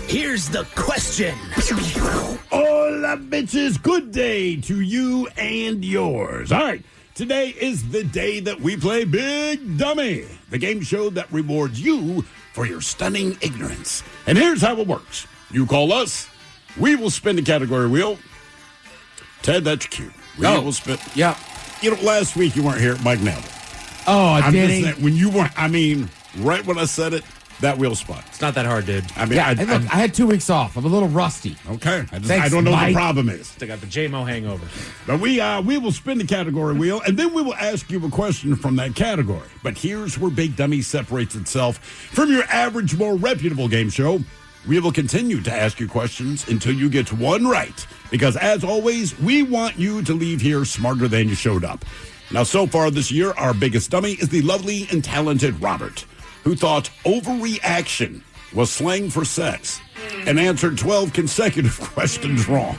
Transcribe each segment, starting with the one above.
Here's the question. Hola, bitches. Good day to you and yours. All right. Today is the day that we play Big Dummy, the game show that rewards you for your stunning ignorance. And here's how it works. You call us. We will spin the category wheel. Ted, that's cute. We will spin. Yeah. You know, last week you weren't here. Mike nailed it. Oh, I'm did just he? saying, when you weren't, right when I said it, that wheel spun. It's not that hard, dude. I had 2 weeks off. I'm a little rusty. Okay. Thanks, I don't know what Mike. the problem is. I got the JMO hangover. But we will spin the category wheel, and then we will ask you a question from that category. But here's where Big Dummy separates itself from your average, more reputable game show. We will continue to ask you questions until you get one right. Because, as always, we want you to leave here smarter than you showed up. Now, so far this year, our biggest dummy is the lovely and talented Robert, who thought overreaction was slang for sex and answered 12 consecutive questions wrong.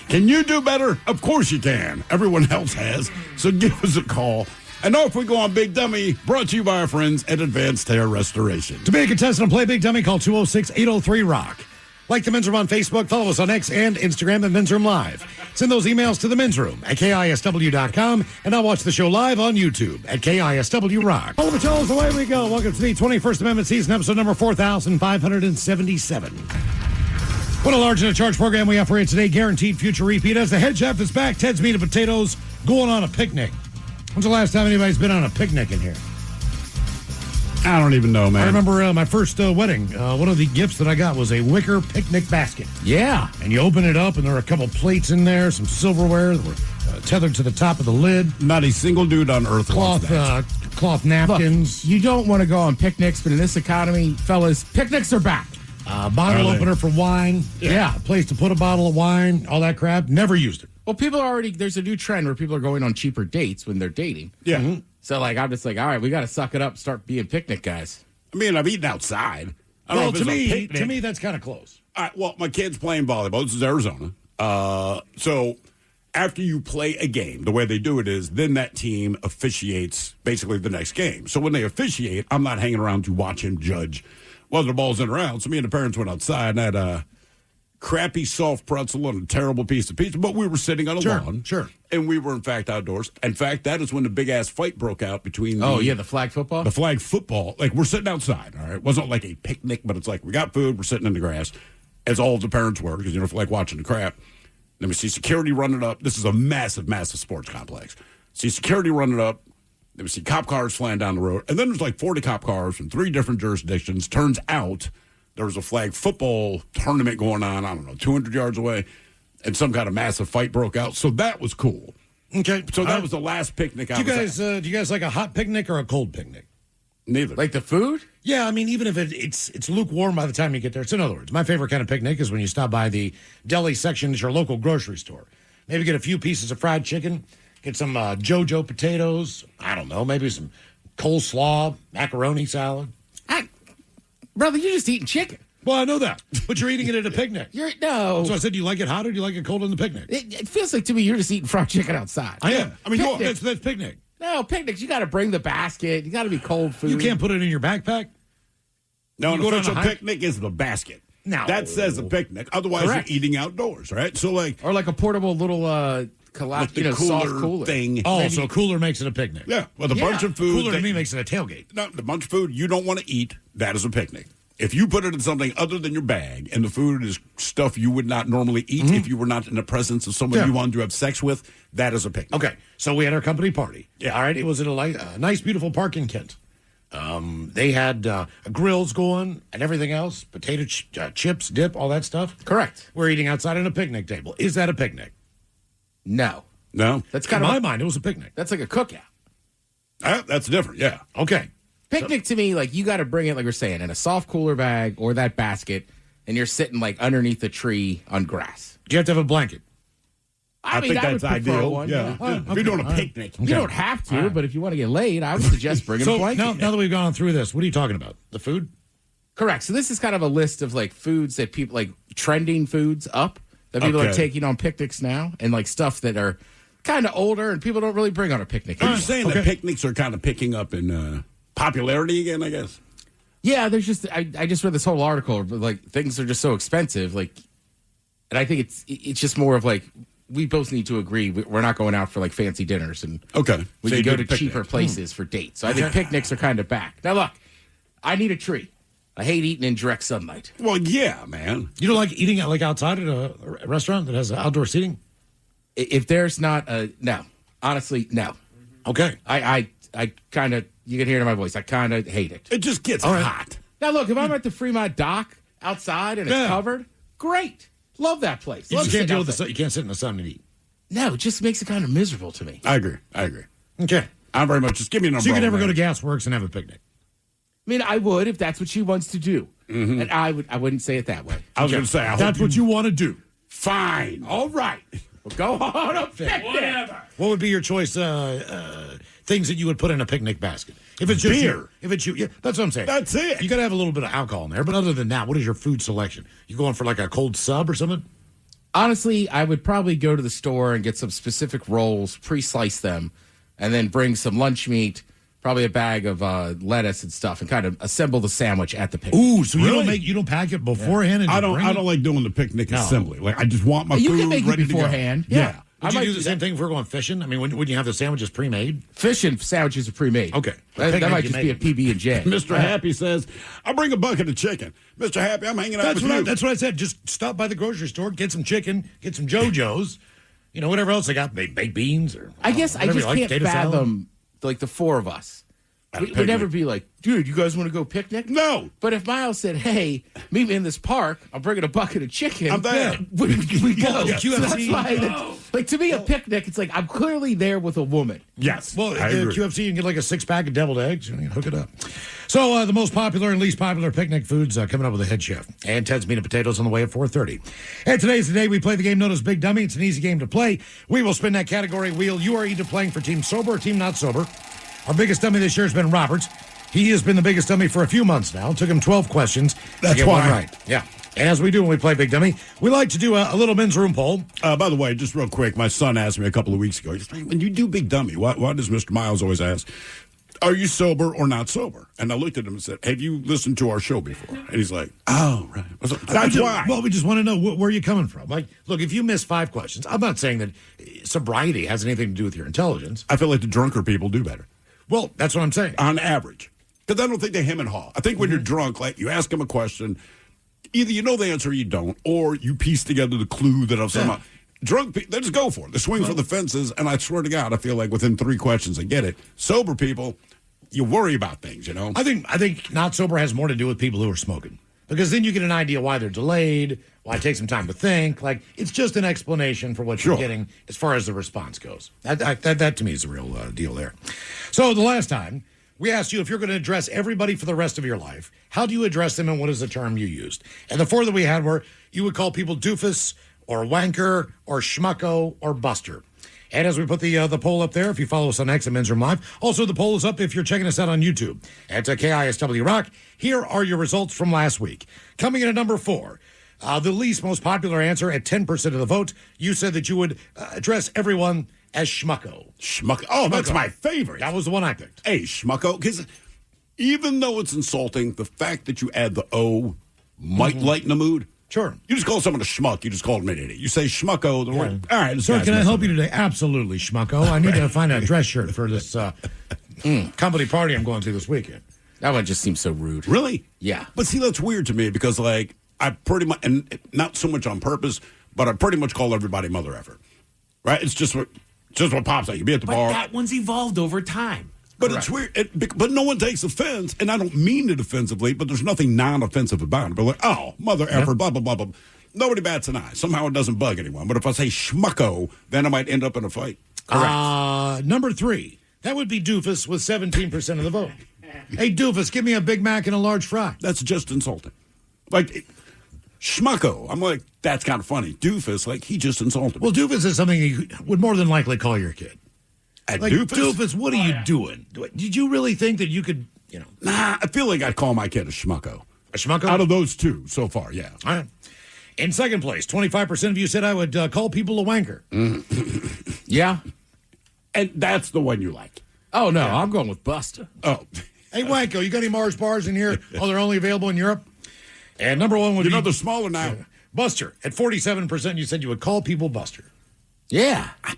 Can you do better? Of course you can. Everyone else has. So give us a call. And off we go on Big Dummy, brought to you by our friends at Advanced Hair Restoration. To be a contestant and play Big Dummy, call 206-803-ROCK. Like the Men's Room on Facebook, follow us on X and Instagram at Men's Room Live. Send those emails to the Men's Room at KISW.com, and I'll watch the show live on YouTube at KISW Rock. All of the shows, away we go. Welcome to the 21st Amendment season, episode number 4,577. What a large and a charge program we have for you today. Guaranteed future repeat. As the head chef is back, Ted's Meat and Potatoes going on a picnic. When's the last time anybody's been on a picnic in here? I don't even know, man. I remember my first wedding. One of the gifts that I got was a wicker picnic basket. Yeah. And you open it up, and there are a couple plates in there, some silverware that were tethered to the top of the lid. Not a single dude on earth wants that. Cloth napkins. Look, you don't want to go on picnics, but in this economy, fellas, picnics are back. Bottle opener for wine. Yeah. A place to put a bottle of wine, all that crap. Never used it. Well, people are there's a new trend where people are going on cheaper dates when they're dating. Yeah. Mm-hmm. So, I'm just like, all right, we got to suck it up, start being picnic guys. I've eaten outside. I don't know if to it's a picnic. to me, that's kind of close. All right, well, my kid's playing volleyball. This is Arizona. So after you play a game, the way they do it is then that team officiates basically the next game. So when they officiate, I'm not hanging around to watch him judge whether the ball's in or out. So me and the parents went outside and had a crappy soft pretzel and a terrible piece of pizza, but we were sitting on a lawn. Sure. And we were, in fact, outdoors. In fact, that is when the big-ass fight broke out between the flag football? The flag football. Like, we're sitting outside, all right? It wasn't like a picnic, but it's like we got food, we're sitting in the grass, as all of the parents were, because, like watching the crap. Then we see security running up. This is a massive, massive sports complex. See security running up. Then we see cop cars flying down the road. And then there's like 40 cop cars from 3 different jurisdictions. Turns out there was a flag football tournament going on, 200 yards away. And some kind of massive fight broke out. So that was cool. Okay. So that was the last picnic I was at. Do you guys like a hot picnic or a cold picnic? Neither. Like the food? Yeah, even if it's lukewarm by the time you get there. So in other words, my favorite kind of picnic is when you stop by the deli section at your local grocery store. Maybe get a few pieces of fried chicken, get some JoJo potatoes, I don't know, maybe some coleslaw, macaroni salad. Brother, you're just eating chicken. Well, I know that, but you're eating it at a picnic. No. So I said, do you like it hot or do you like it cold in the picnic? It feels like to me you're just eating fried chicken outside. I am. Picnic. That's picnic. No, picnics, you got to bring the basket. You got to be cold food. You can't put it in your backpack? No, an You go down official a hike? picnic is the basket. No. That says a picnic. Otherwise, Correct. you're eating outdoors, right? So, Or like a portable little like the soft cooler cooler thing. Oh, so cooler makes it a picnic. Yeah, with a bunch of food. Cooler to me makes it a tailgate. No, the bunch of food you don't want to eat, that is a picnic. If you put it in something other than your bag and the food is stuff you would not normally eat if you were not in the presence of someone you wanted to have sex with, that is a picnic. Okay, so we had our company party. Yeah. All right, it was at a nice, beautiful park in Kent. They had grills going and everything else, potato chips, dip, all that stuff. Correct. We're eating outside on a picnic table. Is that a picnic? No. No? That's In kind of my mind, it was a picnic. That's like a cookout. That's different, yeah. Okay. Picnic to me, like you got to bring it, like we're saying, in a soft cooler bag or that basket, and you're sitting like underneath a tree on grass. Do you have to have a blanket? I mean, think I that's would prefer ideal. one, Yeah. yeah. If you're doing a picnic. You don't have to, but if you want to get laid, I would suggest bringing a blanket. Now that we've gone through this, what are you talking about? The food? Correct. So this is kind of a list of like foods that people like trending foods up that people are taking on picnics now, and like stuff that are kind of older and people don't really bring on a picnic. Are you saying that picnics are kind of picking up in popularity again, I guess? Yeah, there's just I just read this whole article, but like things are just so expensive, like, and I think it's just more of like we both need to agree we're not going out for like fancy dinners, and we can go to cheaper places for dates. So I think picnics are kind of back. Now look, I need a tree. I hate eating in direct sunlight. Well, yeah, man. You don't like eating like outside at a restaurant that has outdoor seating? If there's not no, honestly, no. Okay. I kind of, you can hear it in my voice, I kind of hate it. It just gets hot. Now, look, if I'm at the Fremont dock outside and it's covered, great. Love that place. You just can't deal with the sun. You can't sit in the sun and eat. No, it just makes it kind of miserable to me. I agree. Okay. I'm very much, just give me an umbrella. So you could never go to Gasworks and have a picnic? I mean, I would if that's what she wants to do. Mm-hmm. And I wouldn't say it that way. I was going to say, that's what you want to do. Fine. All right. Well, go on a picnic. Whatever. What would be your choice things that you would put in a picnic basket? If it's just beer. If it's you, that's what I'm saying. That's it. You got to have a little bit of alcohol in there. But other than that, what is your food selection? You going for like a cold sub or something? Honestly, I would probably go to the store and get some specific rolls, pre-slice them, and then bring some lunch meat, probably a bag of lettuce and stuff, and kind of assemble the sandwich at the picnic. Ooh, so you don't pack it beforehand? And I don't like doing the picnic assembly. Like I just want my food can make ready it beforehand. To go. Yeah. Would you do the same thing if we're going fishing? I mean, wouldn't you have the sandwiches pre-made? Fish and sandwiches are pre-made. Okay. That might just be a PB&J. Mr. Happy says, I'll bring a bucket of chicken. Mr. Happy, I'm hanging out with you. That's what I said. Just stop by the grocery store, get some chicken, get some JoJo's, whatever else they got, baked beans or I guess I just can't fathom, like, the four of us. We'd never be like, dude, you guys want to go picnic? No. But if Miles said, hey, meet me in this park, I'm bringing a bucket of chicken. I'm there. We go. Yeah. So that's why, like, to me, a picnic, it's like I'm clearly there with a woman. Yes. Well, at QFC, you can get like a 6-pack of deviled eggs and you hook it up. So the most popular and least popular picnic foods coming up with the head chef. And Ted's Meat and Potatoes on the way at 4:30. And today's the day we play the game known as Big Dummy. It's an easy game to play. We will spin that category wheel. You are either playing for Team Sober or Team Not Sober. Our biggest dummy this year has been Roberts. He has been the biggest dummy for a few months now. It took him 12 questions. That's why. Right. Yeah. And as we do when we play Big Dummy, we like to do a little men's room poll. By the way, just real quick, my son asked me a couple of weeks ago, he said, when you do Big Dummy, why does Mr. Miles always ask, are you sober or not sober? And I looked at him and said, have you listened to our show before? And he's like, oh, right. I was like, that's why. Well, we just want to know where you're coming from. Like, look, if you miss 5 questions, I'm not saying that sobriety has anything to do with your intelligence. I feel like the drunker people do better. Well, that's what I'm saying. On average. Because I don't think they hem and haw. I think when you're drunk, like you ask them a question, either you know the answer or you don't, or you piece together the clue that of somehow. Drunk people, they just go for it. They swing for the fences, and I swear to God, I feel like within 3 questions they get it. Sober people, you worry about things, I think not sober has more to do with people who are smoking. Because then you get an idea why they're delayed, why it takes some time to think. Like, it's just an explanation for what you're getting as far as the response goes. That to me is the real deal there. So the last time, we asked you if you're going to address everybody for the rest of your life, how do you address them and what is the term you used? And the 4 that we had were you would call people doofus or wanker or schmucko or buster. And as we put the poll up there, if you follow us on X and Men's Room Live, also the poll is up if you're checking us out on YouTube at KISW Rock. Here are your results from last week. Coming in at number 4, the least most popular answer at 10% of the vote, you said that you would address everyone as schmucko. Schmucko. Oh, that's my favorite. That was the one I picked. Hey, schmucko. Because even though it's insulting, the fact that you add the O might lighten the mood. Sure. You just call someone a schmuck. You just call them an idiot. You say schmucko. The word. All right. Sir, can I help you today? Absolutely, schmucko. I need to find a dress shirt for this company party I'm going to this weekend. That one just seems so rude. Really? Yeah. But see, that's weird to me because, like, I pretty much, and not so much on purpose, but I pretty much call everybody mother effer. Right? It's just what pops out. You be at the bar. But that one's evolved over time. But it's weird. But no one takes offense, and I don't mean it offensively, but there's nothing non-offensive about it. But like, oh, mother effer, blah, blah, blah, blah. Nobody bats an eye. Somehow it doesn't bug anyone. But if I say schmucko, then I might end up in a fight. Correct. Number 3, that would be doofus with 17% of the vote. Hey, doofus, give me a Big Mac and a large fry. That's just insulting. Like, schmucko, I'm like, that's kind of funny. Doofus, like, he just insulted me. Well, doofus is something you would more than likely call your kid. Like, doofus, what are you doing? Did you really think that you could, Nah, I feel like I'd call my kid a schmucko. A schmucko? Out of those 2 so far, yeah. All right. In second place, 25% of you said I would call people a wanker. Yeah. And that's the one you like. Oh, no, I'm going with Buster. Oh. Hey, Wanko, you got any Mars bars in here? Oh, they're only available in Europe? And number one would be... they're smaller now. Buster. At 47%, you said you would call people Buster. Yeah. I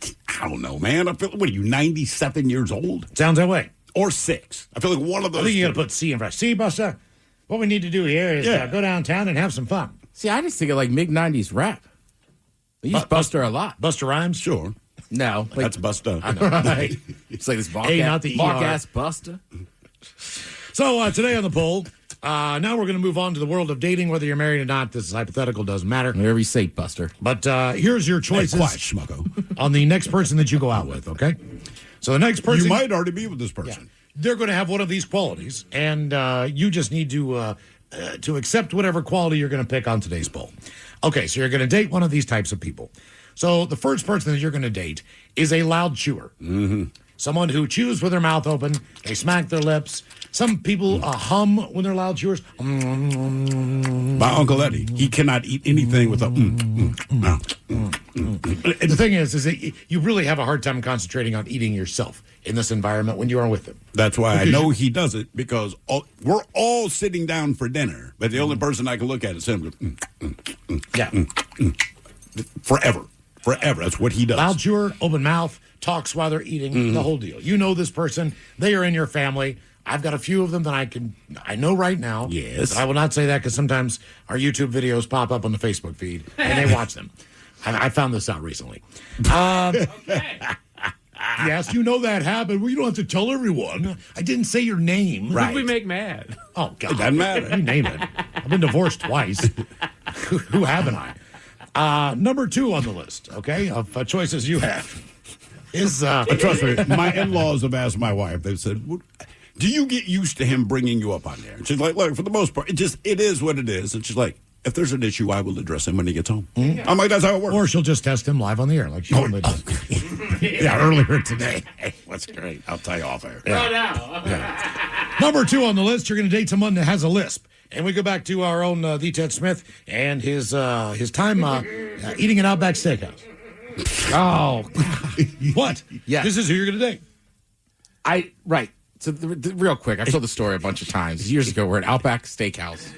don't know, man. I feel, what are you, 97 years old? Sounds that way. Or 6. I feel like one of those. I think you got to put C in front. See, Buster, what we need to do here is go downtown and have some fun. See, I just think of like mid-90s rap. They use Buster a lot. Buster Rhymes? Sure. No. Like, That's Buster. I know. Right. It's like this not the bark-ass Buster. So today on the poll, now we're going to move on to the world of dating, whether you're married or not. This is hypothetical, doesn't matter. Whatever you say, Buster. But here's your choices quiet, schmucko. on the next person that you go out with, okay? So the next person... You might already be with this person. Yeah, they're going to have one of these qualities, and you just need to accept whatever quality you're going to pick on today's poll. Okay, so you're going to date one of these types of people. So the first person that you're going to date is a loud chewer. Mm-hmm. Someone who chews with their mouth open. They smack their lips. Some people hum when they're loud chewers. My Uncle Eddie, he cannot eat anything without... The thing is that you really have a hard time concentrating on eating yourself in this environment when you are with him. That's why I know he does it, because we're all sitting down for dinner, but the only person I can look at is him. Forever. That's what he does. Loud chewer, open mouth, talks while they're eating, the whole deal. You know this person. They are in your family. I've got a few of them that I know right now. Yes. But I will not say that because sometimes our YouTube videos pop up on the Facebook feed and they watch them. I found this out recently. Yes, you know that happened. Well, you don't have to tell everyone. I didn't say your name. Right. Who we make mad? Oh, God. It doesn't matter. You name it. I've been divorced twice. Who haven't I? Number 2 on the list, okay, of choices you have is... Trust me, my in-laws have asked my wife. They've said, do you get used to him bringing you up on there? And she's like, look, for the most part, it is what it is. And she's like, if there's an issue, I will address him when he gets home. Mm-hmm. I'm like, that's how it works. Or she'll just test him live on the air, like she did. Yeah, earlier today. Hey, that's great. I'll tell you off air. Yeah. Number 2 on the list, you're going to date someone that has a lisp. And we go back to our own the Ted Smith and his time eating an Outback Steakhouse. Oh. What? Yeah. This is who you're going to date. Right. So real quick, I've told the story a bunch of times. Years ago, we're at Outback Steakhouse.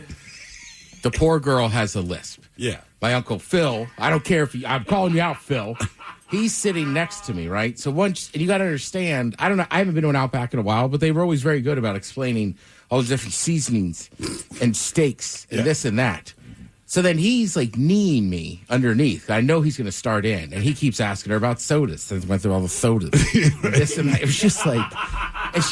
The poor girl has a lisp. Yeah. My Uncle Phil, I don't care if I'm calling you out, Phil. He's sitting next to me, right? So and you got to understand, I haven't been to an Outback in a while, but they were always very good about explaining all the different seasonings and steaks and this and that. So then he's like kneeing me underneath. I know he's going to start in, and he keeps asking her about sodas. Since went through all the sodas, this and that. It was just like, and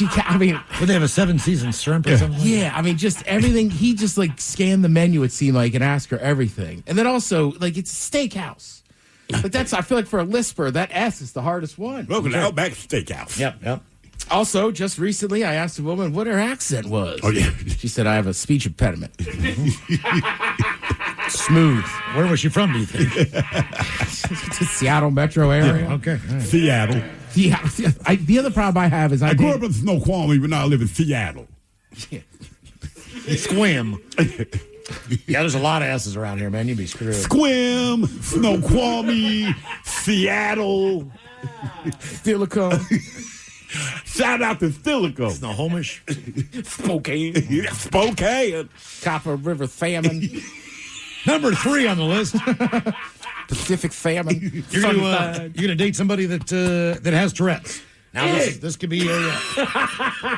would they have a 7-season shrimp or something? Yeah, I mean, just everything. He just like scanned the menu, it seemed like, and asked her everything. And then also, like, it's a steakhouse. Like I feel like for a lisper, that S is the hardest one. Welcome to Outback Steakhouse. Yep. Also, just recently, I asked a woman what her accent was. Oh, yeah. She said, I have a speech impediment. Smooth. Where was she from, do you think? The Seattle metro area. Yeah, okay. Right. Seattle. Yeah. The other problem I have is I grew up in Snoqualmie, but now I live in Seattle. Yeah. Squim. Yeah, there's a lot of S's around here, man. You'd be screwed. Squim, Snoqualmie, Seattle. Silicone. Shout out to Silicone. Snohomish. Spokane. Copper River Salmon. Number 3 on the list. Pacific Salmon. You're gonna date somebody that has Tourette's. Now this could be a.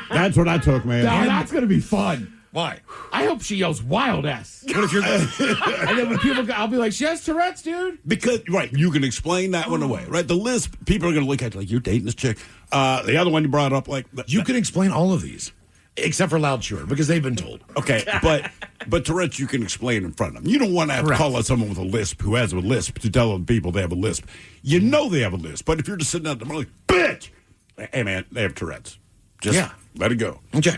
That's what I took, man. No, that's gonna be fun. Why? I hope she yells wild ass. What if you're? And then when people go, I'll be like, she has Tourette's, dude. Because you can explain that one away, right? The lisp, people are going to look at you like you're dating this chick. The other one you brought up, like you can explain all of these, except for loud chewer, because they've been told. Okay, but Tourette's you can explain in front of them. You don't want to have to call out someone with a lisp who has a lisp to tell other people they have a lisp. You know they have a lisp, but if you're just sitting out there like, bitch, hey man, they have Tourette's. Just let it go. Okay.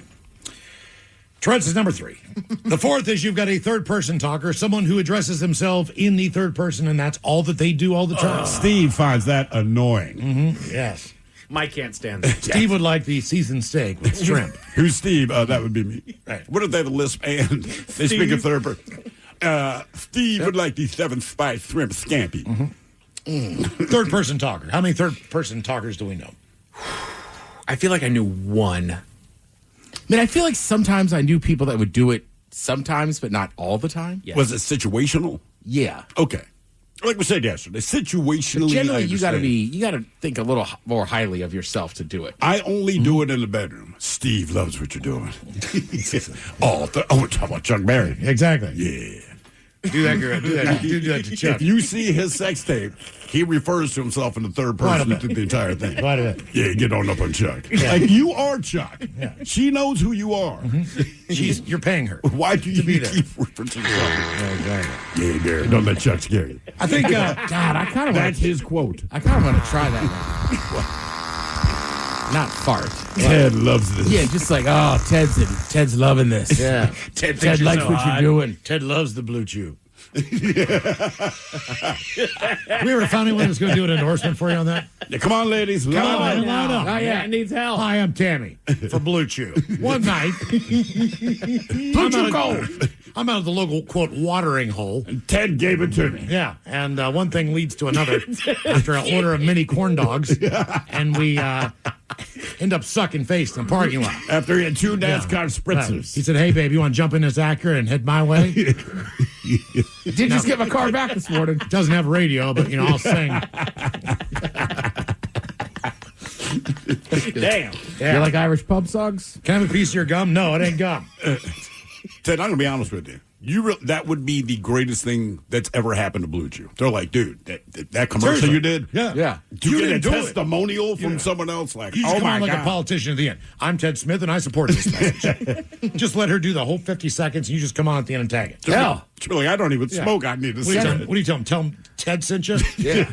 Tourette's is number 3. The 4th is you've got a third-person talker, someone who addresses themselves in the third person, and that's all that they do all the time. Steve finds that annoying. Mm-hmm. Yes. Mike can't stand that. Steve would like the seasoned steak with shrimp. Who's Steve? That would be me. Right. What if they have a lisp and they speak a third person? Steve would like the 7-spice shrimp scampi. Mm-hmm. Third-person talker. How many third-person talkers do we know? I feel like I knew one. mean, I feel like sometimes I knew people that would do it sometimes, but not all the time. Yes. Was it situational? Yeah. Okay. Like we said yesterday, situationally. But generally, you got to think a little more highly of yourself to do it. I only do it in the bedroom. Steve loves what you're doing. Talk about Chuck Berry. Exactly. Yeah. Do that to Chuck. If you see his sex tape, he refers to himself in the third person through the entire thing. Quite a bit. Yeah, get on up on Chuck. Yeah. Like, you are Chuck. Yeah. She knows who you are. Mm-hmm. You're paying her. Why do you keep referring to yourself? Exactly. Yeah, Gary. Don't let Chuck scare you. I think, God, I kind of That's his quote. I kind of want to try that now. Not fart. Ted loves this. Yeah, just like, oh, Ted's loving this. Yeah. Ted likes what you're doing. Ted loves the Blue Chew. We ever found anyone that's going to do an endorsement for you on that? Yeah, come on, ladies. Line up. Oh, yeah, it needs help. Hi, I'm Tammy for Blue Chew. One night, Blue Chew Gold. I'm out of the local, quote, watering hole. And Ted gave it to me. Yeah, and one thing leads to another after an order of mini corn dogs, and we end up sucking face in the parking lot. After he had 2 NASCAR spritzers. He said, hey, babe, you want to jump in this Acura and head my way? Did just get my car back this morning. Doesn't have a radio, but, I'll sing. Damn. Yeah. You like Irish pub songs? Can I have a piece of your gum? No, it ain't gum. Ted, I'm going to be honest with you. That would be the greatest thing that's ever happened to Blue Chew. They're like, dude, that commercial Seriously. you did? Yeah. You get a testimonial from someone else like, You oh my like God. a politician at the end. I'm Ted Smith, and I support this message. Just let her do the whole 50 seconds, and you just come on at the end and tag it. Yeah. Really, I don't even smoke. I need to say What do you tell him? Tell him Ted sent you? Yeah.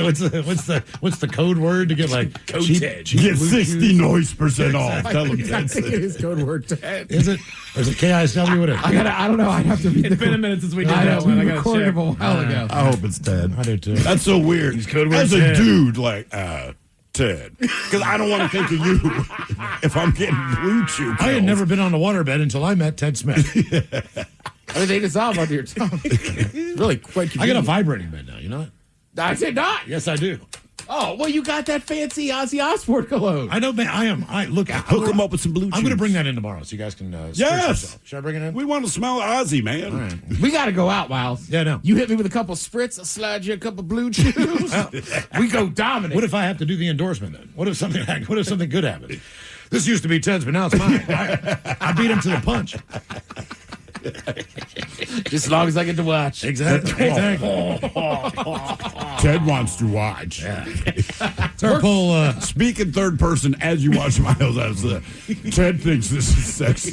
What's the code word to get like Code Ted? Get 60% off. Tell him I Ted think said. it is code word Ted. Is it? Or is it KISW? What is it? I don't know. I'd have to read It's been a minute since we did I that know. one. We I got to recorded check. a while ago. I hope it's Ted. I do too. That's so weird. code word As a Ted. dude, like, Ted. Because I don't want to think of you if I'm getting Blue Chew. I had never been on a waterbed until I met Ted Smith. I mean, they dissolve under your tongue. Really quite convenient. I got a vibrating bed now, you know it? I said not. Yes, I do. Oh, well, you got that fancy Ozzy Osbourne cologne. I know, man. Hook him up with some Blue Chew. I'm going to bring that in tomorrow so you guys can Yes. yourself. Should I bring it in? We want to smell Ozzy, man. All right. We got to go out, Miles. Yeah, no. You hit me with a couple spritz, I'll slide you a couple Blue Chews. We go dominate. What if I have to do the endorsement then? What if something good happens? This used to be Ted's, but now it's mine. I beat him to the punch. Just as long as I get to watch. Exactly. Ted wants to watch. Yeah. It's our poll. Speak in third person as you watch Miles as Ted thinks this is sexy.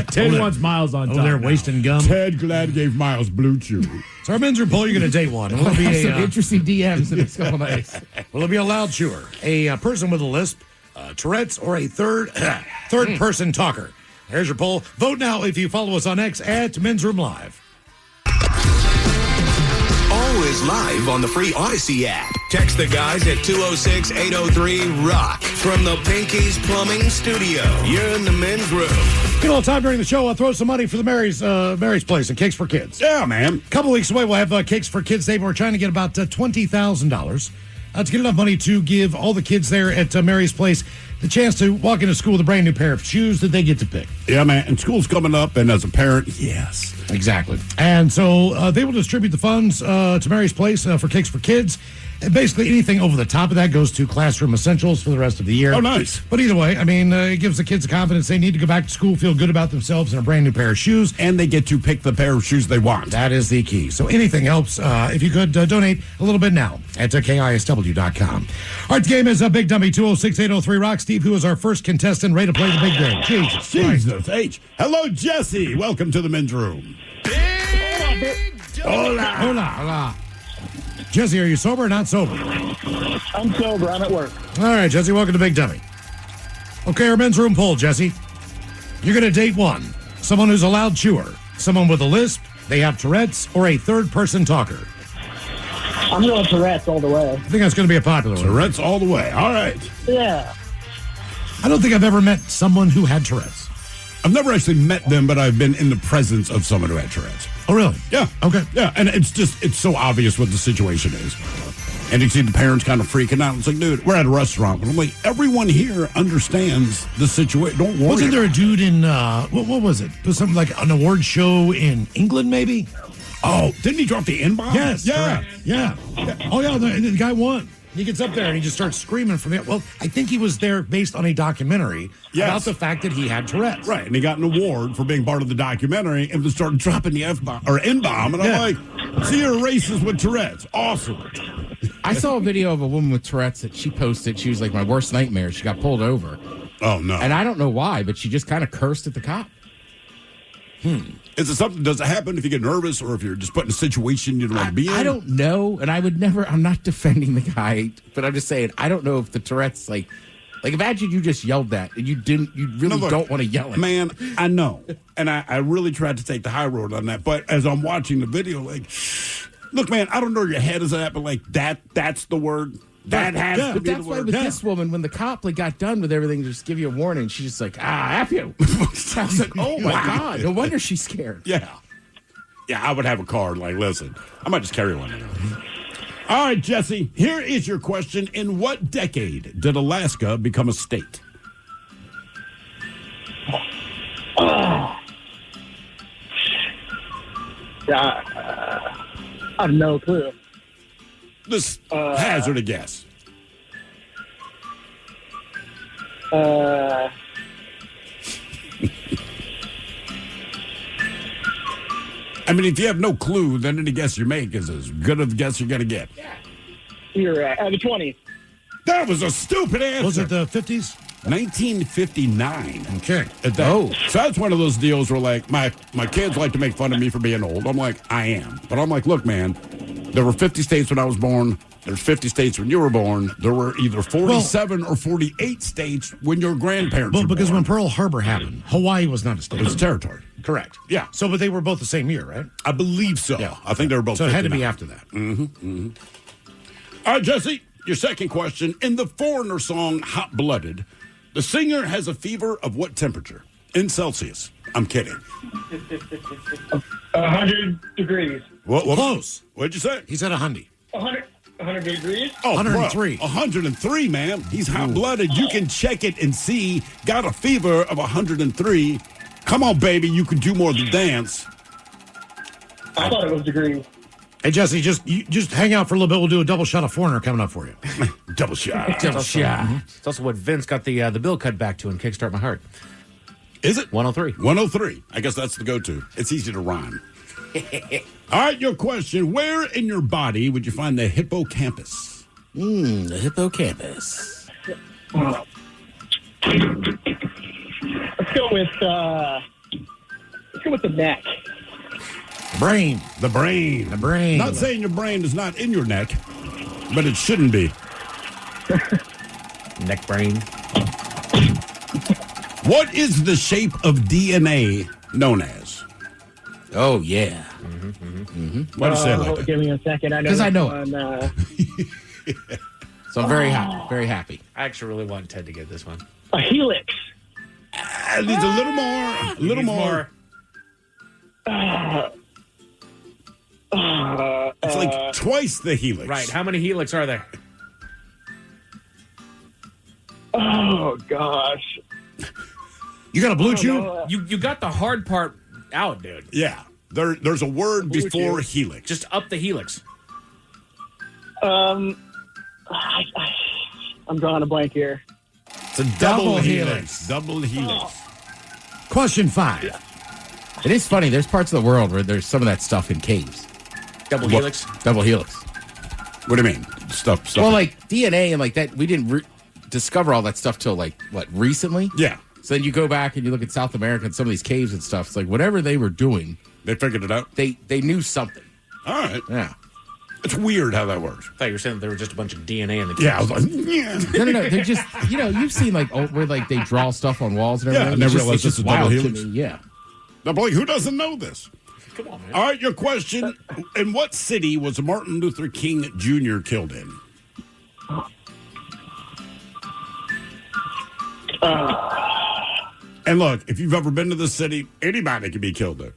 Ted wants Miles on top. They're now. wasting gum. Ted glad gave Miles Blue Chew. So our men's room poll, you're going to date one. Will it be Some interesting DMs in the next couple days. will it be a loud chewer, a person with a lisp, Tourette's, or a third person talker? There's your poll. Vote now if you follow us on X at Men's Room Live. Always live on the free Odyssey app. Text the guys at 206-803-ROCK from the Pinky's Plumbing Studio. You're in the men's room. Get a little time during the show. I'll throw some money for the Mary's Place and Cakes for Kids. Yeah, man. A couple weeks away, we'll have Cakes for Kids Day. We're trying to get about $20,000 to get enough money to give all the kids there at Mary's Place the chance to walk into school with a brand new pair of shoes that they get to pick. Yeah, man. And school's coming up, and as a parent, yes. Exactly. And so they will distribute the funds to Mary's Place for Cakes for Kids. And basically, anything over the top of that goes to classroom essentials for the rest of the year. Oh, nice. But either way, I mean, it gives the kids the confidence they need to go back to school, feel good about themselves, and a brand new pair of shoes. And they get to pick the pair of shoes they want. That is the key. So anything helps. If you could donate a little bit now at KISW.com. All right, the game is a Big Dummy 206-803-ROCK. Steve, who is our first contestant, ready to play the big game. Jesus H. Hello, Jesse. Welcome to the men's room. Hola. Jesse, are you sober or not sober? I'm sober. I'm at work. All right, Jesse, welcome to Big Dummy. Okay, our men's room poll, Jesse. You're going to date one. Someone who's a loud chewer. Someone with a lisp, they have Tourette's, or a third-person talker. I'm going Tourette's all the way. I think that's going to be a popular one. Tourette's all the way. All right. Yeah. I don't think I've ever met someone who had Tourette's. I've never actually met them, but I've been in the presence of someone who had Tourette's. Oh, really? Yeah. Okay. Yeah, and it's so obvious what the situation is. And you see the parents kind of freaking out. It's like, dude, we're at a restaurant. But I'm like, everyone here understands the situation. Don't worry. Wasn't there a dude in, what was it? It was something like an award show in England, maybe? Oh, didn't he drop the N-bomb? Yes. Yeah. Correct. Yeah. Oh, yeah, the guy won. He gets up there and he just starts screaming from it. Well, I think he was there based on a documentary about the fact that he had Tourette's. Right, and he got an award for being part of the documentary and then started dropping the F-bomb or N-bomb. And I'm like, see, you're a racist with Tourette's. Awesome. I saw a video of a woman with Tourette's that she posted. She was like, my worst nightmare. She got pulled over. Oh, no. And I don't know why, but she just kind of cursed at the cop. Is it something, does it happen if you get nervous or if you're just put in a situation you don't want to be in? I don't know, and I would never, I'm not defending the guy, but I'm just saying, I don't know if the Tourette's, like imagine you just yelled that, and you really don't want to yell it. Man, I know, and I really tried to take the high road on that, but as I'm watching the video, like, look, man, I don't know where your head is at, but like, that's the word. That has to but be that's the why word. with this woman, when the cop got done with everything, just give you a warning, she's just like, F you. I was like, oh my God, no wonder she's scared. Yeah, I would have a card. Like, listen, I might just carry one. All right, Jesse, here is your question. In what decade did Alaska become a state? I have no clue. This hazard a guess. I mean, if you have no clue, then any guess you make is as good of a guess you're going to get. You're the 20s. That was a stupid answer. Was it the 50s? 1959. Okay. So that's one of those deals where, like, my kids like to make fun of me for being old. I'm like, I am. But I'm like, look, man, there were 50 states when I was born. There's 50 states when you were born. There were either 47 or 48 states when your grandparents were because born. when Pearl Harbor happened, Hawaii was not a state. It was a territory. Correct. Yeah. So, but they were both the same year, right? I believe so. Yeah. I think they were both. So it had to 59. be after that. All right, Jesse, your second question. In the Foreigner song Hot Blooded, the singer has a fever of what temperature? In Celsius. I'm kidding. 100 degrees. What? Close. What'd you say? He said 100. 100 degrees? Oh, 103. 103, man. He's hot-blooded. You can check it and see. Got a fever of 103. Come on, baby. You can do more than dance. I thought it was degrees. Hey, Jesse, just hang out for a little bit. We'll do a double shot of Foreigner coming up for you. Double shot. Double shot. It's also what Vince got the bill cut back to in Kickstart My Heart. Is it? 103. 103. I guess that's the go-to. It's easy to rhyme. All right, your question. Where in your body would you find the hippocampus? The hippocampus. Let's go with the neck. Brain. The brain. The brain. Not saying your brain is not in your neck, but it shouldn't be. Neck brain. What is the shape of DNA known as? Oh, yeah. Why do you say it like that? Give me a second. I know. 'Cause I know it. So I'm very happy. Very happy. I actually really want Ted to get this one. A helix. It needs a little more. A little more. It's like twice the helix. Right. How many helix are there? Oh, gosh. You got a blue chew? You got the hard part out, dude. Yeah. There's a word before helix. Just up the helix. I'm drawing a blank here. It's a double helix. Double helix. Question 5. It is funny. There's parts of the world where there's some of that stuff in caves. Double helix. Double helix. What do you mean? Stuff. Well, like DNA and like that, we didn't discover all that stuff till like, what, recently? Yeah. So then you go back and you look at South America and some of these caves and stuff. It's like whatever they were doing, They figured it out. they knew something. All right. Yeah. It's weird how that works. I thought you were saying there were just a bunch of DNA in the case. Yeah. I was like, yeah. No. They're just, you've seen like where like they draw stuff on walls and Yeah, everything. I never It's just- realized it's it's a just double wild to helix. me. Yeah. I'm like, who doesn't know this? Come on, man. All right, your question. In what city was Martin Luther King Jr. killed in? And look, if you've ever been to the city, anybody can be killed there.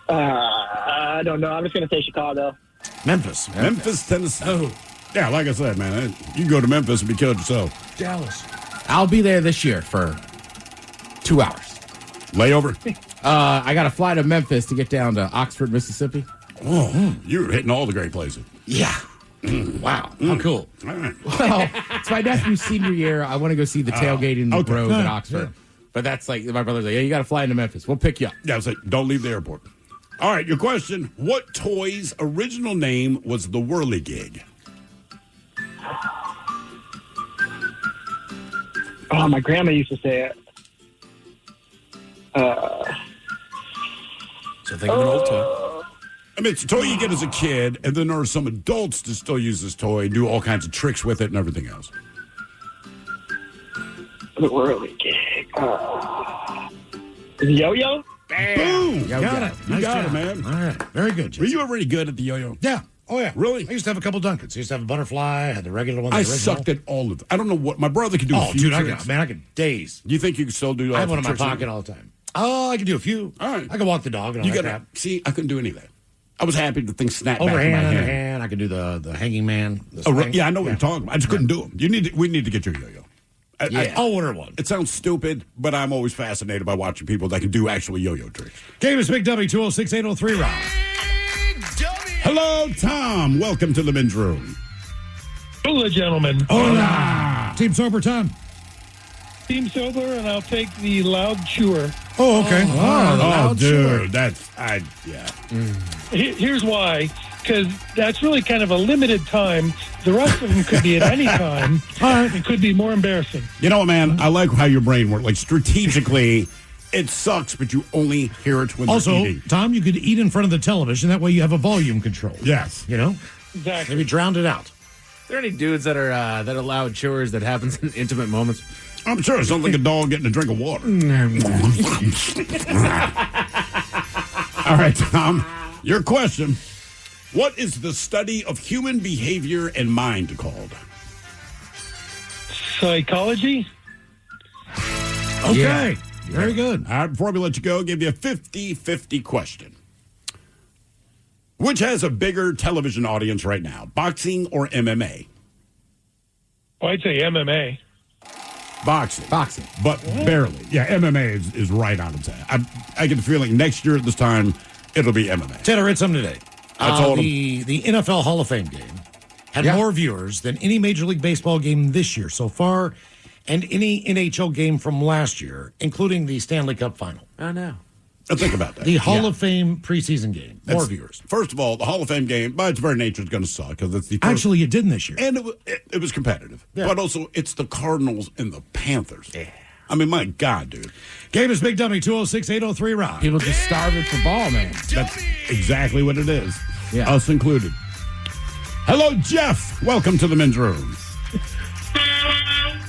I don't know. I'm just going to say Chicago. Memphis. Memphis, Tennessee. Oh. Yeah, like I said, man, you can go to Memphis and be killed yourself. Dallas. I'll be there this year for 2 hours. Layover? I got to fly to Memphis to get down to Oxford, Mississippi. Oh, you're hitting all the great places. Yeah. Wow. How cool. All right. Well, it's my nephew's senior year. I want to go see the tailgate in the Grove at Oxford. Yeah. But that's like, my brother's like, yeah, you got to fly into Memphis. We'll pick you up. Yeah, I was like, don't leave the airport. All right, your question. What toy's original name was the Whirligig? Oh, my grandma used to say it. So think of an old toy. I mean, it's a toy you get as a kid, and then there are some adults that still use this toy and do all kinds of tricks with it and everything else. The Whirligig. Yo-yo? Boom! Got it. You Nice got job. it, man. All right. Very good. Were Jason. you already good at the yo-yo? Yeah. Oh, yeah. Really? I used to have a couple Duncans. I used to have a butterfly, had the regular one. The I original. sucked at all of them. I don't know what my brother could do. Oh, a few dude, I tricks. could days. Do you think you can still do? I have one in my tricks? pocket all the time. Oh, I can do a few. All right. I can walk the dog and all You that got crap. see? I couldn't do any of that. I was happy the thing snapped back in my Overhand, hand. underhand. I can do the hanging man. The Oh, swing. yeah, I know what you're talking about. I just couldn't do them. We need to get your yo-yo. I'll order one. It sounds stupid, but I'm always fascinated by watching people that can do actual yo-yo tricks. Game is Big W 206-803 Rock. Hello, Tom. Welcome to the men's room. Hola, gentlemen. Hola. Team Sober Tom. Team sober, and I'll take the loud chewer. Oh, okay. Oh, dude, Here's why. Because that's really kind of a limited time. The rest of them could be at any time. It could be more embarrassing. You know what, man? I like how your brain works. Like, strategically, it sucks, but you only hear it when Also, you're eating. Tom, you could eat in front of the television. That way you have a volume control. Yes. You know? Exactly. Maybe drowned it out. Are there any dudes that are that allow chewers that happens in intimate moments? I'm sure it sounds like a dog getting a drink of water. All right, Tom, your question. What is the study of human behavior and mind called? Psychology? Okay. Very good. All right, before we let you go, I'll give you a 50-50 question. Which has a bigger television audience right now, boxing or MMA? Oh, I'd say MMA. Boxing. But barely. Yeah, MMA is right on its head. I get the feeling next year at this time, it'll be MMA. Ted, I read something today. I told him. The NFL Hall of Fame game had more viewers than any Major League Baseball game this year so far, and any NHL game from last year, including the Stanley Cup Final. Oh, no. Think about that. The Hall of Fame preseason game. More viewers. First of all, the Hall of Fame game, by its very nature, is going to suck because it's the first. Actually, it didn't this year. And it was competitive. Yeah. But also, it's the Cardinals and the Panthers. Yeah. I mean, my God, dude. Game is Big Dummy 206-803 Rock. People just starving for ball, man. That's exactly what it is. Yeah. Us included. Hello, Jeff. Welcome to the men's room.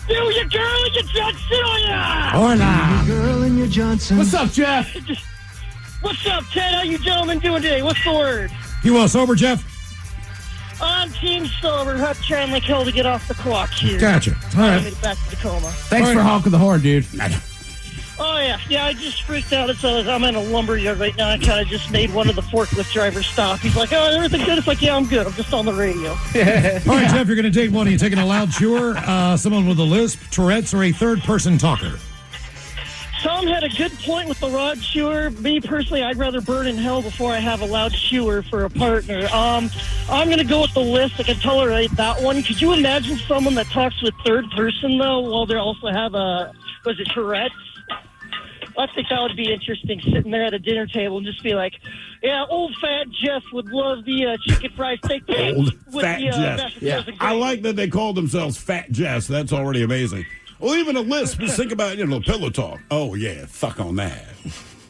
You girl and your Johnson on ya! Hola. Girl in your Johnson. What's up, Jeff? What's up, Ted? How you gentlemen doing today? What's the word? You want sober, Jeff? I'm Team Sober. Huck trying like hell to get off the clock here. Gotcha. All right. Made it back to Tacoma. Thanks for honking the horn, dude. Oh, yeah. Yeah, I just freaked out. I'm in a lumberyard right now. I kind of just made one of the forklift drivers stop. He's like, oh, everything good? It's like, yeah, I'm good. I'm just on the radio. All right, Jeff, you're going to take one. Are you taking a loud chewer, someone with a lisp, Tourette's, or a third-person talker? Tom had a good point with the rod chewer. Me, personally, I'd rather burn in hell before I have a loud chewer for a partner. I'm going to go with the list. I can tolerate that one. Could you imagine someone that talks with third person, though, while they also have Tourette's? I think that would be interesting, sitting there at a dinner table and just be like, yeah, old fat Jeff would love the chicken fried steak. Old fat Jeff. Yeah. I like that they call themselves Fat Jess. That's already amazing. Well, even a lisp, just think about, pillow talk. Oh, yeah, fuck on that.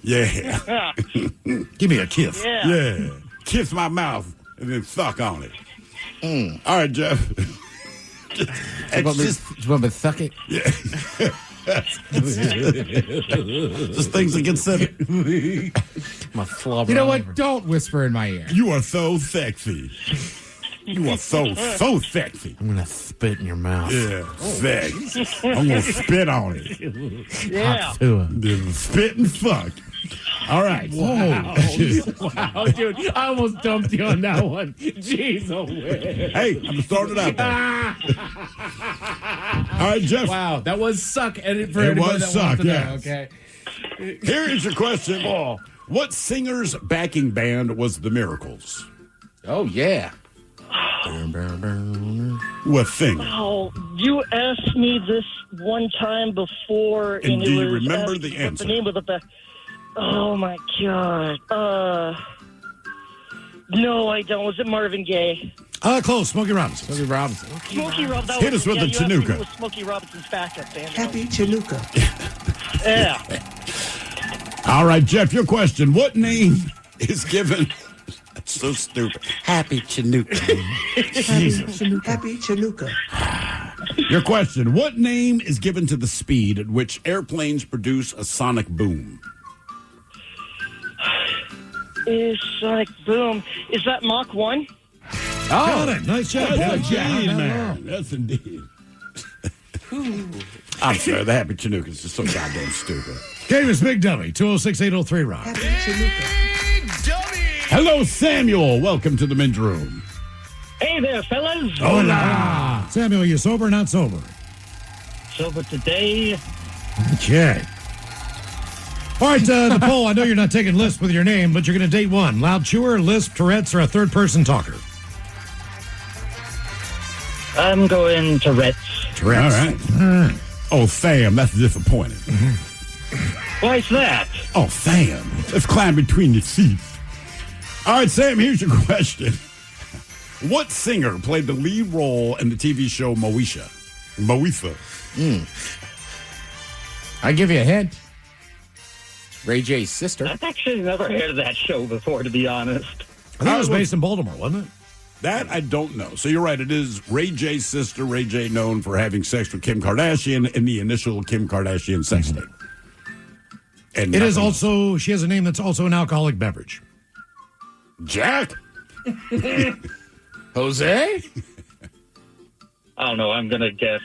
Yeah. Give me a kiss. Yeah. Kiss my mouth and then fuck on it. All right, Jeff. Just want to suck it? Yeah. Just things to consider. My flubber. You know what? Don't whisper in my ear. You are so sexy. You are so sexy. I'm going to spit in your mouth. Yeah, sex. I'm going to spit on it. Yeah. Spit and fuck. All right. Wow, dude. I almost dumped you on that one. Jeez, oh, man. Hey, I'm starting out there. All right, Jeff. Wow, that was suck. And for It anybody was that suck, wants to know, yes. okay? Here is your question. What singer's backing band was The Miracles? Oh, yeah. What thing? Oh, you asked me this one time before, And and do it you was remember asking the what answer? The name of the band. Oh my God. No, I don't. Was it Marvin Gaye? Close. Smokey Robinson. Smokey Robinson. Smokey Robinson. Hit us with the you asked me Chinooka. who was Smokey Robinson's backup band. Happy Chinooka. Yeah. All right, Jeff, your question. What name is given? That's so stupid. Happy Chinooka. Happy Chinooka. Your question. What name is given to the speed at which airplanes produce a sonic boom? Is Sonic Boom. Is that Mach 1? Got it. Nice job. Yes, Good indeed, job. man. Yes, indeed. I'm sorry, the Happy Chinooka is just so goddamn stupid. Game is Big Dummy. 206-803 Rock. Happy Chinooka. Hello, Samuel. Welcome to the men's room. Hey there, fellas. Hola. Samuel, you sober or not sober? Sober today. Okay. All right, the poll. I know you're not taking lisp with your name, but you're going to date one. Loud chewer, lisp, Tourette's, or a third-person talker? I'm going Tourette's. Tourette's. All right. Oh, fam, that's disappointing. Why's that? Oh, fam, let's climb between the seats. All right, Sam, here's your question. What singer played the lead role in the TV show Moesha? I give you a hint. Ray J's sister. I've actually never heard of that show before, to be honest. I think it was based in Baltimore, wasn't it? That I don't know. So you're right. It is Ray J's sister. Ray J known for having sex with Kim Kardashian in the initial Kim Kardashian sex tape. And It is nothing also, she has a name that's also an alcoholic beverage. else. Jack. Jose? I don't know. I'm going to guess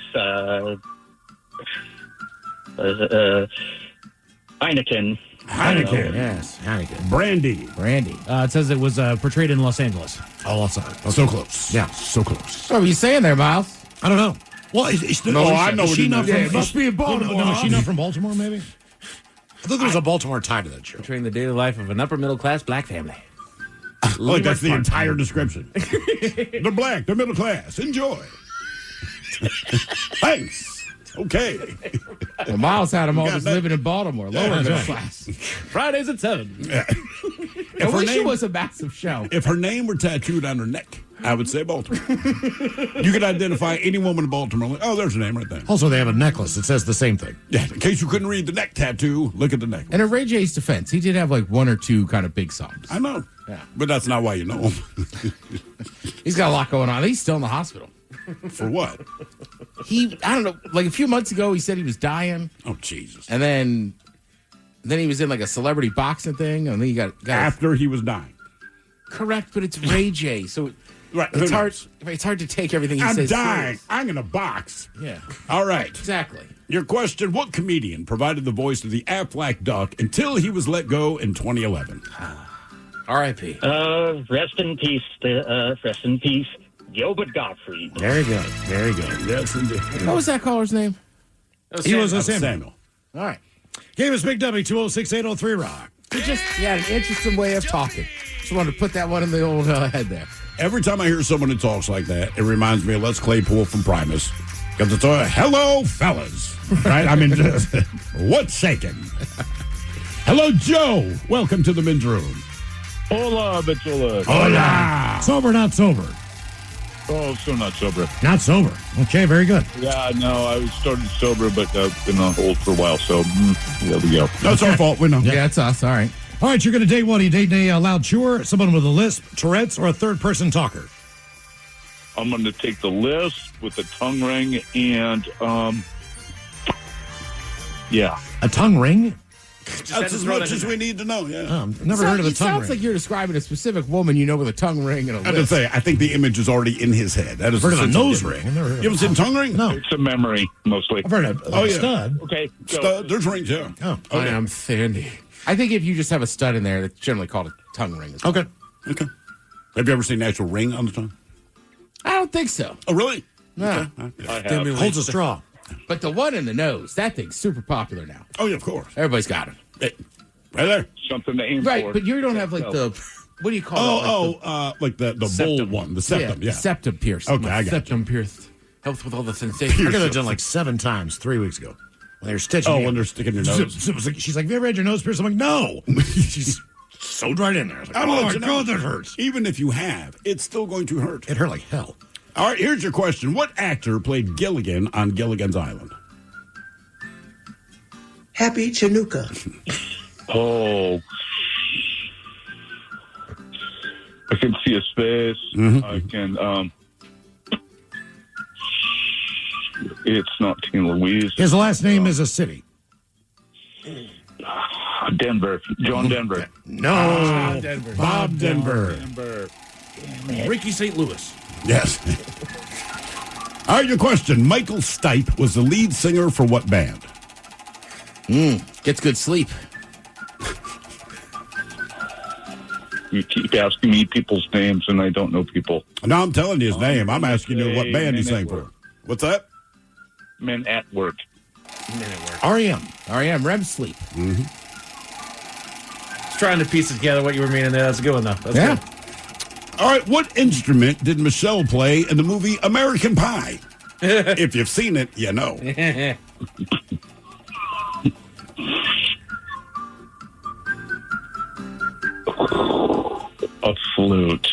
Heineken. Heineken. Yes, Heineken. Brandy. Brandy. It says it was portrayed in Los Angeles. Oh, outside. So close. Yeah. So close. So what are you saying there, Miles? I don't know. Well, it's No, I know Is what she it not is. from, Yeah, it must be in Baltimore, No, is she huh? not from Baltimore, maybe? I thought there was a Baltimore tie to that show. Portraying the daily life of an upper middle class black family. Look, that's the entire description. They're black. They're middle class. Enjoy. Thanks. Okay. Well, Miles had them all got just that. living in Baltimore. Lower middle class. Fridays at 7. I wish it was a massive show. If her name were tattooed on her neck, I would say Baltimore. You could identify any woman in Baltimore. Like, oh, there's her name right there. Also, they have a necklace that says the same thing. Yeah, in case you couldn't read the neck tattoo, look at the neck. And in Ray J's defense, he did have like one or two kind of big songs. I know. Yeah. But that's not why you know him. He's got a lot going on. He's still in the hospital. For what? I don't know, like a few months ago, he said he was dying. Oh, Jesus. And then he was in like a celebrity boxing thing. And then he got After he was dying. correct, but it's Ray J. So Right. it's who hard. knows? It's hard to take everything he I'm says. dying. serious. I'm in a box. Yeah, All right. exactly. Your question, what comedian provided the voice of the Aflac Duck until he was let go in 2011? R.I.P. Rest in peace. Rest in peace. Gilbert Gottfried. Very good. Very good. Yes, indeed. What was that caller's name? He was a Samuel. Samuel. All right. Game is Big W, 206-803 Rock. He had an interesting way of talking. Just wanted to put that one in the old head there. Every time I hear someone who talks like that, it reminds me of Les Claypool from Primus. Because it's hello, fellas. Right? I mean, just, what's shaking? Hello, Joe. Welcome to the men's room. Hola, Betula. Hola. Sober or not sober? Oh, still not sober. Not sober. Okay, very good. Yeah, no, I was started sober, but I've been on hold for a while, so there we go. That's our fault. We know. Yeah, it's us. All right. All right, you're going to date one. Are you dating a loud chewer, someone with a lisp, Tourette's, or a third-person talker? I'm going to take the lisp with the tongue ring and, yeah. A tongue ring? That's as much as we need to know. Yeah. Never heard of a It tongue sounds ring. like you're describing a specific woman you know with a tongue ring and a I have to lisp. say, I think the image is already in his head. That is I've heard of a essentially nose it. ring. I've never heard of You ever seen tongue ring? No. It's a memory, mostly. I've heard of Oh, a yeah. stud. Okay. So, There's rings, yeah. Oh. I am Sandy. I think if you just have a stud in there, that's generally called a tongue ring. As well. Okay. Have you ever seen an actual ring on the tongue? I don't think so. Oh, really? No. Okay. Holds a straw. But the one in the nose, that thing's super popular now. Oh, yeah, of course. Everybody's got it. Hey, right there. Something to aim Right, for. but you don't have like the, what do you call it? Like the bowl one, the septum, yeah. The septum pierced. Okay, I got septum pierced. Helps with all the sensations. I got that done like 7 times 3 weeks ago. When they were stitching me when up. they're sticking your nose. She's like, have you ever had your nose pierced? I'm like, no. She's sewed right in there. I was like, I'm oh, gonna my let you know, God, that hurts. Even if you have, it's still going to hurt. It hurt like hell. All right, here's your question. What actor played Gilligan on Gilligan's Island? Happy Chinooka. Oh. I can see his face. I can, it's not Teen Louise. His last name is a city. Denver. John Denver. No. Denver. Bob Denver. Ricky St. Louis. Yes. All right, your question. Michael Stipe was the lead singer for what band? Gets good sleep. You keep asking me people's names, and I don't know people. No, I'm telling you his name. I'm asking you what band he sang for. What's that? Men at Work. R.E.M. REM sleep. Just trying to piece it together what you were meaning there. That's a good one, though. That's Yeah. good. All right, what instrument did Michelle play in the movie American Pie? If you've seen it, you know. A flute.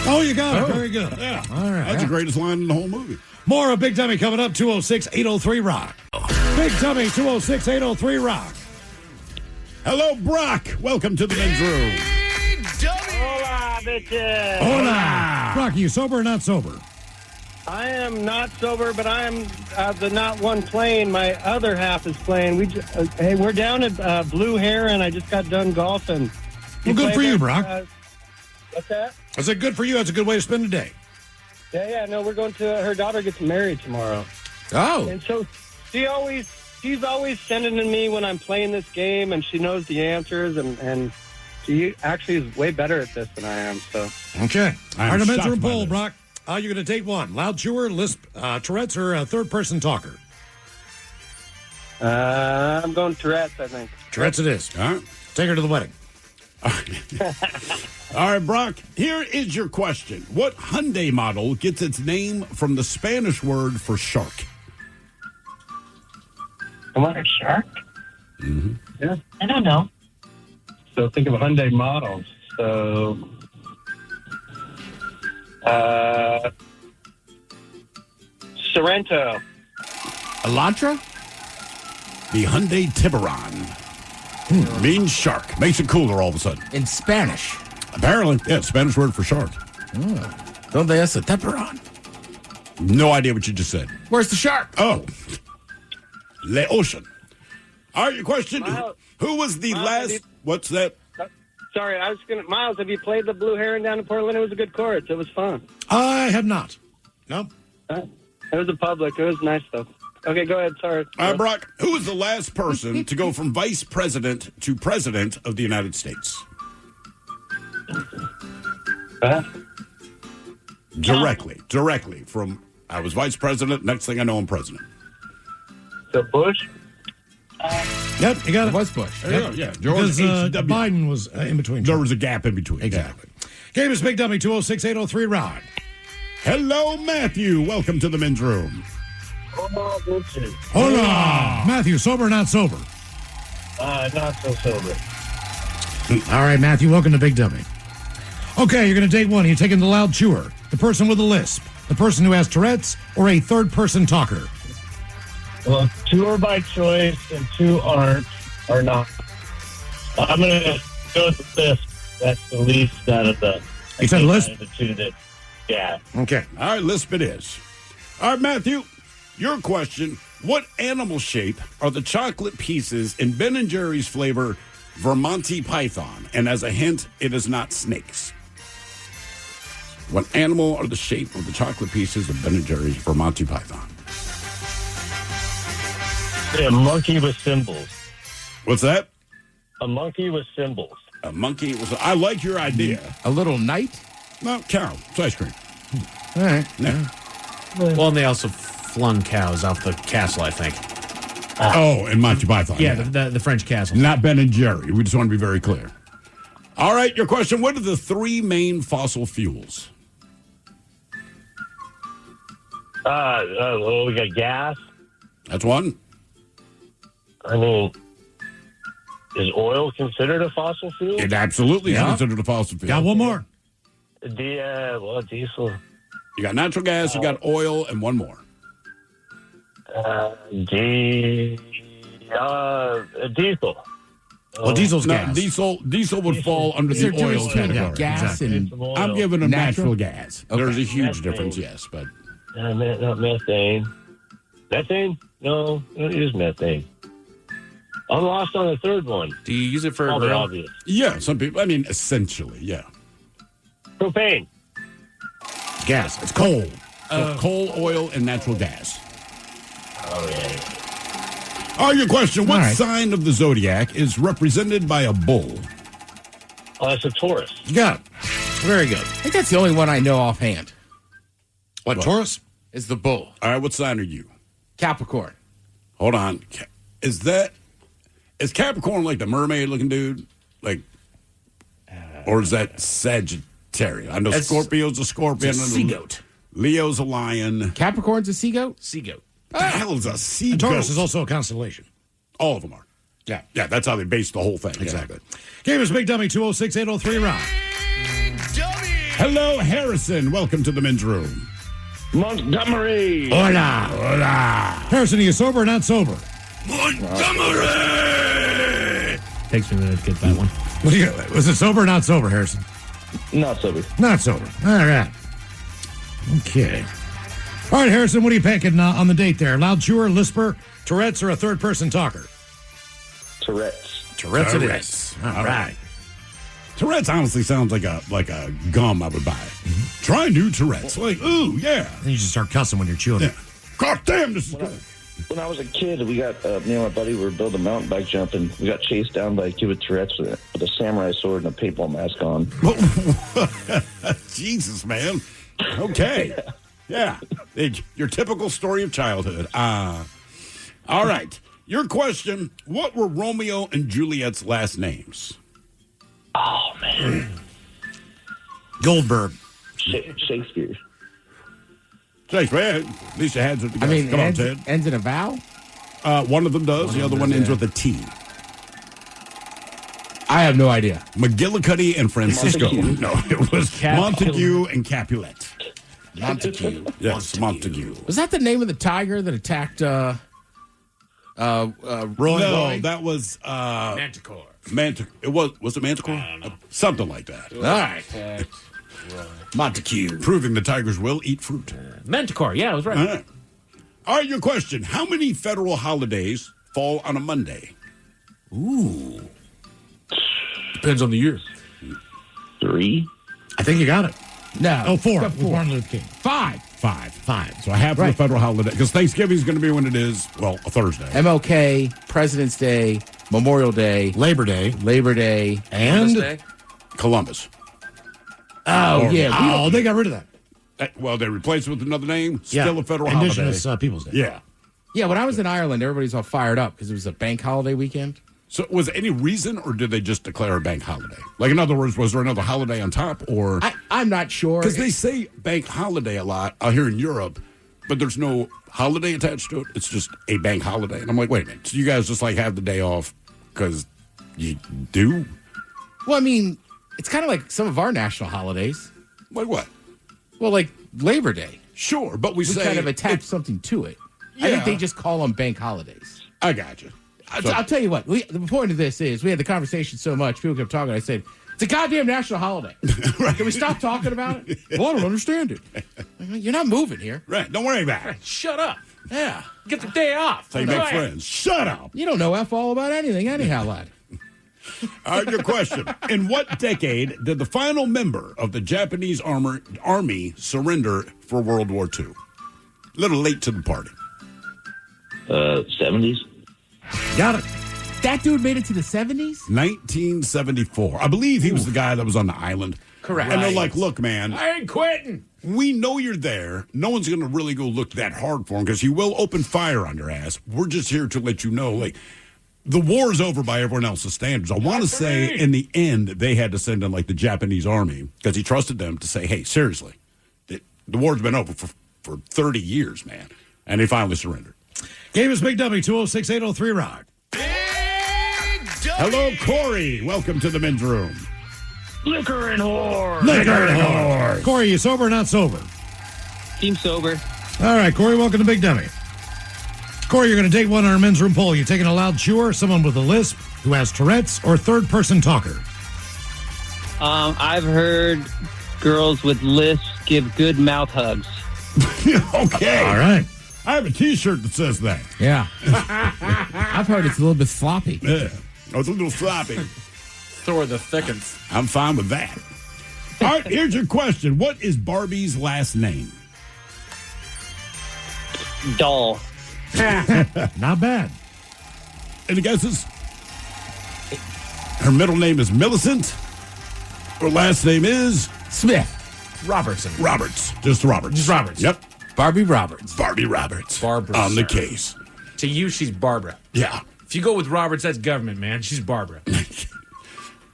Oh, you got it. Very good. Yeah. All right. That's the greatest line in the whole movie. More of Big Dummy coming up, 206-803-ROCK. Big Dummy, 206-803-ROCK. Hello, Brock. Welcome to the men's room. Hola, bitches. Hola. Brock, are you sober or not sober? I am not sober, but I am the not one playing. My other half is playing. Hey, we're down at Blue Heron. I just got done golfing. Well, good for you, Brock. What's that? I said good for you. That's a good way to spend the day. Yeah. No, we're going to. Her daughter gets married tomorrow. Oh. And so she's always sending to me when I'm playing this game, and she knows the answers, and she actually is way better at this than I am. So okay. All right, a men's room by poll, this. Brock. You're going to date one. Loud chewer, lisp, Tourette's, or a third-person talker? I'm going Tourette's, I think. Tourette's it is. All right. Take her to the wedding. All right, Brock, here is your question. What Hyundai model gets its name from the Spanish word for shark? I want a shark? Mm-hmm. Yeah. I don't know. So think of Hyundai models. So, Sorrento. Elantra? The Hyundai Tiburon. Means shark. Makes it cooler all of a sudden. In Spanish. Apparently, yeah, Spanish word for shark. Don't they ask the Tiburon? No idea what you just said. Where's the shark? Oh. Le Ocean. All right, your question. Miles- Who was the Miles, last... What's that? Sorry, I was going to... Miles, have you played the Blue Heron down in Portland? It was a good course. It was fun. I have not. No. It was a public. It was nice, though. Okay, go ahead. Sorry. All right, Brock, who was the last person to go from vice president to president of the United States? Directly from I was vice president, next thing I know I'm president. So Bush? Yep, you got it. It was Bush. There you go, yeah. Because George H.W. Biden was in between. There was a gap in between. Exactly. Game is Big Dummy, 206-803-ROCK. Hello, Matthew. Welcome to the men's room. Hola. Matthew, sober or not sober? Not so sober. All right, Matthew, welcome to Big Dummy. Okay, you're going to date one. You're taking the loud chewer, the person with a lisp, the person who has Tourette's, or a third-person talker. Well, 2 are by choice and 2 aren't, or not. I'm going to go with this. That's the least out of the... You said lisp? Out of the 2 that, yeah. Okay. All right, lisp it is. All right, Matthew, your question. What animal shape are the chocolate pieces in Ben & Jerry's flavor Vermonti Python? And as a hint, it is not snakes. What animal are the shape of the chocolate pieces of Ben & Jerry's Vermonti Python? Yeah, monkey with symbols. What's that? A monkey with symbols. A monkey was. I like your idea. A little knight? No, cow. It's ice cream. All right. Yeah. Well, and they also flung cows off the castle, I think. Oh, and Monty Python. Yeah, the French castle. Not Ben and Jerry. We just want to be very clear. All right, your question. What are the three main fossil fuels? Well, we got gas. That's one. I mean, is oil considered a fossil fuel? It absolutely is considered a fossil fuel. Got one more. Diesel. You got natural gas, you got oil, and one more. Diesel. Well, diesel's No, gas. diesel would fall under the oil category. Gas and I'm giving them natural gas. Okay. There's a huge Methane. difference, yes, but Not methane. Methane? No, don't use methane. I'm lost on the third one. Do you use it for a Probably grill? obvious. yeah, some people. I mean, essentially, yeah. Propane. Gas. It's coal. So coal, oil, and natural gas. Oh, yeah. All right, your question: what All right. sign of the zodiac is represented by a bull? Oh, that's a Taurus. You got it. Very good. I think that's the only one I know offhand. What, Taurus? Is the bull. All right, what sign are you? Capricorn. Hold on. Is Capricorn like the mermaid-looking dude? Like, or is that Sagittarius? I know It's- Scorpio's a scorpion. It's a sea goat. Leo's a lion. Capricorn's a sea goat? Sea goat. What the hell is a sea And Taurus goat? is also a constellation. All of them are. Yeah. Yeah, that's how they base the whole thing. Exactly. Yeah. Game is Big Dummy 206-803-ROCK. Hello, Harrison. Welcome to the men's room. Montgomery. Hola. Hola. Harrison, are you sober or not sober? Montgomery! Takes me a minute to get that one. What do you, was it sober or not sober, Harrison? Not sober. Not sober. All right. Okay. All right, Harrison, what are you picking on the date there? Loud chewer, lisper, Tourette's, or a third-person talker? Tourette's. Tourette's it is. All right. Tourette's honestly sounds like a gum I would buy. Try new Tourette's. Like, ooh, yeah. Then you just start cussing when you're chewing Yeah. it. God damn, this is good. When I was a kid, we got me and my buddy were building a mountain bike jump, and we got chased down by a kid with Tourette's with a samurai sword and a paintball mask on. Jesus, man. Okay. Yeah. Your typical story of childhood. All right. Your question, what were Romeo and Juliet's last names? Oh man, Goldberg. Shakespeare. Shakespeare. At least you had it together. I mean, Come on, ends, Ted. ends in a vowel? One of them does. The other one ends with a T. I have no idea. McGillicuddy and Francisco. Montague. No, it was Montague and Capulet. Montague. Yes, Montague. Was that the name of the tiger that attacked Roy? Roy? That was Manticore. It was it Manticore? Something like that. All right. Montague. Proving the tigers will eat fruit. Manticore. Yeah, I was right. All right. All right, your question. How many federal holidays fall on a Monday? Ooh. Depends on the year. 3. I think you got it. No. Oh, 4. Got 4. Martin Luther King. 5. Five. So I have the Right. federal holiday because Thanksgiving is going to be when it is. Well, a Thursday. MLK, President's Day, Memorial Day, Labor Day. Labor Day. And? Columbus. Oh, yeah. Oh, they got rid of that. Well, they replaced it with another name. Yeah. Still a federal Indigenous holiday. Peoples Day. Yeah. Yeah, when I was in Ireland, everybody's all fired up because it was a bank holiday weekend. So was there any reason, or did they just declare a bank holiday? Like, in other words, was there another holiday on top, or I'm not sure. because they say bank holiday a lot out here in Europe, but there's no holiday attached to it. It's just a bank holiday, and I'm like, wait a minute. So you guys just like have the day off because you do? Well, I mean, it's kind of like some of our national holidays. Like what? Well, like Labor Day. Sure, but we We say kind of attach something to it. I Yeah. think they just call them bank holidays. I got you. I'll tell you what. The point of this is we had the conversation so much, people kept talking. I said, it's a goddamn national holiday. Can we stop talking about it? Well, I don't understand it. You're not moving here. Right. Don't worry about it. Shut up. Yeah. Get the day off. Say make friends. Shut up. You don't know F all about anything anyhow, lad. All right, your question. In what decade did the final member of the Japanese army surrender for World War II? A little late to the party. 70s. Got it. That dude made it to the 70s? 1974. I believe he was the guy that was on the island. Correct. And they're like, look, man, I ain't quitting. we know you're there. No one's going to really go look that hard for him because he will open fire on your ass. We're just here to let you know, like, the war's over by everyone else's standards. I want to say in the end, they had to send in, like, the Japanese army because he trusted them to say, hey, seriously, the war's been over for 30 years, man. And they finally surrendered. Game is Big W, 206-803-ROCK. Hello, Corey. Welcome to the men's room. Liquor and whore. Liquor and whore. Corey, you sober or not sober? Team sober. All right, Corey, welcome to Big Dummy. Corey, you're going to take one on our men's room poll. You taking a loud chewer, someone with a lisp, who has Tourette's, or third-person talker? I've heard girls with lisps give good mouth hugs. Okay. All right. I have a T-shirt that says that. Yeah. I've heard it's a little bit sloppy. Yeah. Oh, it's a little sloppy. Thor the thickens. I'm fine with that. All right, here's your question. What is Barbie's last name? Doll. Not bad. Any guesses? Her middle name is Millicent. Her last name is Smith. Robertson. Roberts. Just Roberts. Just Roberts. Yep. Barbie Roberts. Barbie Roberts. Barbara. On the Sir. case. To you, she's Barbara. Yeah. If you go with Roberts, that's government, man. She's Barbara.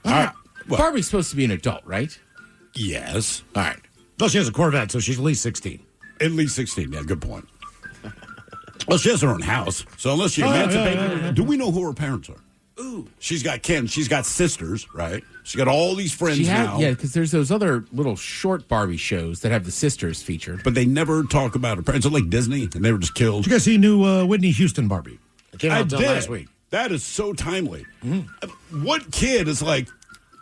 All right. Well, Barbie's supposed to be an adult, right? yes. All right. Well, she has a Corvette, so she's at least 16. At least 16. Yeah, good point. Well, she has her own house. So unless she emancipated, do we know who her parents are? Ooh. She's got Ken. She's got sisters, right? She's got all these friends now. Yeah, because there's those other little short Barbie shows that have the sisters featured. But they never talk about her parents. They're like Disney, and they were just killed. Did you guys see new Whitney Houston Barbie? It came out last week. That is so timely. What kid is like,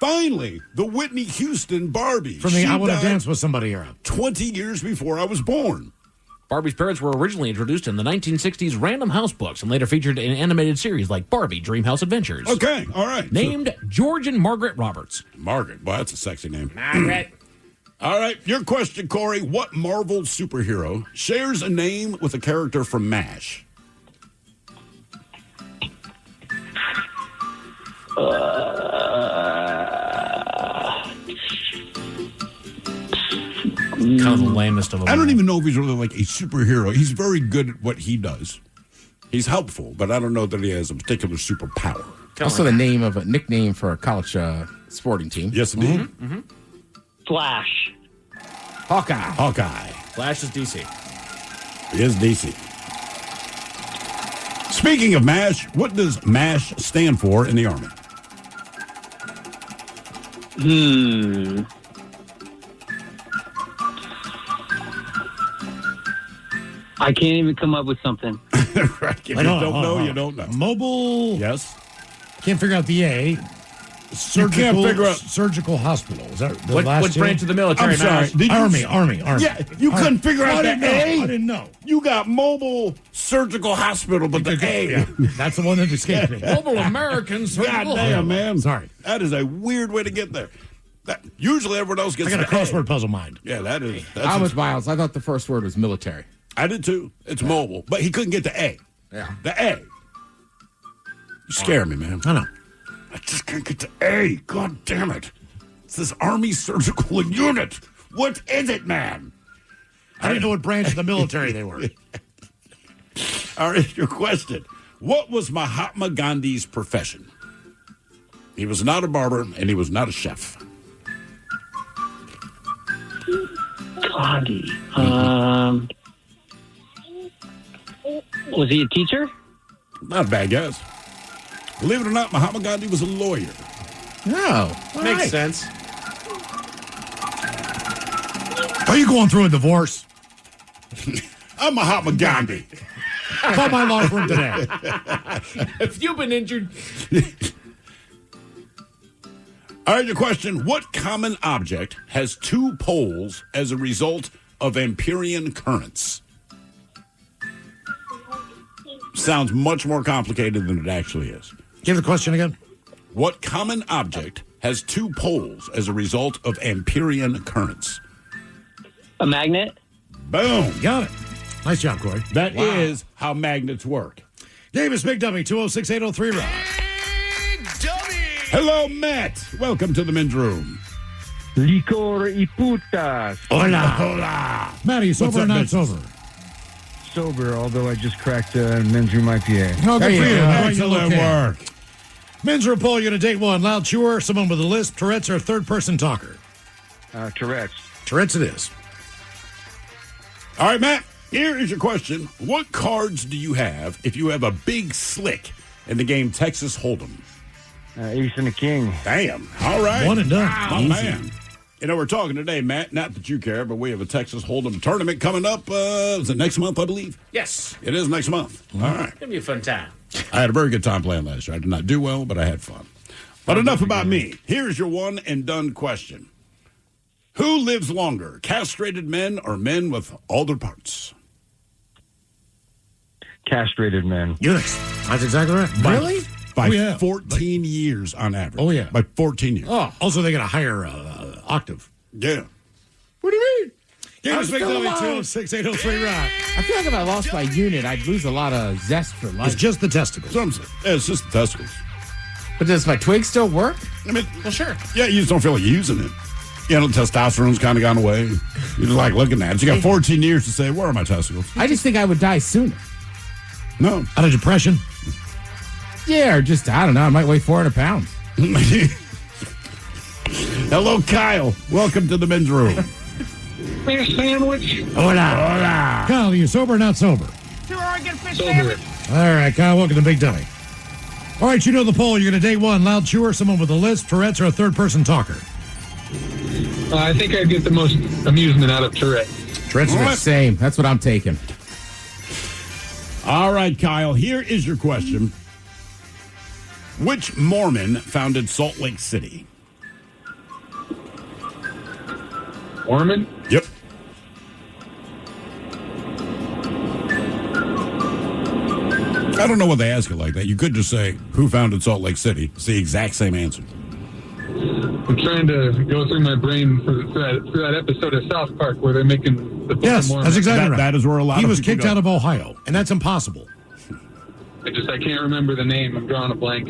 finally, the Whitney Houston Barbie? From the She I Want to died Dance with Somebody era. 20 years before I was born. Barbie's parents were originally introduced in the 1960s Random House books and later featured in animated series like Barbie Dreamhouse Adventures. Okay, all right. Named George and Margaret Roberts. Margaret. Well, that's a sexy name. Margaret. All right, your question, Corey. What Marvel superhero shares a name with a character from MASH? Kind of the lamest of them. I don't even know if he's really like a superhero. He's very good at what he does. He's helpful, but I don't know that he has a particular superpower. Also, the name of a nickname for a college sporting team. Yes, indeed. Flash. Hawkeye. Flash is DC. He is DC. Speaking of MASH, what does MASH stand for in the Army? I can't even come up with something. Right. If you don't know, you don't know. Mobile. Yes. Can't figure out the A. Surgical, figure out- surgical hospital. Is that the What last two? branch of the military? I'm sorry. Mash? Did you- Army. Yeah, you couldn't figure out the A? I didn't know. You got mobile surgical hospital, but the A. Yeah, that's the one that escaped me. Mobile Americans. God damn, man. Sorry. That is a weird way to get there. Usually everyone else gets I got a the A. crossword puzzle mind. Yeah, that's I'm with Miles. I thought the first word was military. I did too. It's mobile, but he couldn't get the A. Yeah. The A. You scare me, man. I know. I just can't get the A. God damn it. It's this Army Surgical Unit. What is it, man? I didn't know what branch of the military they were. All right, your question. What was Mahatma Gandhi's profession? He was not a barber, and he was not a chef. Gandhi. Was he a teacher? Not a bad guess. Believe it or not, Mahatma Gandhi was a lawyer. No. Makes sense. Are you going through a divorce? I'm Mahatma Gandhi. Call my law firm today. If you've been injured, All right, your question. What common object has two poles as a result of Amperian currents? Sounds much more complicated than it actually is. Give the question again. What common object has two poles as a result of Amperian currents? A magnet? Boom. Got it. Nice job, Corey. That is how magnets work. Davis Big Dummy, 206-803-ROCK. Hello, Matt. Welcome to the men's room. Licor y putas. Hola. Hola. Matt, are you sober or not sober? Sober, although I just cracked a men's room IPA. Okay, Good for you. excellent Excellent work. Men's room poll, you're going to date one. Loud chewer, someone with a lisp, Tourette's, or third-person talker? Tourette's. Tourette's it is. All right, Matt, here is your question. What cards do you have if you have a big slick in the game Texas Hold'em? Ace and a king. Damn. All right. One and done. Oh, man. You know, we're talking today, Matt, not that you care, but we have a Texas Hold'em tournament coming up. Is it next month, I believe? Yes. It is next month. All right. It's going to be a fun time. I had a very good time playing last year. I did not do well, but I had fun. But enough about me. Here's your one and done question. Who lives longer, castrated men or men with all their parts? Castrated men. Yes, that's exactly right. Really? By 14 years on average. Oh, yeah. By 14 years. Oh, also they got a higher octave. Yeah. What do you mean? Game I'm is Big still Dummy alive. 206-803 Rock. I feel like if I lost my unit, I'd lose a lot of zest for life. It's just the testicles. That's what I'm saying. Yeah, it's just the testicles. But does my twig still work? I mean, Well, sure. yeah, you just don't feel like using it. You know, testosterone's kind of gone away. You just like looking at it. You got 14 years to say, where are my testicles? I just think I would die sooner. No. Out of depression? Yeah, or just, I don't know, I might weigh 400 pounds. Hello, Kyle. Welcome to the men's room. Fish sandwich. Hola. Kyle, are you sober or not sober? Sure, I get a fish Sober. sandwich. All right, Kyle, welcome to Big Dummy. All right, you know the poll. You're going to date one. Loud chewer, someone with a lisp, Tourette's, or a third-person talker? I think I'd get the most amusement out of Tourette's. Tourette's All it right. is. Same. That's what I'm taking. All right, Kyle, here is your question. Which Mormon founded Salt Lake City? Mormon? Yep. I don't know why they ask it like that. You could just say, who founded Salt Lake City? It's the exact same answer. I'm trying to go through my brain through that episode of South Park where they're making the Book Yes, of Mormon. that's exactly right. That is where a lot he of was people kicked go. out of Ohio, and that's impossible. I can't remember the name. I'm drawing a blank.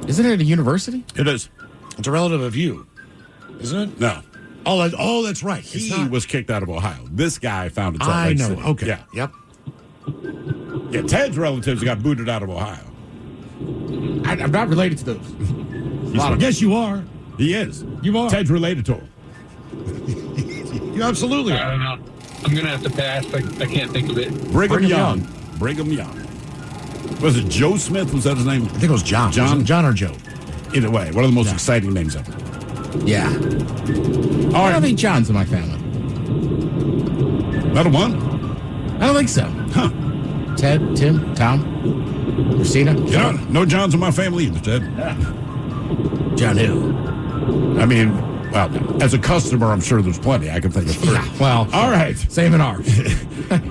Isn't it a university? It is. It's a relative of you, isn't it? No. Oh, that's right. It's He not- was kicked out of Ohio. This guy founded Salt I Lake know. City. Okay. Yeah. Yep. Yeah, Ted's relatives got booted out of Ohio. I'm not related to those. Yes, you are. He is. You are. Ted's related to him. You absolutely I are. don't know. I'm going to have to pass. I can't think of it. Brigham Young. Brigham Young. Was it Joe Smith? Was that his name? I think it was John. John? Was it John or Joe? Either way, one of the most exciting names ever. Yeah. All I don't right. think John's in my family. Not a one? I don't think so. Huh. Ted, Tim, Tom, Christina. Yeah, no Johns in my family either, Ted. John who? I mean, well, as a customer, I'm sure there's plenty. I can think of three. Yeah, well, All right. same in ours.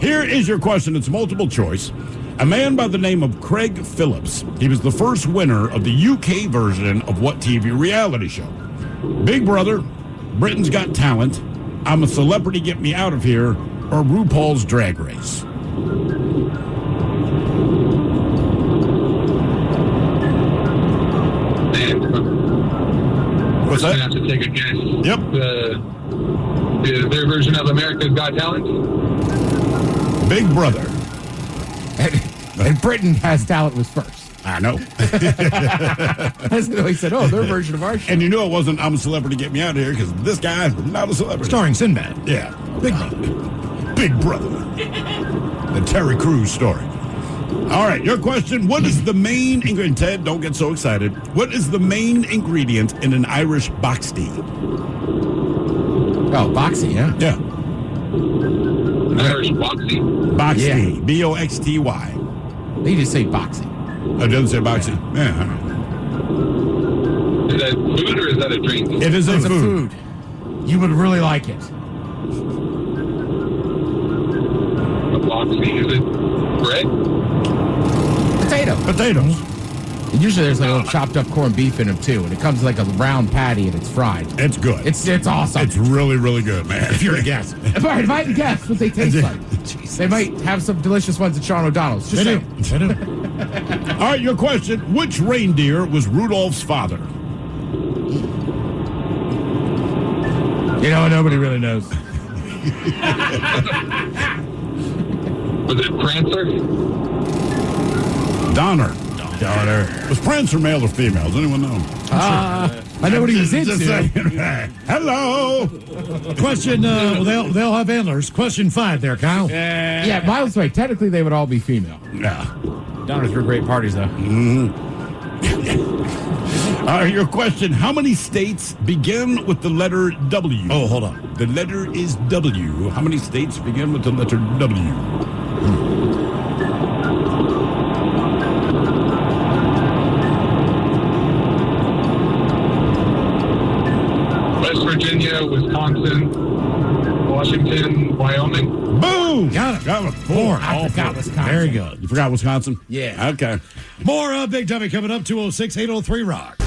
Here is your question. It's multiple choice. A man by the name of Craig Phillips. He was the first winner of the UK version of what TV reality show? Big Brother, Britain's Got Talent, I'm a Celebrity, Get Me Out of Here, or RuPaul's Drag Race? What's I'm that? going to have to take a guess. Yep. Their version of America's Got Talent? Big Brother. And Britain Has Talent was first. I know. That's the way he said, their version of our show. And you know it wasn't I'm a Celebrity, Get Me Out of Here, because this guy is not a celebrity. Starring Sinbad. Yeah. Big Brother. Big Brother. The Terry Crews story. All right, your question. What is the main ingredient? Ted, don't get so excited. What is the main ingredient in an Irish box tea? Oh, boxy, yeah? Yeah. Irish boxy? Box Yeah. tea. B-O-X-T-Y. They just say boxy. Oh, it doesn't say boxy. Yeah. Is that food or is that a drink? It is It's a food. You would really like it. A boxy? Is it bread? Potatoes. And usually there's like a little chopped up corned beef in them too, and it comes like a round patty and it's fried. It's good. It's awesome. It's really, really good, man. If you're to guess. If I had guessed what they taste like, they might have some delicious ones at Sean O'Donnell's. Just They saying. do. They do. All right, your question. Which reindeer was Rudolph's father? You know, nobody really knows. Was it Prancer? Donner. Was Prancer male or female? Does anyone know? I know what he was into. Hello. Question, they'll have antlers. Question 5 there, Kyle. Yeah, Miles way. Technically, they would all be female. Yeah. Donners were great parties, though. Your question. How many states begin with the letter W? Oh, hold on. The letter is W. How many states begin with the letter W? West Virginia, Wisconsin, Washington, Wyoming. Boom! Got it. Got it. 4. I forgot Wisconsin. Very good. You forgot Wisconsin? Yeah. Okay. More Big Dummy coming up, 206-803 Rock.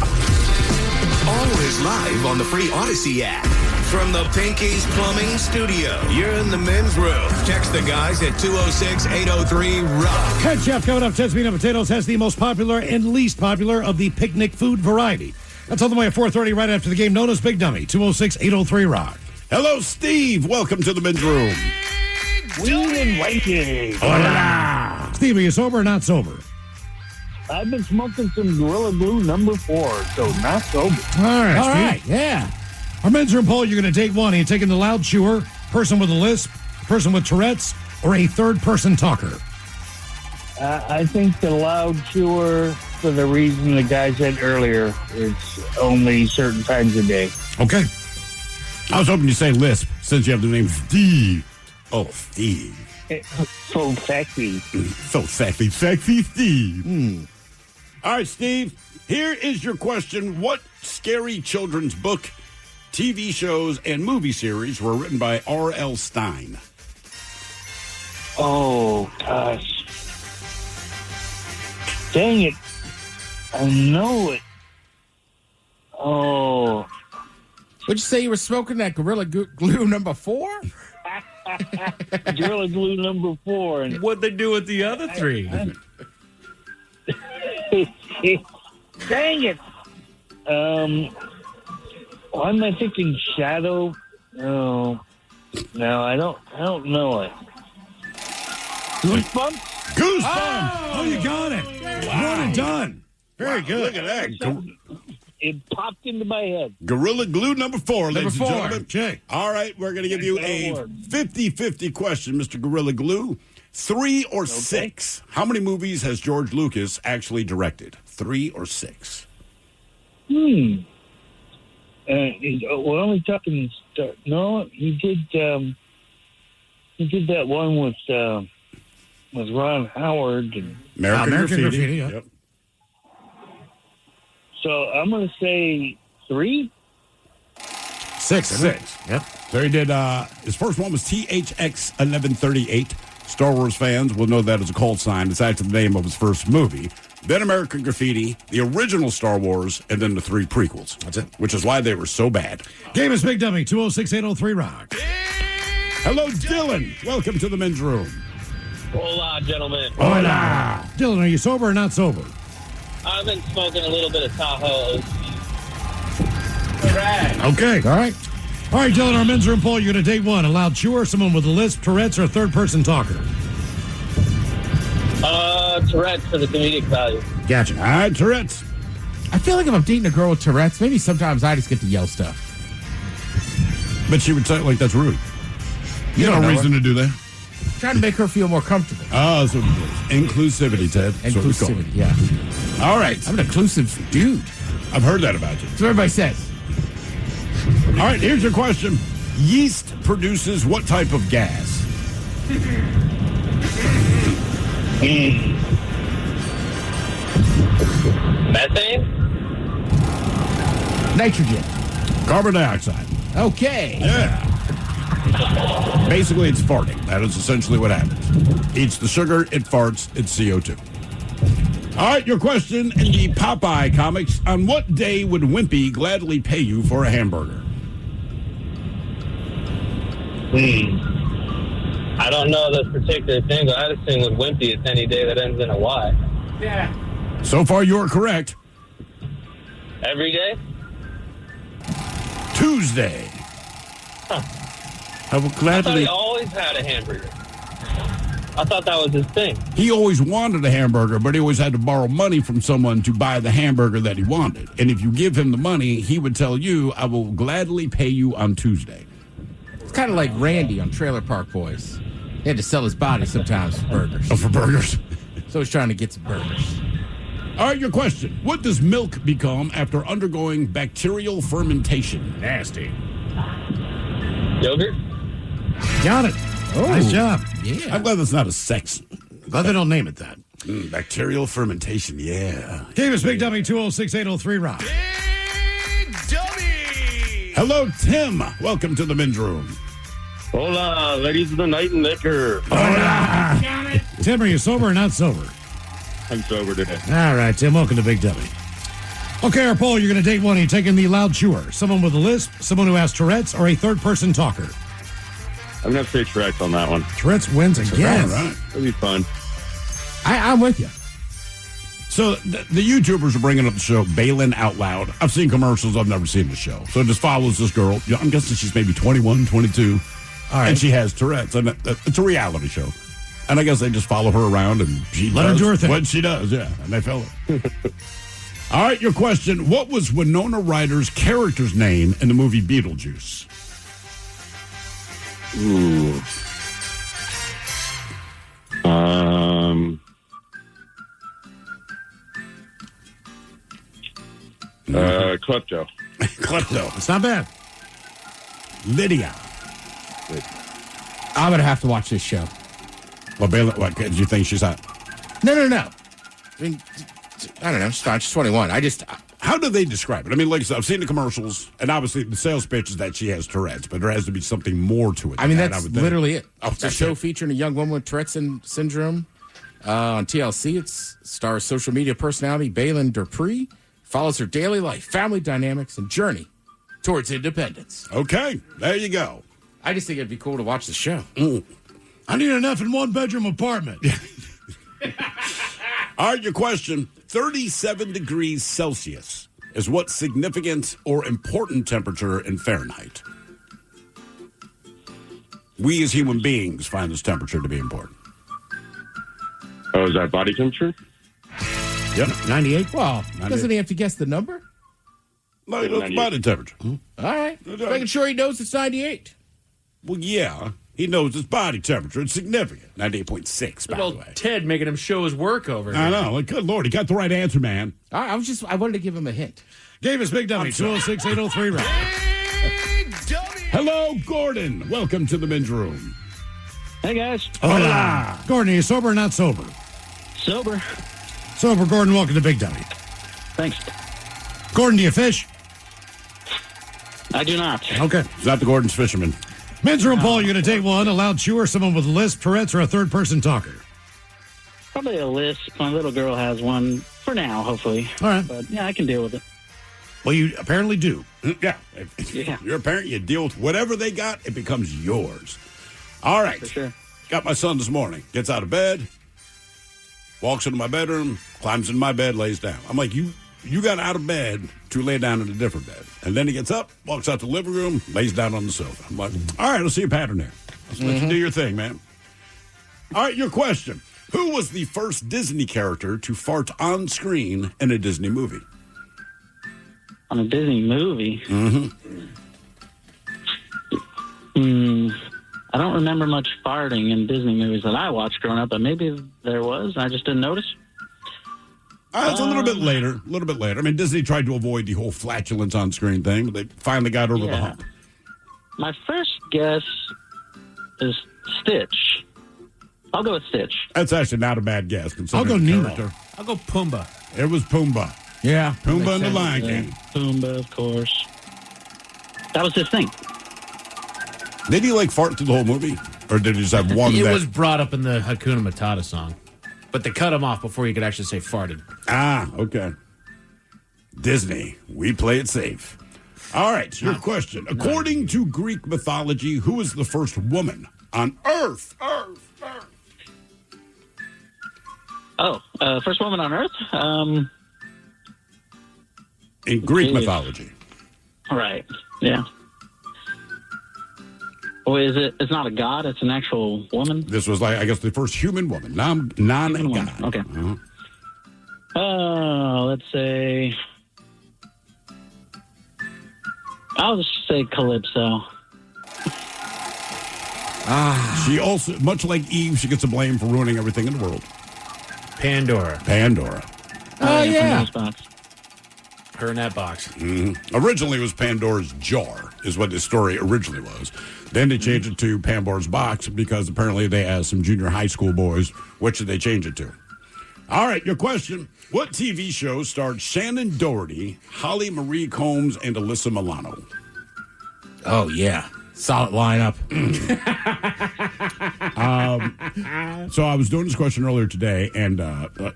Always live on the free Odyssey app. From the Pinky's Plumbing Studio, you're in the men's room. Text the guys at 206-803-ROCK. Head Chef coming up. Ted's Meat and Potatoes has the most popular and least popular of the picnic food variety. That's all the way at 4:30 right after the game, known as Big Dummy, 206-803 Rock. Hello, Steve. Welcome to the men's room. Weed and waiting. Hola. Steve, are you sober or not sober? I've been smoking some Gorilla Glue number 4, so not sober. All right, All Steve. right, yeah. Our men's room poll, you're going to take one. Are you taking the loud chewer, person with a lisp, person with Tourette's, or a third-person talker? I think the loud chewer, for the reason the guy said earlier, it's only certain times a day. Okay. I was hoping you say lisp since you have the name Steve. Oh, Steve. It's so sexy. So sexy, sexy Steve. All right, Steve, here is your question. What scary children's book, TV shows, and movie series were written by R.L. Stine? Oh, gosh. Dang it. I know it. Oh. Would you say you were smoking that Gorilla Glue number 4? Gorilla Glue number 4. And What'd they do with the other 3? Dang it. Why am I thinking Shadow? No, I don't know it. Goosebumps? Goosebumps! Oh, you got it. Wow. One and done. Very good. Look at that. It popped into my head. Gorilla Glue number 4, ladies and 4. gentlemen. Okay. All right, we're going to give you a 50-50 question, Mr. Gorilla Glue. 3 or 6. How many movies has George Lucas actually directed? 3 or 6? We're only talking. No, he did that one with Ron Howard and American Graffiti. Yeah. Yep. So I'm going to say 3. 6. 6. Yep. So he did, his first one was THX 1138. Star Wars fans will know that as a call sign. It's actually the name of his first movie. Then American Graffiti, the original Star Wars, and then the 3 prequels. That's it. Which is why they were so bad. Game is Big Dummy, 206-803 Rock. Hello, Dylan. Welcome to the men's room. Hola, gentlemen. Hola. Dylan, are you sober or not sober? I've been smoking a little bit of Tahoe. Okay. All right. All right, Dylan, our men's room poll, you're going to take one. A loud chewer, someone with a lisp, Tourette's, or a third-person talker? Tourette's for the comedic value. Gotcha. All right, Tourette's. I feel like if I'm dating a girl with Tourette's, maybe sometimes I just get to yell stuff. But she would say, like, that's rude. You don't no know reason to do that. Trying to make her feel more comfortable. Oh, so inclusivity, Ted. That's what we call it. Inclusivity, yeah. All right. I'm an inclusive dude. I've heard that about you. That's what everybody says. All right, here's your question. Yeast produces what type of gas? Methane? Nitrogen. Carbon dioxide. Okay. Yeah. Basically, it's farting. That is essentially what happens. Eats the sugar, it farts, it's CO2. All right, your question in the Popeye comics. On what day would Wimpy gladly pay you for a hamburger? I don't know this particular thing, but I'd assume with Wimpy, it's any day that ends in a Y. Yeah. So far, you're correct. Every day? Tuesday. I thought he always had a hamburger. I thought that was his thing. He always wanted a hamburger, but he always had to borrow money from someone to buy the hamburger that he wanted. And if you give him the money, he would tell you, I will gladly pay you on Tuesday. It's kind of like Randy on Trailer Park Boys. He had to sell his body sometimes for burgers. Oh, for burgers? So he's trying to get some burgers. All right, your question. What does milk become after undergoing bacterial fermentation? Nasty. Yogurt? Got it. Nice job. Yeah. I'm glad that's not a sex. Glad they don't name it that. Bacterial fermentation, yeah. Davis Big Dummy 206-803 Rock. Hello, Tim. Welcome to the men's room. Hola, ladies of the night and liquor. Hola. Tim, are you sober or not sober? I'm sober today. All right, Tim, welcome to Big Dummy. Okay, our poll, you're going to date one. Are you taking the loud chewer? Someone with a lisp, someone who has Tourette's, or a third-person talker? I'm going to say Tourette's on that one. Tourette's wins again. All right. It'll be fun. I'm with you. So the YouTubers are bringing up the show Balin Out Loud. I've seen commercials. I've never seen the show. So it just follows this girl. I'm guessing she's maybe 21, 22. All right. And she has Tourette's. And it's a reality show. And I guess they just follow her around and she Let her do her thing. what she does. Yeah. And they fill it. All right, your question. What was Winona Ryder's character's name in the movie Beetlejuice? Ooh. Klepto. Klepto. It's not bad. Lydia. I'm going to have to watch this show. Well, Balin, what did you think she's hot? No. I mean, I don't know. She's fine. She's 21. How do they describe it? I mean, like I said, I've seen the commercials, and obviously the sales pitch is that she has Tourette's, but there has to be something more to it. I mean, than that's I would think. literally it. Oh, It's a show featuring a young woman with Tourette's syndrome on TLC. It stars social media personality Balin Dupree, follows her daily life, family dynamics, and journey towards independence. Okay, there you go. I just think it'd be cool to watch the show. I need enough in one-bedroom apartment. All right, your question. 37 degrees Celsius is what significant or important temperature in Fahrenheit? We as human beings find this temperature to be important. Oh, is that body temperature? Yep. 98? Well, 98. doesn't he have to guess the number? No, it's body temperature. All right. Making sure he knows it's 98. Well, yeah. He knows his body temperature. It's significant. 98.6, by the way. Ted making him show his work over here. I know. Like, good Lord, he got the right answer, man. I wanted to give him a hint. Davis Big Dummy 206-803 Rock. Hello, Gordon. Welcome to the men's room. Hey, guys. Hola. Gordon, are you sober or not sober? Sober. Sober, Gordon, welcome to Big Dummy. Thanks. Gordon, do you fish? I do not. Okay. He's not the Gordon's fisherman. Men's room poll, you're going to date one, a loud chewer, someone with a lisp, Tourette's, or a third-person talker? Probably a lisp. My little girl has one for now, hopefully. All right. But, yeah, I can deal with it. Well, you apparently do. Yeah. Yeah. You're a parent, you deal with whatever they got, it becomes yours. All right. For sure. Got my son this morning. Gets out of bed, walks into my bedroom, climbs in my bed, lays down. I'm like, you got out of bed to lay down in a different bed. And then he gets up, walks out to the living room, lays down on the sofa. I'm like, all right, I see a pattern there. Let's let you do your thing, man. All right, your question. Who was the first Disney character to fart on screen in a Disney movie? On a Disney movie? I don't remember much farting in Disney movies that I watched growing up, but maybe there was. I just didn't notice. It's a little bit later. I mean, Disney tried to avoid the whole flatulence on screen thing, but they finally got over the hump. My first guess is Stitch. I'll go with Stitch. That's actually not a bad guess. I'll go the Nemo. character. I'll go Pumbaa. It was Pumbaa. Yeah. Pumbaa and the Lion King. Pumbaa, of course. That was his thing. Did he fart through the whole movie? Or did he just have one It was brought up in the Hakuna Matata song. But they cut him off before he could actually say farted. Ah, okay. Disney, we play it safe. All right, your question. According to Greek mythology, who was the first woman on Earth? First woman on Earth? In Greek mythology. Right, yeah. Oh, is it? It's not a god, it's an actual woman? This was, I guess, the first human woman, non-god. Okay. Uh-huh. Let's say... I'll just say Calypso. She also, much like Eve, she gets a blame for ruining everything in the world. Pandora. Oh, yeah. Her in that box. Mm-hmm. Originally, it was Pandora's jar, is what the story originally was. Then they changed it to Pandora's box because apparently they asked some junior high school boys, which did they change it to? All right, your question. What TV show starred Shannon Doherty, Holly Marie Combs, and Alyssa Milano? Oh, yeah. Solid lineup. So I was doing this question earlier today, and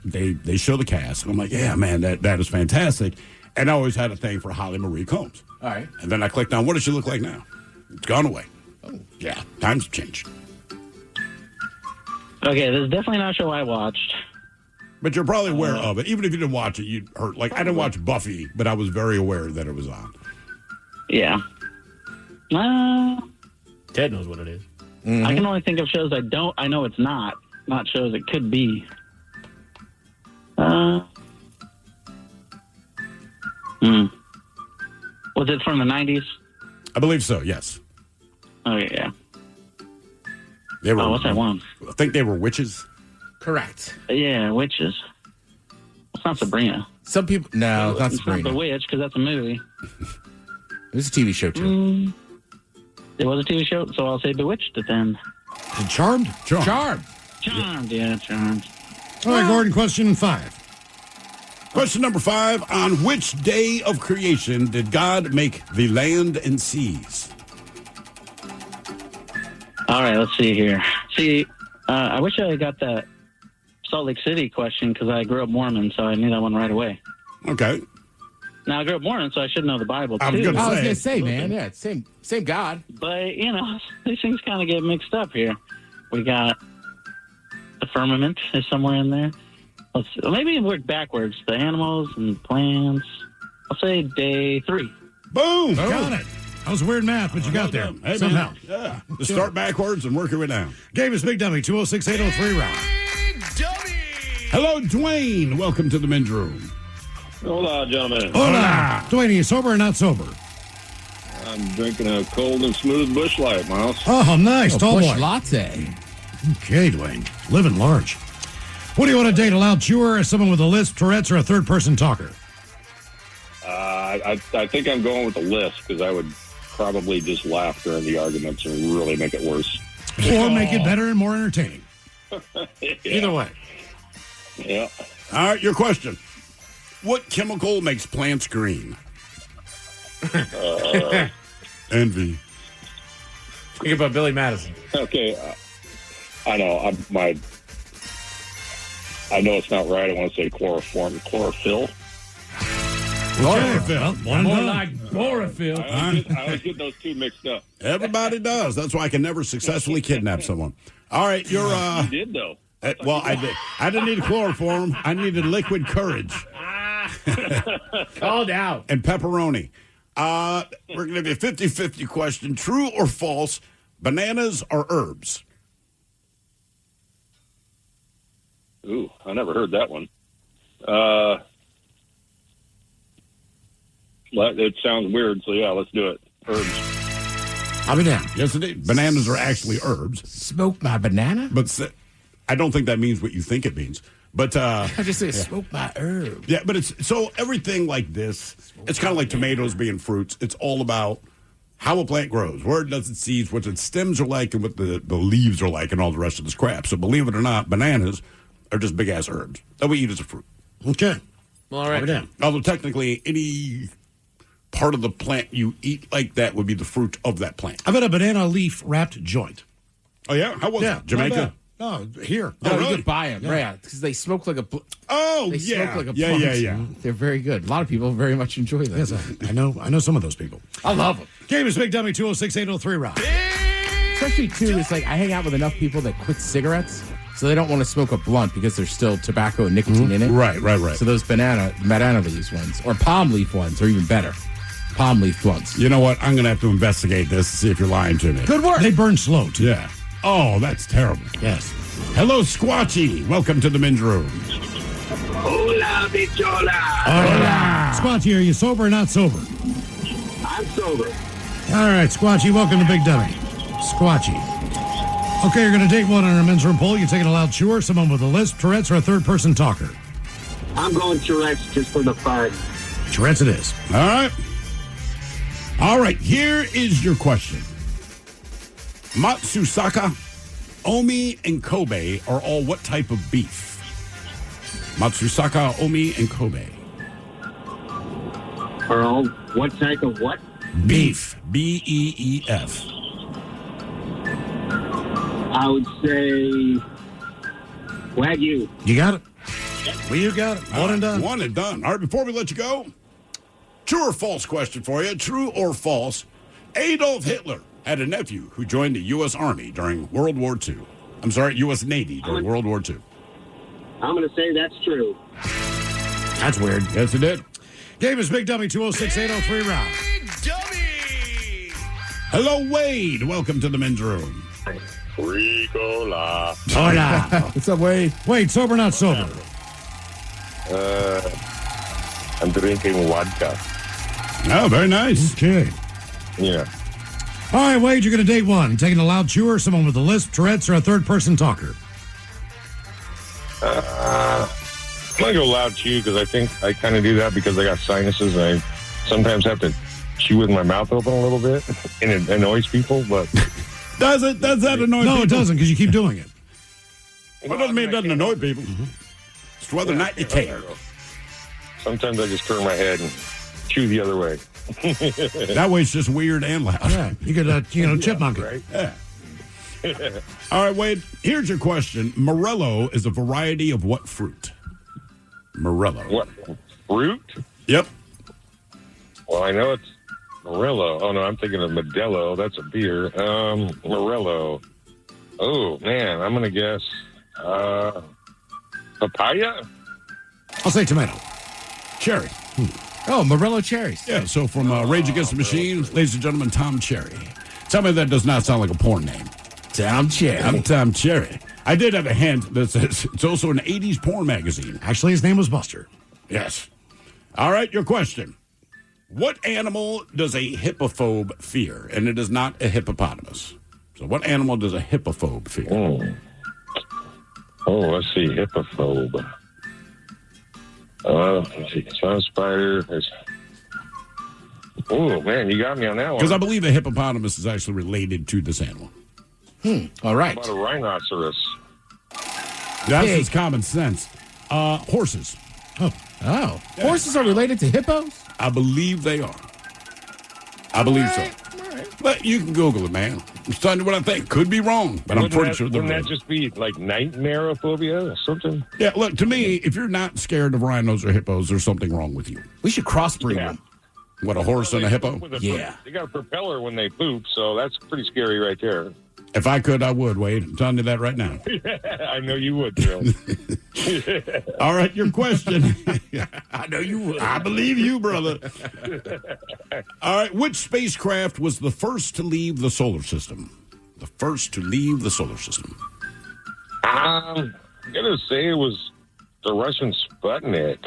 they show the cast. And I'm like, yeah, man, that is fantastic. And I always had a thing for Holly Marie Combs. All right. And then I clicked on, what does she look like now? It's gone away. Oh, yeah. Times have changed. Okay, this is definitely not a show I watched. But you're probably aware of it. Even if you didn't watch it, you'd heard. Like, I didn't watch Buffy, but I was very aware that it was on. Yeah. Ted knows what it is. Mm-hmm. I can only think of shows I know it's not shows it could be. Was it from the 90s? I believe so, yes. Oh, yeah. They were, what's that one? I think they were witches. Correct. Yeah, witches. It's not Sabrina. Some people... No, not Sabrina. It's not The Witch, because that's a movie. It was a TV show, too. It was a TV show, so I'll say Bewitched then. Charmed? Charmed. Charmed, yeah, Charmed. All right, Gordon, question 5. Question number 5. On which day of creation did God make the land and seas? All right, let's see here. I wish I got that Salt Lake City question because I grew up Mormon, so I knew that one right away. Okay. Now, I grew up Mormon, so I should know the Bible, too. I was going to say, man, yeah, same God. But, these things kind of get mixed up here. We got the firmament is somewhere in there. Let's see. Maybe work backwards. The animals and plants. I'll say day 3. Boom! Got it. That was weird math, but you got there. Hey, somehow. Man. Yeah. Just start backwards and work your way down. Game is Big Dummy, 206-803-ROCK. Hello, Dwayne. Welcome to the men's room. Hola, gentlemen. Hola. Dwayne, are you sober or not sober? I'm drinking a cold and smooth Busch Light, Miles. Oh, nice. Tall Busch boy. Latte. Okay, Dwayne. Living large. What do you want to date? A loud chewer, someone with a lisp, Tourette's, or a third-person talker? I think I'm going with the list because I would probably just laugh during the arguments and really make it worse. Or make it better and more entertaining. Yeah. Either way. Yeah. All right, your question. What chemical makes plants green? Envy. Think about Billy Madison. Okay. I know. I know it's not right. I want to say chlorophyll. Chlorophyll. More like chlorophyll. I always get those two mixed up. Everybody does. That's why I can never successfully kidnap someone. All right, you're... You did, though. I did. I didn't need chloroform. I needed liquid courage. Called out. And pepperoni. We're going to give you a 50-50 question. True or false, bananas are herbs? Ooh, I never heard that one. It sounds weird, so yeah, let's do it. Herbs. I mean, yes, indeed. Bananas are actually herbs. Smoke my banana? But I don't think that means what you think it means. But I just say smoke my herb. Yeah, but it's so everything like this. It's kind of like tomatoes being fruits. It's all about how a plant grows, where it does its seeds, what its stems are like, and what the leaves are like, and all the rest of this crap. So believe it or not, bananas are just big ass herbs that we eat as a fruit. Okay. Well, all right. Although technically, any part of the plant you eat like that would be the fruit of that plant. I've had a banana leaf wrapped joint. Oh yeah, how was it? Jamaica. No, here. No, really? you could buy them, right? Because they smoke like a. They smoke like a yeah, plant. yeah, yeah. They're very good. A lot of people very much enjoy them. Yes, I know some of those people. I love them. Game is Big Dummy, 206-803-ROCK. Especially too, it's like I hang out with enough people that quit cigarettes. So they don't want to smoke a blunt because there's still tobacco and nicotine in it. Right. So those banana leaves ones or palm leaf ones are even better. Palm leaf blunts. You know what? I'm going to have to investigate this to see if you're lying to me. Good work. They burn slow, too. Yeah. Oh, that's terrible. Yes. Hello, Squatchy. Welcome to the men's room. Hola, bichola. Hola. Squatchy, are you sober or not sober? I'm sober. All right, Squatchy, welcome to Big Dummy. Squatchy. Okay, you're going to take one on our men's room poll. You're taking a loud chewer, someone with a lisp, Tourette's, or a third-person talker. I'm going Tourette's just for the fun. Tourette's it is. All right, here is your question. Matsusaka, Omi, and Kobe are all what type of beef? Matsusaka, Omi, and Kobe. Are all what type of what? Beef. B-E-E-F. I would say Wagyu. You got it? Well, you got it. One and done. One and done. All right, before we let you go, true or false question for you. True or false? Adolf Hitler had a nephew who joined the U.S. Army during World War II. I'm sorry, U.S. Navy during World War II. I'm going to say that's true. That's weird. Yes, it did. Game is Big Dummy 206-803 round. Hello, Wade. Welcome to the men's room. Ricola. Hola. What's up, Wade? Wade, sober or not sober? I'm drinking vodka. Oh, very nice. Okay. Yeah. All right, Wade, you're going to date one. Taking a loud chewer, someone with a lisp, Tourette's, or a third-person talker. I'm going to go loud chew because I think I kind of do that because I got sinuses and I sometimes have to chew with my mouth open a little bit and it annoys people, but... Does that annoy people? No, it doesn't because you keep doing it. Well, it doesn't mean it doesn't annoy people. It's whether or not you care. Sometimes I just turn my head and chew the other way. That way it's just weird and loud. Yeah, you could, chipmunk it. Right? Yeah. All right, Wade, here's your question. Morello is a variety of what fruit? Morello. What? Fruit? Yep. Well, I know it's Morello. Oh, no, I'm thinking of Modelo. That's a beer. Morello. Oh, man, I'm going to guess papaya? I'll say tomato. Cherry. Oh, Morello cherries. Yeah, so from Rage Against the Machine, ladies and gentlemen, Tom Cherry. Tell me that does not sound like a porn name. Tom Cherry. I'm Tom Cherry. I did have a hint that says it's also an 80s porn magazine. Actually, his name was Buster. Yes. All right, your question. What animal does a hippophobe fear? And it is not a hippopotamus. So what animal does a hippophobe fear? Oh, let's see. Hippophobe. Let's see. Sun spider. Oh, man, you got me on that one. Because I believe a hippopotamus is actually related to this animal. All right. How about a rhinoceros? That's just common sense. Horses. Oh. Yeah. Horses are related to hippos? I believe they are. I believe so. But you can Google it, man. I'm telling you what I think. Could be wrong, but I'm pretty sure they're wouldn't that just be like nightmareophobia or something? Yeah, look, to me, if you're not scared of rhinos or hippos, there's something wrong with you. We should crossbreed them. What, a horse and a hippo? They got a propeller when they poop, so that's pretty scary right there. If I could, I would, Wade. I'm telling you that right now. I know you would, Bill. All right, your question. I know you would. I believe you, brother. All right, which spacecraft was the first to leave the solar system? The first to leave the solar system. I'm going to say it was the Russian Sputnik.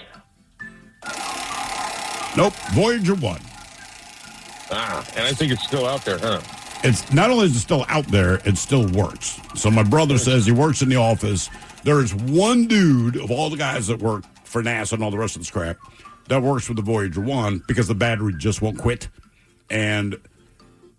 Nope, Voyager 1. And I think it's still out there, huh? It's not only is it still out there, it still works. So my brother says he works in the office. There is one dude of all the guys that work for NASA and all the rest of this crap that works with the Voyager 1 because the battery just won't quit. And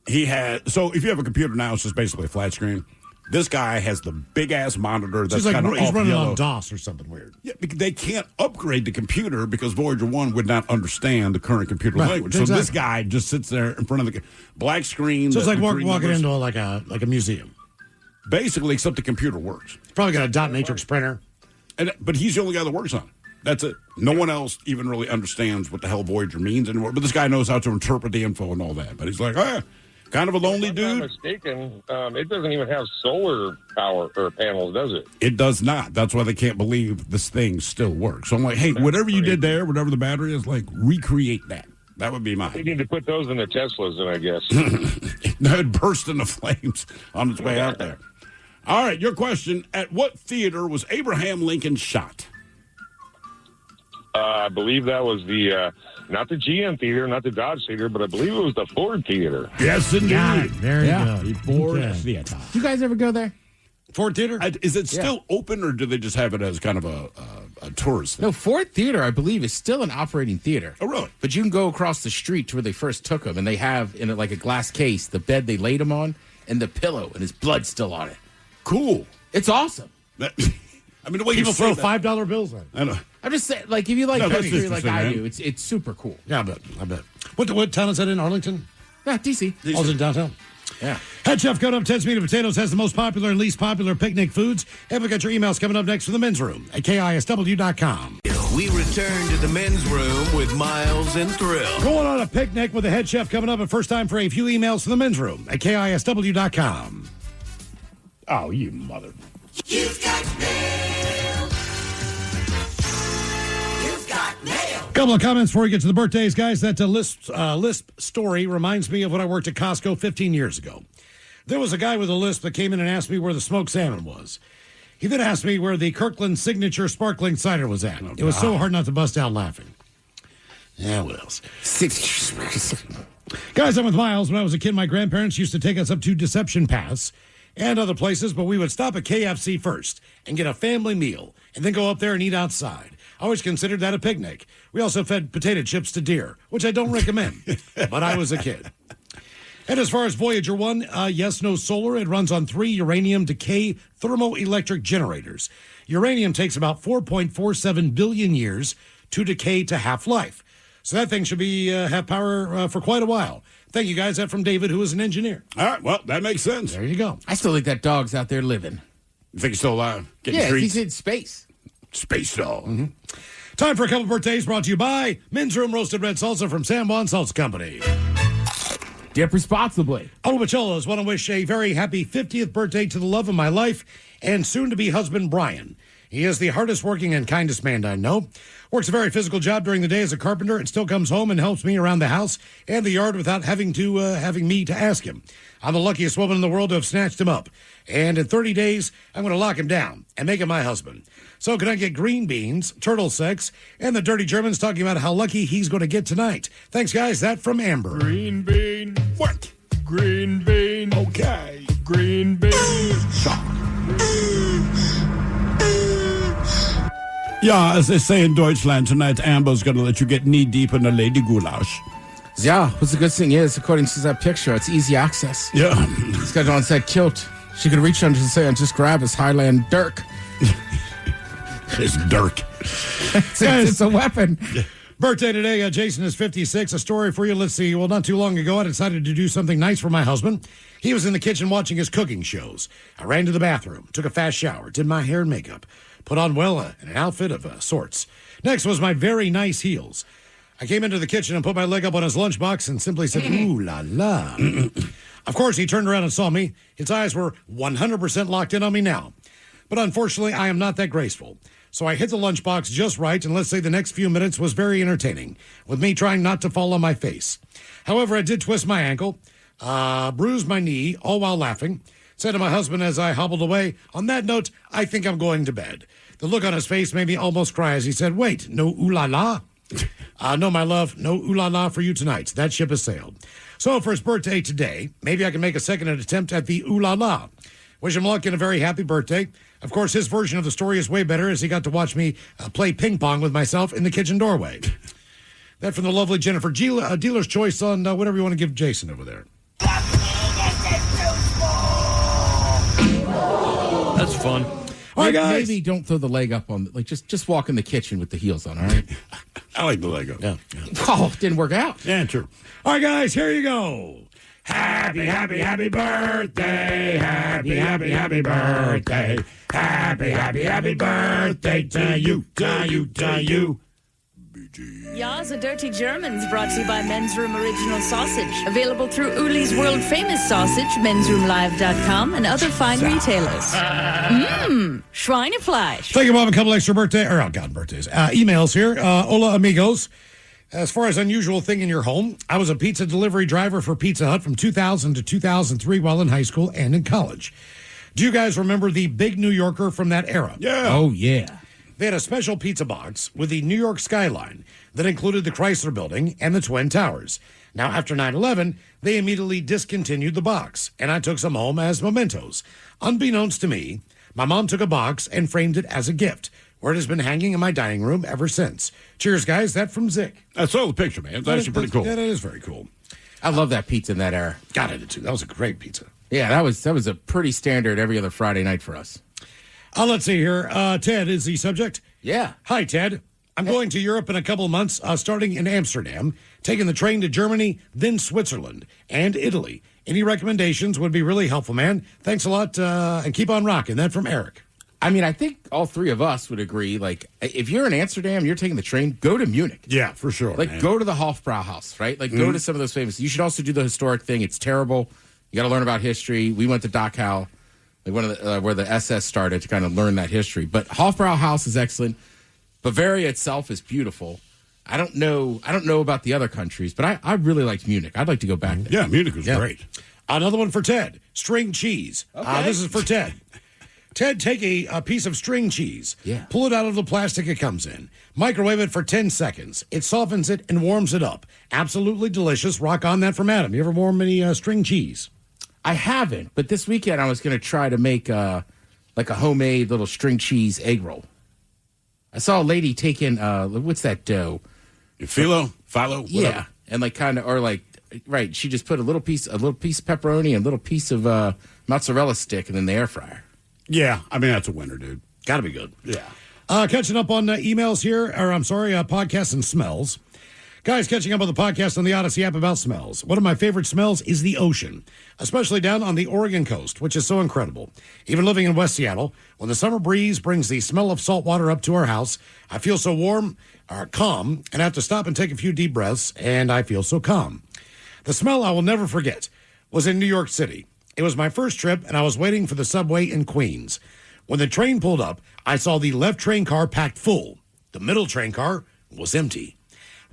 so if you have a computer now, it's just basically a flat screen. This guy has the big-ass monitor that's kind of he's running yellow. on DOS or something weird. Yeah, because they can't upgrade the computer because Voyager 1 would not understand the current computer language. Exactly. So this guy just sits there in front of the black screen. So it's like walking into like a museum. Basically, except the computer works. Probably got a dot matrix printer. But he's the only guy that works on it. That's it. No one else even really understands what the hell Voyager means anymore. But this guy knows how to interpret the info and all that. But he's like, Kind of a lonely if dude? I'm not mistaken, it doesn't even have solar power or panels, does it? It does not. That's why they can't believe this thing still works. So I'm like, hey, whatever you did there, whatever the battery is, like, recreate that. That would be mine. We need to put those in the Teslas, then, I guess. That would burst into flames on its way out there. All right, your question. At what theater was Abraham Lincoln shot? I believe that was the, not the GM Theater, not the Dodge Theater, but I believe it was the Ford Theater. Yes, indeed. Yeah, there you go. The Ford Theater. You guys ever go there? Ford Theater? Is it still open, or do they just have it as kind of a tourist thing? No, Ford Theater, I believe, is still an operating theater. Oh, really? But you can go across the street to where they first took him, and they have, in like a glass case, the bed they laid him on and the pillow, and his blood's still on it. Cool. It's awesome. I mean, the way People you say throw $5 bills in. I know. I'm just saying, like, if you like that's country like I interesting, do, it's super cool. Yeah, I bet. What town is that in? Arlington? Yeah, DC. Oh, it's in downtown? Yeah. Head Chef coming up. Ted's Meat and Potatoes has the most popular and least popular picnic foods. And we got your emails coming up next from the men's room at KISW.com. We return to the men's room with Miles and Thrill. Going on a picnic with the head chef coming up, but first time for a few emails from the men's room at KISW.com. Oh, you mother. You've got mail. You've got mail. Couple of comments before we get to the birthdays, guys. That lisp story reminds me of when I worked at Costco 15 years ago. There was a guy with a lisp that came in and asked me where the smoked salmon was. He then asked me where the Kirkland Signature Sparkling Cider was at. It was so hard not to bust out laughing. Yeah, what else? Guys, I'm with Miles. When I was a kid, my grandparents used to take us up to Deception Pass and other places, but we would stop at KFC first and get a family meal and then go up there and eat outside. I always considered that a picnic. We also fed potato chips to deer, which I don't recommend, but I was a kid. And as far as Voyager 1, yes, no solar. It runs on 3 uranium decay thermoelectric generators. Uranium takes about 4.47 billion years to decay to half-life. So that thing should be have power for quite a while. Thank you, guys. That from David, who is an engineer. All right, well, that makes sense. There you go. I still think that dog's out there living. You think he's still alive? Getting Yeah, treats? he's in space. Space dog. Mm-hmm. Time for a couple birthdays brought to you by Men's Room Roasted Red Salsa from San Juan Salsa Company. Dip responsibly. Olo Macholos want to wish a very happy 50th birthday to the love of my life and soon-to-be husband, Brian. He is the hardest working and kindest man I know. Works a very physical job during the day as a carpenter and still comes home and helps me around the house and the yard without having me to ask him. I'm the luckiest woman in the world to have snatched him up. And in 30 days, I'm going to lock him down and make him my husband. So can I get green beans, turtle sex, and the dirty Germans talking about how lucky he's going to get tonight. Thanks, guys. That from Amber. Green bean. What? Green bean. Okay. Green bean. Yeah, as they say in Deutschland, tonight Amber's going to let you get knee-deep in a lady goulash. Yeah, what's the good thing is, according to that picture, it's easy access. Yeah. He's got on that kilt. She could reach under the and just grab his Highland dirk. His dirk. It's a weapon. Birthday today, Jason is 56. A story for you. Let's see. Well, not too long ago, I decided to do something nice for my husband. He was in the kitchen watching his cooking shows. I ran to the bathroom, took a fast shower, did my hair and makeup, put on, an outfit of sorts. Next was my very nice heels. I came into the kitchen and put my leg up on his lunchbox and simply said, ooh la la. Of course, he turned around and saw me. His eyes were 100% locked in on me now. But unfortunately, I am not that graceful. So I hit the lunchbox just right, and let's say the next few minutes was very entertaining, with me trying not to fall on my face. However, I did twist my ankle, bruised my knee, all while laughing. Said to my husband as I hobbled away, on that note, I think I'm going to bed. The look on his face made me almost cry as he said, wait, no ooh la la? No, my love, no ooh la la for you tonight. That ship has sailed. So for his birthday today, maybe I can make a second attempt at the ooh la la. Wish him luck and a very happy birthday. Of course, his version of the story is way better as he got to watch me play ping pong with myself in the kitchen doorway. That from the lovely Jennifer. Dealer's choice on whatever you want to give Jason over there. That's fun. All right, guys. Maybe don't throw the leg up on, just walk in the kitchen with the heels on, all right? I like the leg up. Yeah. Oh, it didn't work out. Yeah, true. All right, guys, here you go. Happy, happy, happy birthday. Happy, happy, happy birthday. Happy, happy, happy birthday to you, to you, to you. Ya's a Dirty Germans brought to you by Men's Room Original Sausage. Available through Uli's World Famous Sausage, mensroomlive.com, and other fine retailers. Schweinefleisch. Thank you, Bob. A couple extra birthdays. Emails here. Hola, amigos. As far as unusual thing in your home, I was a pizza delivery driver for Pizza Hut from 2000 to 2003 while in high school and in college. Do you guys remember the Big New Yorker from that era? Yeah. Oh, yeah. They had a special pizza box with the New York skyline that included the Chrysler Building and the Twin Towers. Now, after 9/11, they immediately discontinued the box, and I took some home as mementos. Unbeknownst to me, my mom took a box and framed it as a gift, where it has been hanging in my dining room ever since. Cheers, guys. That from Zick. I saw the picture, man. It's actually pretty cool. Yeah, that is very cool. I love that pizza in that era. Got it, too. That was a great pizza. Yeah, that was a pretty standard every other Friday night for us. Let's see here. Ted is the subject. Yeah. Hi, Ted. I'm going to Europe in a couple of months, starting in Amsterdam, taking the train to Germany, then Switzerland and Italy. Any recommendations would be really helpful, man. Thanks a lot, and keep on rocking. That from Eric. I mean, I think all three of us would agree. Like, if you're in Amsterdam, you're taking the train, go to Munich. Yeah, for sure. Like, go to the Hofbrauhaus, right? Like, go to some of those famous. You should also do the historic thing. It's terrible. You got to learn about history. We went to Dachau, like one of the, where the SS started, to kind of learn that history. But Hofbrauhaus is excellent. Bavaria itself is beautiful. I don't know about the other countries, but I really liked Munich. I'd like to go back there. Yeah, Munich was great. Another one for Ted. String cheese. Okay. This is for Ted. Ted, take a piece of string cheese. Yeah. Pull it out of the plastic it comes in. Microwave it for 10 seconds. It softens it and warms it up. Absolutely delicious. Rock on that from Adam. You ever warm any string cheese? I haven't, but this weekend I was going to try to make like a homemade little string cheese egg roll. I saw a lady taking what's that dough? Phyllo, whatever. Yeah, and like kind of, or like, right? She just put a little piece of pepperoni and a little piece of mozzarella stick, and then the air fryer. Yeah, I mean that's a winner, dude. Got to be good. Yeah. Catching up on emails here, podcasts and smells. Guys, catching up on the podcast on the Odyssey app about smells. One of my favorite smells is the ocean, especially down on the Oregon coast, which is so incredible. Even living in West Seattle, when the summer breeze brings the smell of salt water up to our house, I feel so warm, calm, and have to stop and take a few deep breaths, and I feel so calm. The smell I will never forget was in New York City. It was my first trip, and I was waiting for the subway in Queens. When the train pulled up, I saw the left train car packed full. The middle train car was empty.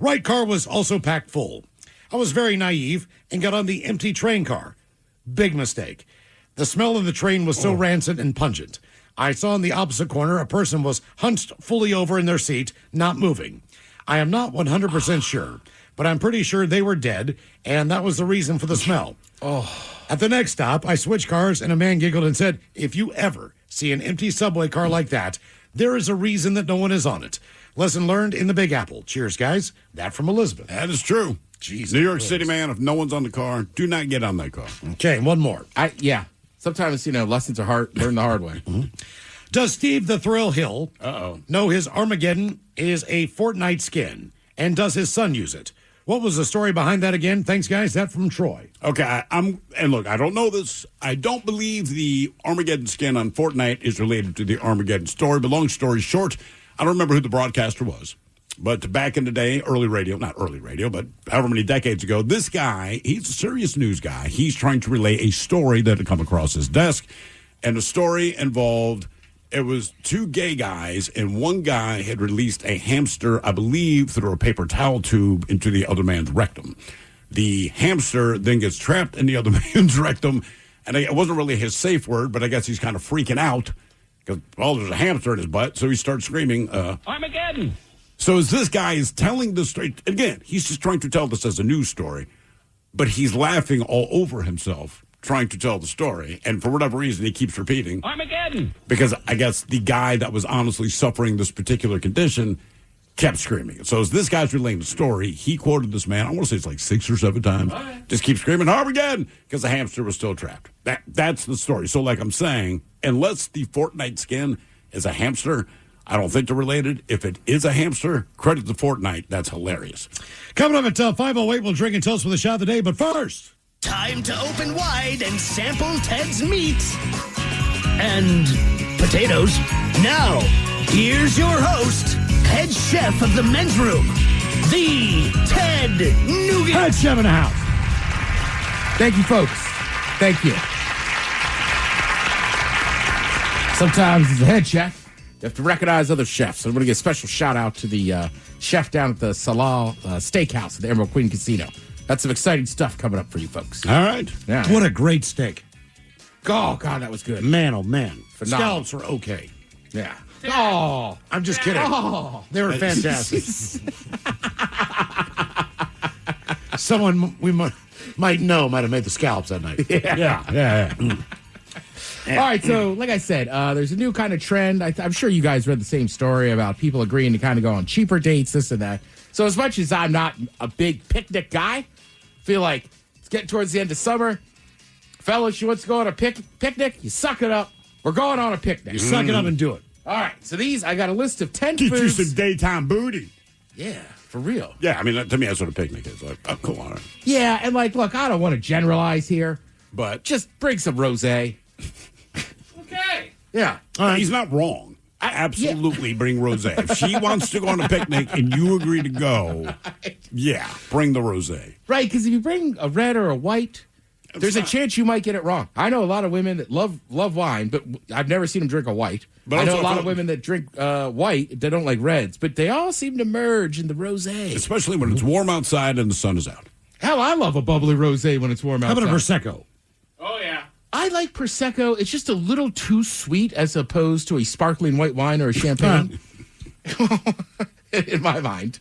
Right car was also packed full. I was very naive and got on the empty train car. Big mistake. The smell of the train was so rancid and pungent. I saw in the opposite corner a person was hunched fully over in their seat, not moving. I am not 100% sure, but I'm pretty sure they were dead, and that was the reason for the smell. At the next stop, I switched cars, and a man giggled and said, if you ever see an empty subway car like that, there is a reason that no one is on it. Lesson learned in the Big Apple. Cheers, guys. That from Elizabeth. That is true. Jesus New York Christ. City, man, if no one's on the car, do not get on that car. Okay, one more. Yeah. Sometimes, lessons are hard. Learn the hard way. Does Steve the Thrill Hill know his Armageddon is a Fortnite skin? And does his son use it? What was the story behind that again? Thanks, guys. That from Troy. Okay, and look, I don't know this. I don't believe the Armageddon skin on Fortnite is related to the Armageddon story, but long story short, I don't remember who the broadcaster was. But back in the day, not early radio, but however many decades ago, this guy, he's a serious news guy. He's trying to relay a story that had come across his desk, and the story involved, it was two gay guys, and one guy had released a hamster, I believe, through a paper towel tube into the other man's rectum. The hamster then gets trapped in the other man's rectum, and it wasn't really his safe word, but I guess he's kind of freaking out because, there's a hamster in his butt, so he starts screaming, Armageddon! So as this guy is telling the story, again, he's just trying to tell this as a news story, but he's laughing all over himself trying to tell the story, and for whatever reason, he keeps repeating Armageddon! Because I guess the guy that was honestly suffering this particular condition kept screaming. So as this guy's relaying the story, he quoted this man, I want to say it's like 6 or 7 times, just keep screaming, Armageddon, because the hamster was still trapped. That's the story. So like I'm saying, unless the Fortnite skin is a hamster, I don't think they're related. If it is a hamster, credit to Fortnite. That's hilarious. Coming up at 5:08, we'll drink and toast with a shot of the day, but first... Time to open wide and sample Ted's meat and potatoes. Now, here's your host, head chef of the men's room, the Ted Nugent. Head chef in the house. Thank you, folks. Thank you. Sometimes as a head chef, you have to recognize other chefs. So I'm going to give a special shout out to the chef down at the Salal Steakhouse at the Emerald Queen Casino. Got some exciting stuff coming up for you folks. All right. Yeah. What a great steak. Oh, God, that was good. Man, oh, man. Phenomenal. Scallops were okay. Yeah. Oh. I'm just kidding. Oh. They were fantastic. Someone we might know might have made the scallops that night. Yeah. All right, so like I said, there's a new kind of trend. I'm sure you guys read the same story about people agreeing to kind of go on cheaper dates, this and that. So as much as I'm not a big picnic guy, I feel like it's getting towards the end of summer. Fellas, you want to go on a picnic? You suck it up. We're going on a picnic. You suck it up and do it. All right, so I got a list of 10 Get foods. you some daytime booty. Yeah, for real. Yeah, I mean, to me, that's what a picnic is. Like, oh, cool, all right. Yeah, and look, I don't want to generalize here, but just bring some rosé. Okay. Yeah. He's not wrong. I absolutely bring rosé. If she wants to go on a picnic and you agree to go, yeah, bring the rosé. Right, because if you bring a red or a white, there's a chance you might get it wrong. I know a lot of women that love wine, but I've never seen them drink a white. But I know a lot of women that drink white that don't like reds, but they all seem to merge in the rosé. Especially when it's warm outside and the sun is out. Hell, I love a bubbly rosé when it's warm outside. How about a Prosecco? Oh, yeah. I like Prosecco. It's just a little too sweet as opposed to a sparkling white wine or a champagne. In my mind.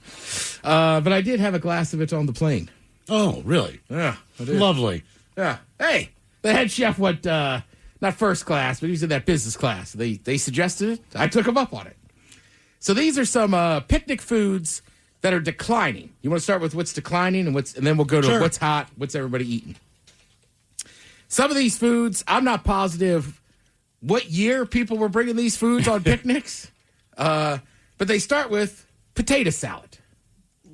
But I did have a glass of it on the plane. Oh, really? Yeah. Lovely. Yeah. Hey, the head chef went, not first class, but he was in that business class. They suggested it. I took him up on it. So these are some picnic foods that are declining. You want to start with what's declining and then we'll go to what's hot, what's everybody eating. Some of these foods, I'm not positive what year people were bringing these foods on picnics, but they start with potato salad.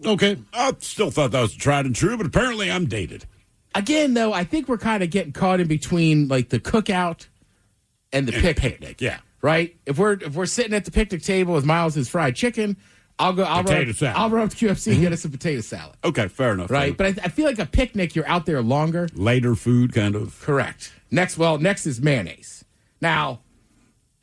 Okay. I still thought that was tried and true, but apparently I'm dated. Again, though, I think we're kind of getting caught in between like the cookout and the picnic. Yeah. Right? If we're sitting at the picnic table with Miles's fried chicken, I'll run up to QFC and get us a potato salad. Okay, fair enough. Right? But I feel like a picnic, you're out there longer. Later food, kind of. Correct. Next is mayonnaise. Now,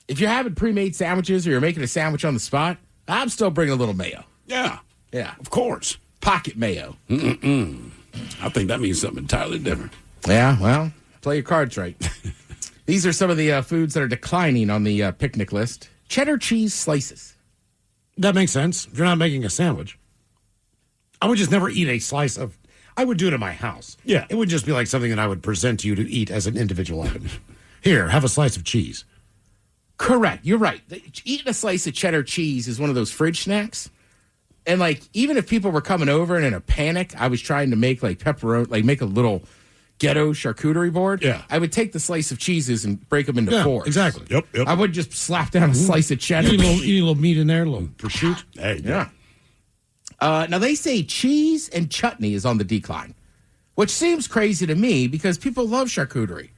if you're having pre-made sandwiches or you're making a sandwich on the spot, I'm still bringing a little mayo. Yeah. Yeah. Of course. Pocket mayo. I think that means something entirely different. Yeah, well, play your cards right. These are some of the foods that are declining on the picnic list. Cheddar cheese slices. That makes sense. If you're not making a sandwich, I would just never eat a slice of. I would do it in my house. Yeah. It would just be like something that I would present to you to eat as an individual item. Here, have a slice of cheese. Correct. You're right. Eating a slice of cheddar cheese is one of those fridge snacks. And like, even if people were coming over and in a panic, I was trying to make like pepperoni, like make a little ghetto charcuterie board. Yeah. I would take the slice of cheeses and break them into fours. Exactly. Yep. I would just slap down a slice of cheddar. Eat a little meat in there, a little prosciutto. Hey, yeah. Now they say cheese and chutney is on the decline, which seems crazy to me because people love charcuterie.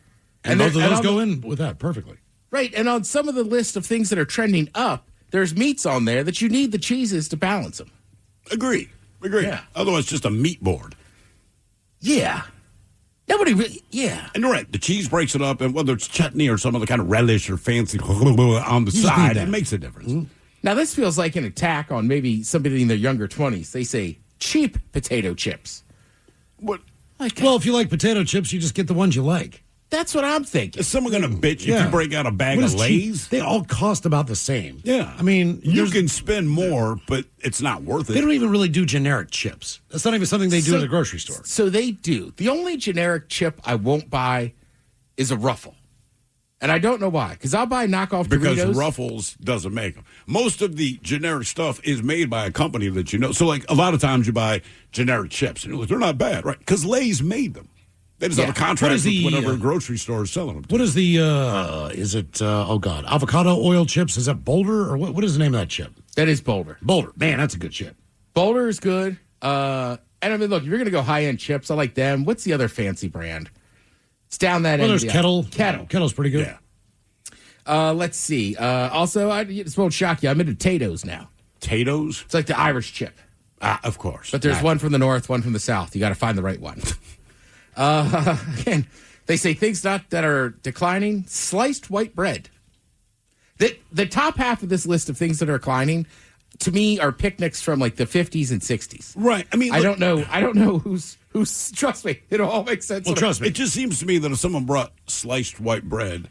And both of those go in with that perfectly. Right. And on some of the list of things that are trending up, there's meats on there that you need the cheeses to balance them. Agree. Yeah. Otherwise, it's just a meat board. Yeah. Nobody really, yeah. And you're right. The cheese breaks it up, and whether it's chutney or some other kind of relish or fancy on the side, it makes a difference. Mm-hmm. Now, this feels like an attack on maybe somebody in their younger 20s. They say cheap potato chips. What? Well, if you like potato chips, you just get the ones you like. That's what I'm thinking. Is someone going to bitch if you break out a bag of Lay's? Cheap? They all cost about the same. Yeah. I mean, you can spend more, but it's not worth it. They don't even really do generic chips. That's not even something they do at the grocery store. So they do. The only generic chip I won't buy is a Ruffle. And I don't know why, because I'll buy knockoff Doritos. Because Ruffles doesn't make them. Most of the generic stuff is made by a company that you know. So, like, a lot of times you buy generic chips, and you're like, they're not bad, right? Because Lay's made them. They just have a contract with whatever grocery store is selling them. What is the, avocado oil chips? Is that Boulder, or what is the name of that chip? That is Boulder. Boulder. Man, that's a good chip. Boulder is good. And I mean, look, if you're going to go high-end chips, I like them. What's the other fancy brand? It's down that end. Well, there's Kettle. Kettle. Kettle's pretty good. Yeah. Let's see. Also, this won't shock you. I'm into potatoes now. potatoes? It's like the Irish chip. Of course. But there's one from the north, one from the south. You got to find the right one. Again, they say things that are declining. Sliced white bread. The top half of this list of things that are declining, to me, are picnics from like the 50s and 60s. Right. I mean, I don't know who's. Trust me, it all makes sense. Well, trust me. It just seems to me that if someone brought sliced white bread,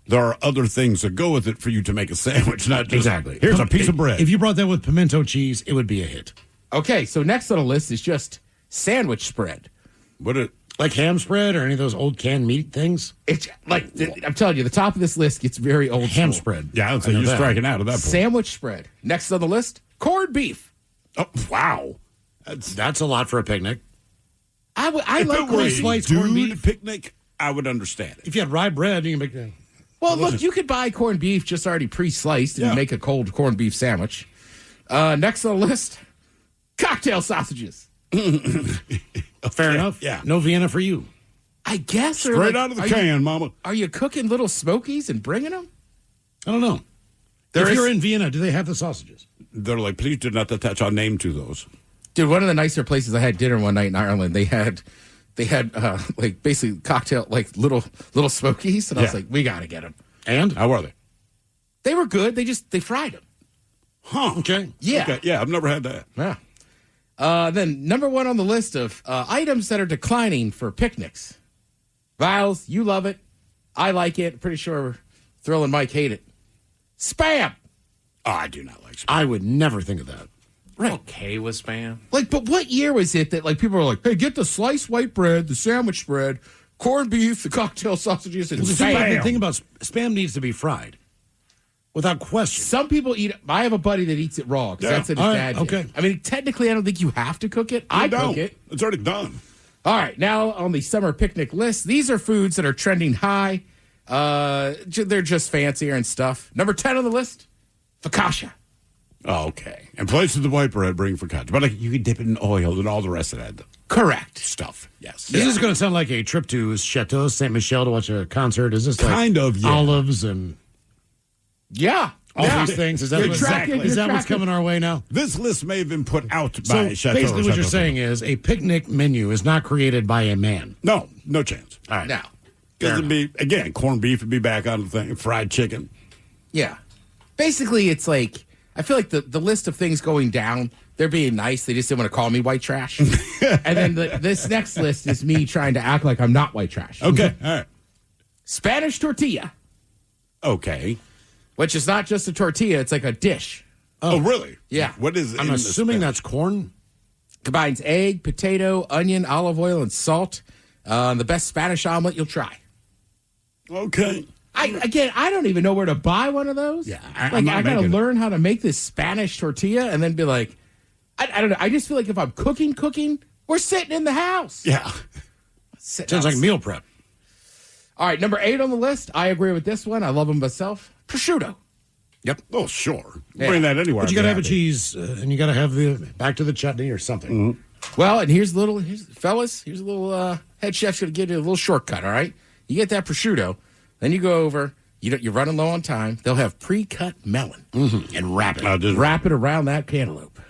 there are other things that go with it for you to make a sandwich, not just Exactly. Here's a piece of bread. If you brought that with pimento cheese, it would be a hit. Okay, so next on the list is just sandwich spread. Like ham spread or any of those old canned meat things? It's like I'm telling you, the top of this list gets very old. Ham school. spread. Yeah, so you're striking out at that point. Sandwich spread. Next on the list, corned beef. Oh, wow. That's a lot for a picnic. I if like it were a sliced dude corned beef. picnic, I would understand it. If you had rye bread, you can make that. Well, look, you could buy corned beef just already pre-sliced and make a cold corned beef sandwich. Next on the list, cocktail sausages. Fair enough. Yeah. No Vienna for you. I guess. Straight out of the can, Mama. Are you cooking little smokies and bringing them? I don't know. If you're in Vienna, do they have the sausages? They're like, please do not attach our name to those. Dude, one of the nicer places I had dinner one night in Ireland, they had like basically cocktail, like little smokies. And I was like, we got to get them. And? How were they? They were good. They fried them. Huh. Okay. Yeah. Okay. Yeah, I've never had that. Yeah. Then number one on the list of items that are declining for picnics. Viles, you love it. I like it. Pretty sure Thrill and Mike hate it. Spam. Oh, I do not like spam. I would never think of that. Right. Okay with spam. Like, but what year was it that like people were like, hey, get the sliced white bread, the sandwich spread, corned beef, the cocktail sausages, and spam. The thing about spam needs to be fried. Without question. Some people eat it. I have a buddy that eats it raw because that's what his dad did. Okay. I mean, technically, I don't think you have to cook it. I cook it. It's already done. All right. Now, on the summer picnic list, these are foods that are trending high. They're just fancier and stuff. Number 10 on the list, focaccia. Oh, okay. And places the white bread bring focaccia. But like, you can dip it in oil and all the rest of that. Correct. Stuff. Yes. Is this going to sound like a trip to Chateau Saint Michel to watch a concert? Is this like kind of, yeah. olives and all these things? Is that, is that what's coming our way now? This list may have been put out So by Chateau. basically what you're saying is a picnic menu is not created by a man. No chance. All right. Now, Because it'd be, again, corned beef would be back on the thing, fried chicken. yeah. Basically, it's like, I feel like the list of things going down, they're being nice. They just didn't want to call me white trash. And then this next list is me trying to act like I'm not white trash. Okay. All right. Spanish tortilla. Okay. Which is not just a tortilla, it's like a dish. Oh, really? Yeah. What is it? I'm assuming that's corn. Combines egg, potato, onion, olive oil, and salt. The best Spanish omelet you'll try. Okay. I don't even know where to buy one of those. Yeah. I got to learn how to make this Spanish tortilla and then be like, I don't know. I just feel like if I'm cooking, we're sitting in the house. Yeah. Sounds like meal prep. All right, number 8 on the list. I agree with this one. I love them myself. Prosciutto. Yep. Oh, sure. Yeah. Bring that anywhere. But you got to have a cheese, and you got to have the back to the chutney or something. Mm-hmm. Well, and here's a little head chef's going to give you a little shortcut, all right? You get that prosciutto, then you go over, you're running low on time. They'll have pre-cut melon and wrap it. Wrap it around that cantaloupe.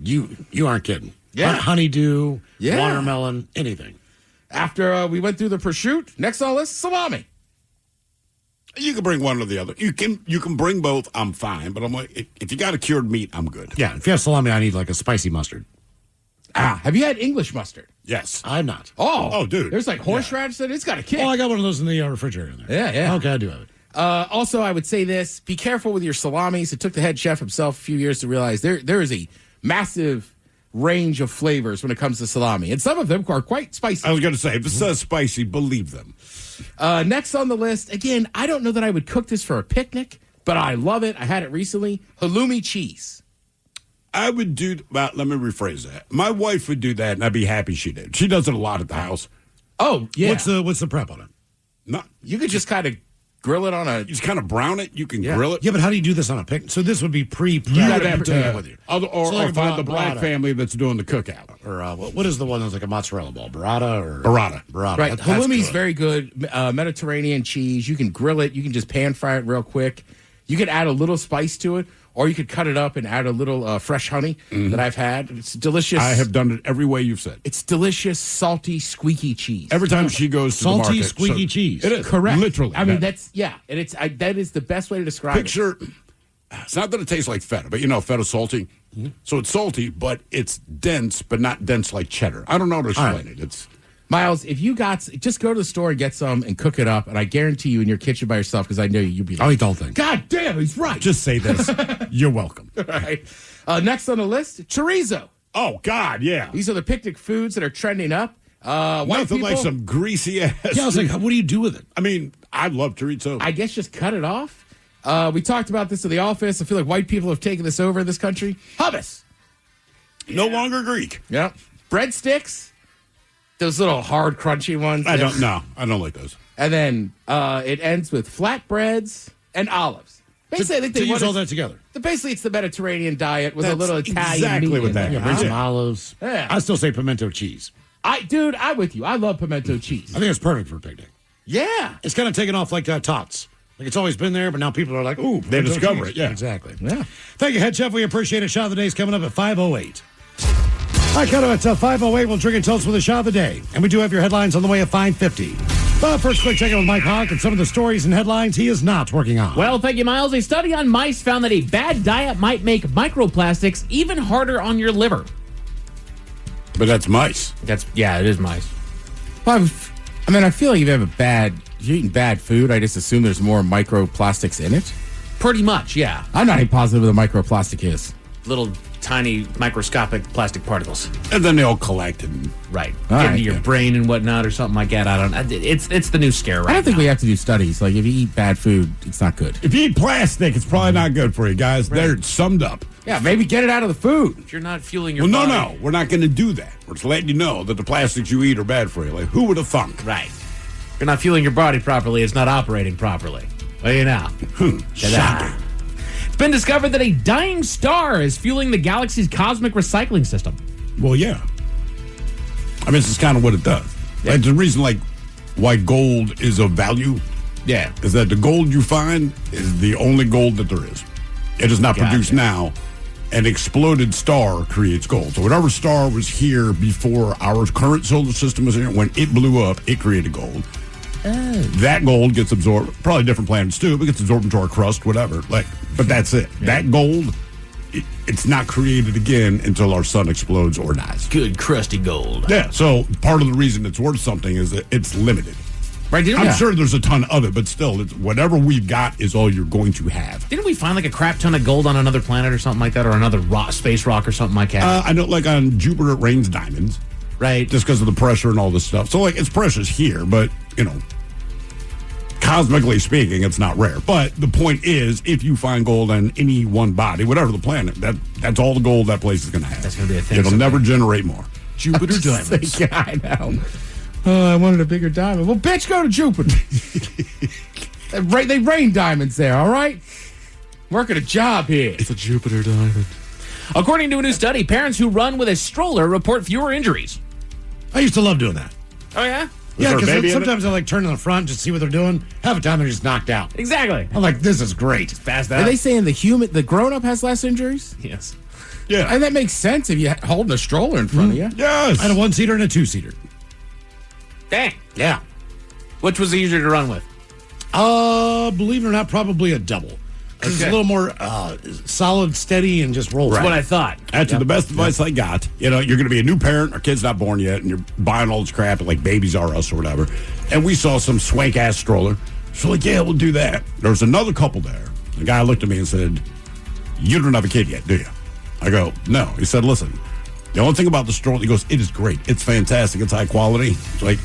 You aren't kidding. Yeah. Honeydew, Yeah. watermelon, anything. After we went through the prosciutto, next on the list, salami. You can bring one or the other. You can bring both. I'm fine. But I'm like, if you got a cured meat, I'm good. Yeah, if you have salami, I need like a spicy mustard. Have you had English mustard? Yes. I'm not. Oh, dude. There's like horseradish that it's got a kick. Oh, I got one of those in the refrigerator in there. Yeah. Okay, I do have it. Also, I would say this: be careful with your salamis. It took the head chef himself a few years to realize there is a massive range of flavors when it comes to salami, and some of them are quite spicy. I was going to say, if it says spicy, believe them. Next on the list, again, I don't know that I would cook this for a picnic, but I love it. I had it recently. Halloumi cheese. I would do, well, let me rephrase that. My wife would do that, and I'd be happy she did. She does it a lot at the house. Oh, yeah. What's the prep on it? No, you could just kind of grill it on a... You just kind of brown it. You can grill it. Yeah, but how do you do this on a picnic? So this would be pre-prepped. You got to have with you. Or find the black family that's doing the cookout. Or what is the one that's like a mozzarella ball? Burrata or burrata? Right. That's Halloumi's good. very good. Mediterranean cheese. You can grill it. You can just pan fry it real quick. You can add a little spice to it. Or you could cut it up and add a little fresh honey that I've had. It's delicious. I have done it every way you've said. It's delicious, salty, squeaky cheese. Every time she goes to the market. Salty, squeaky cheese. It is. Correct. Literally. I mean, that's, and that is the best way to describe it. Picture, it's not that it tastes like feta, but feta's salty. So it's salty, but it's dense, but not dense like cheddar. I don't know how to explain it. It's Miles, if you just go to the store and get some and cook it up, and I guarantee you in your kitchen by yourself, because I know you'd be like, I'll eat the whole thing. God damn, he's right. Just say this. You're welcome. All right. Next on the list, chorizo. Oh, God, yeah. These are the picnic foods that are trending up. Nothing like some greasy ass. Yeah, I was like, what do you do with it? I mean, I love chorizo. I guess just cut it off. We talked about this in the office. I feel like white people have taken this over in this country. Hummus. No longer Greek. Yep. Breadsticks. Those little hard, crunchy ones. I don't like those. And then it ends with flatbreads and olives. Basically, I think they use all that together. Basically, it's the Mediterranean diet with a little Italian exactly meat what in that it. is. Bring some olives. Yeah. I still say pimento cheese. I'm with you. I love pimento cheese. I think it's perfect for a picnic. Yeah. It's kind of taken off like tots. Like it's always been there, but now people are like, ooh. They discover cheese. it, yeah. Exactly. Yeah. Thank you, Head Chef. We appreciate it. Shot of the Day is coming up at 5:08. All right, coming up at 5:08, we'll drink and toast with a shot of the day. And we do have your headlines on the way at 5:50. But first, quick check in with Mike Hawk and some of the stories and headlines he is not working on. Well, thank you, Miles. A study on mice found that a bad diet might make microplastics even harder on your liver. But that's mice. It is mice. Well, I mean, I feel like if you're eating bad food, I just assume there's more microplastics in it. Pretty much, yeah. I'm not even positive what a microplastic is. Little tiny microscopic plastic particles. And then they all collect and get into your brain and whatnot or something like that. I don't know. It's the new scare right I don't think now. we have to do studies. Like, if you eat bad food, it's not good. If you eat plastic, it's probably not good for you, guys. Right. They're summed up. Yeah, maybe get it out of the food. If you're not fueling your body. No. We're not going to do that. We're just letting you know that the plastics you eat are bad for you. Like, who would have thunk? Right. If you're not fueling your body properly, it's not operating properly. Well, you know. Shocking. It's been discovered that a dying star is fueling the galaxy's cosmic recycling system. Well, yeah. I mean, this is kind of what it does. Yeah. Like, the reason, why gold is of value, is that the gold you find is the only gold that there is. It is not produced now. An exploded star creates gold. So whatever star was here before our current solar system was here, when it blew up, it created gold. That gold gets absorbed, probably different planets too, but gets absorbed into our crust, whatever. But that's it. Yeah. That gold, it's not created again until our sun explodes or dies. Good crusty gold. Yeah. So part of the reason it's worth something is that it's limited. Right, I'm sure there's a ton of it, but still, whatever we've got is all you're going to have. Didn't we find a crap ton of gold on another planet or something like that, or another space rock or something like that? I know, on Jupiter, it rains diamonds. Right. Just because of the pressure and all this stuff. So, it's precious here, but, cosmically speaking, it's not rare. But the point is, if you find gold on any one body, whatever the planet, that's all the gold that place is going to have. That's going to be a thing. It'll never generate more. Jupiter diamonds. I know. I wanted a bigger diamond. Well, bitch, go to Jupiter. They rain diamonds there, all right? Working a job here. It's a Jupiter diamond. According to a new study, parents who run with a stroller report fewer injuries. I used to love doing that. Oh, yeah? Yeah, because sometimes I turn to the front just to see what they're doing. Half the time they're just knocked out. Exactly. I'm like, this is great. Fast out. Are they saying the grown-up has less injuries? Yes. Yeah. And that makes sense if you're holding a stroller in front of you. Yes. I had a 1-seater and a 2-seater. Dang. Yeah. Which was easier to run with? Believe it or not, probably a double. Because it's a little more solid, steady, and just roll. That's what I thought. That's the best advice I got. You're going to be a new parent, our kid's not born yet, and you're buying all this crap like Babies R Us or whatever. And we saw some swank-ass stroller. So yeah, we'll do that. There was another couple there. The guy looked at me and said, "You don't have a kid yet, do you?" I go, "No." He said, "Listen, the only thing about the stroller," he goes, "it is great. It's fantastic. It's high quality." It's like,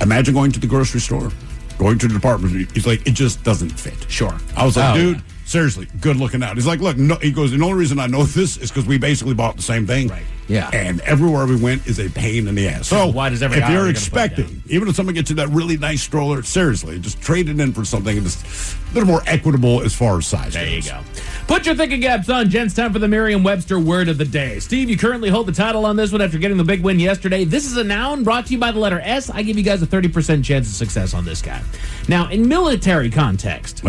imagine going to the grocery store, going to the department. He's like, it just doesn't fit. Sure. I was like, dude, seriously, good looking out. He's like, look, no. He goes, the only reason I know this is because we basically bought the same thing. Right. Yeah. And everywhere we went is a pain in the ass. So why does every if aisle you're gonna expecting, even if someone gets you that really nice stroller, seriously, just trade it in for something just a little more equitable as far as size There goes. you go. Put your thinking caps on, gents. Time for the Merriam-Webster word of the day. Steve, you currently hold the title on this one after getting the big win yesterday. This is a noun brought to you by the letter S. I give you guys a 30% chance of success on this guy. Now, in military context,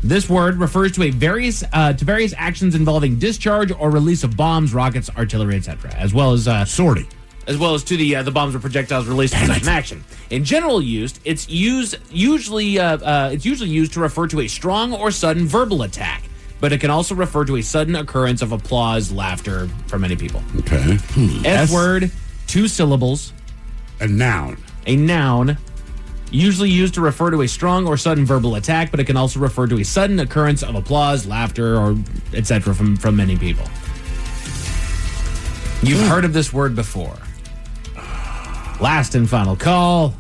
This word refers to various actions involving discharge or release of bombs, rockets, artillery, etc., as well as sortie. As well as to the bombs or projectiles released in such an action. In general use, it's usually used to refer to a strong or sudden verbal attack, but it can also refer to a sudden occurrence of applause, laughter from many people. Okay. S word, 2 syllables. A noun. A noun, usually used to refer to a strong or sudden verbal attack, but it can also refer to a sudden occurrence of applause, laughter, or etc. from many people. You've heard of this word before. Last and final call.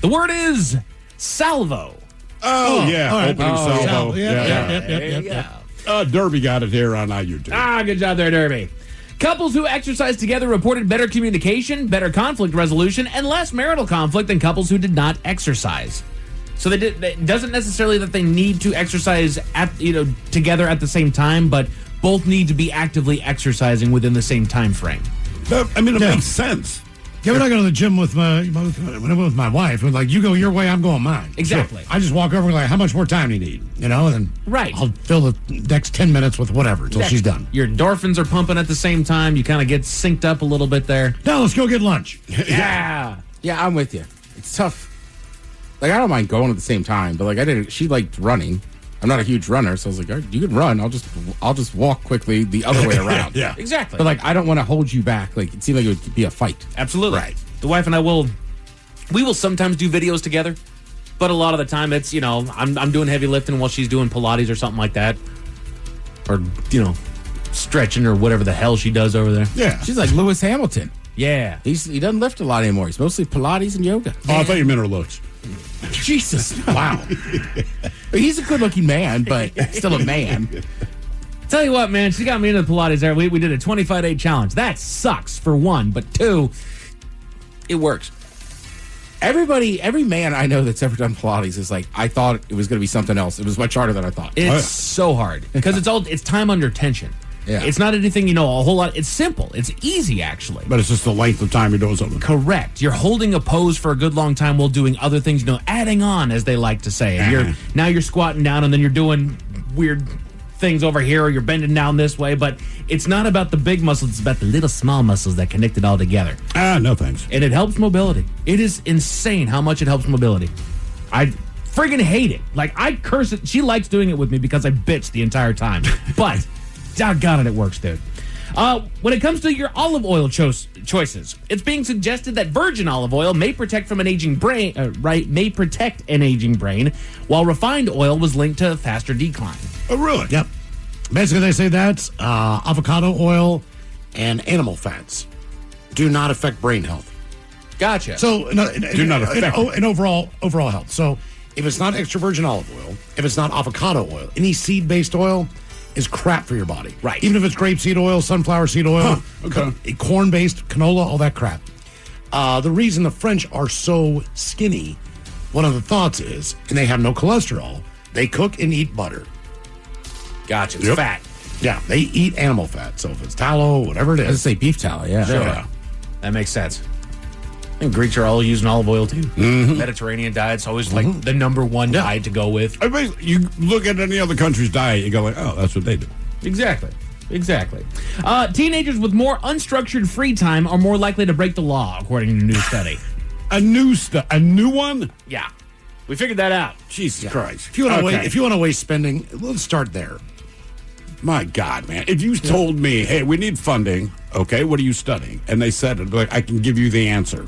The word is salvo. Oh, yeah. Right. Opening salvo. Yeah. Derby got it here on YouTube. Good job there, Derby. Couples who exercised together reported better communication, better conflict resolution, and less marital conflict than couples who did not exercise. So it doesn't necessarily that they need to exercise together at the same time, but both need to be actively exercising within the same time frame. It makes sense. Yeah, when I go to the gym when I went with my wife, it's like, you go your way, I'm going mine. Exactly. So I just walk over and like, how much more time do you need? And then I'll fill the next 10 minutes with whatever until she's done. Your endorphins are pumping at the same time. You kind of get synced up a little bit there. Now let's go get lunch. Yeah, I'm with you. It's tough. Like, I don't mind going at the same time, but she liked running. I'm not a huge runner, so I was like, all right, you can run. I'll just walk quickly the other way around. Yeah. Exactly. But I don't want to hold you back. Like, it seemed like it would be a fight. Absolutely. Right. The wife and I will sometimes do videos together, but a lot of the time it's, I'm doing heavy lifting while she's doing Pilates or something like that. Or, stretching or whatever the hell she does over there. Yeah. She's like Lewis Hamilton. Yeah. He doesn't lift a lot anymore. He's mostly Pilates and yoga. Oh, I thought you meant her looks. Jesus. Wow. He's a good-looking man, but still a man. Tell you what, man, she got me into the Pilates there. We did a 25-day challenge. That sucks, for one, but two, it works. Every man I know that's ever done Pilates is like, I thought it was going to be something else. It was much harder than I thought. It's so hard because it's time under tension. Yeah. It's not anything, a whole lot. It's simple. It's easy, actually. But it's just the length of time you're doing something. Correct. You're holding a pose for a good long time while doing other things, adding on, as they like to say. Now you're squatting down and then you're doing weird things over here, or you're bending down this way. But it's not about the big muscles. It's about the little small muscles that connect it all together. No thanks. And it helps mobility. It is insane how much it helps mobility. I friggin' hate it. Like, I curse it. She likes doing it with me because I bitch the entire time. But doggone it works, dude. When it comes to your olive oil choices, it's being suggested that virgin olive oil may protect an aging brain, while refined oil was linked to faster decline. Oh, really? Yep. Basically, they say that avocado oil and animal fats do not affect brain health. Gotcha. So, do not affect and overall health. So, if it's not extra virgin olive oil, if it's not avocado oil, any seed-based oil is crap for your body. Right. Even if it's grapeseed oil, sunflower seed oil, corn-based, canola, all that crap. The reason the French are so skinny, one of the thoughts is, and they have no cholesterol, they cook and eat butter. Gotcha. It's fat. Yeah, they eat animal fat. So if it's tallow, whatever it is. Let's say beef tallow, yeah. Sure. That makes sense. And Greeks are all using olive oil too. Mm-hmm. Mediterranean diet's always like the number one diet to go with. You look at any other country's diet, you go like, oh, that's what they do. Exactly. Teenagers with more unstructured free time are more likely to break the law, according to a new study. A new one? Yeah. We figured that out. Jesus Christ. If you want to waste spending, let's start there. My God, man. If you told me, hey, we need funding, okay, what are you studying? And they said it, like, I can give you the answer.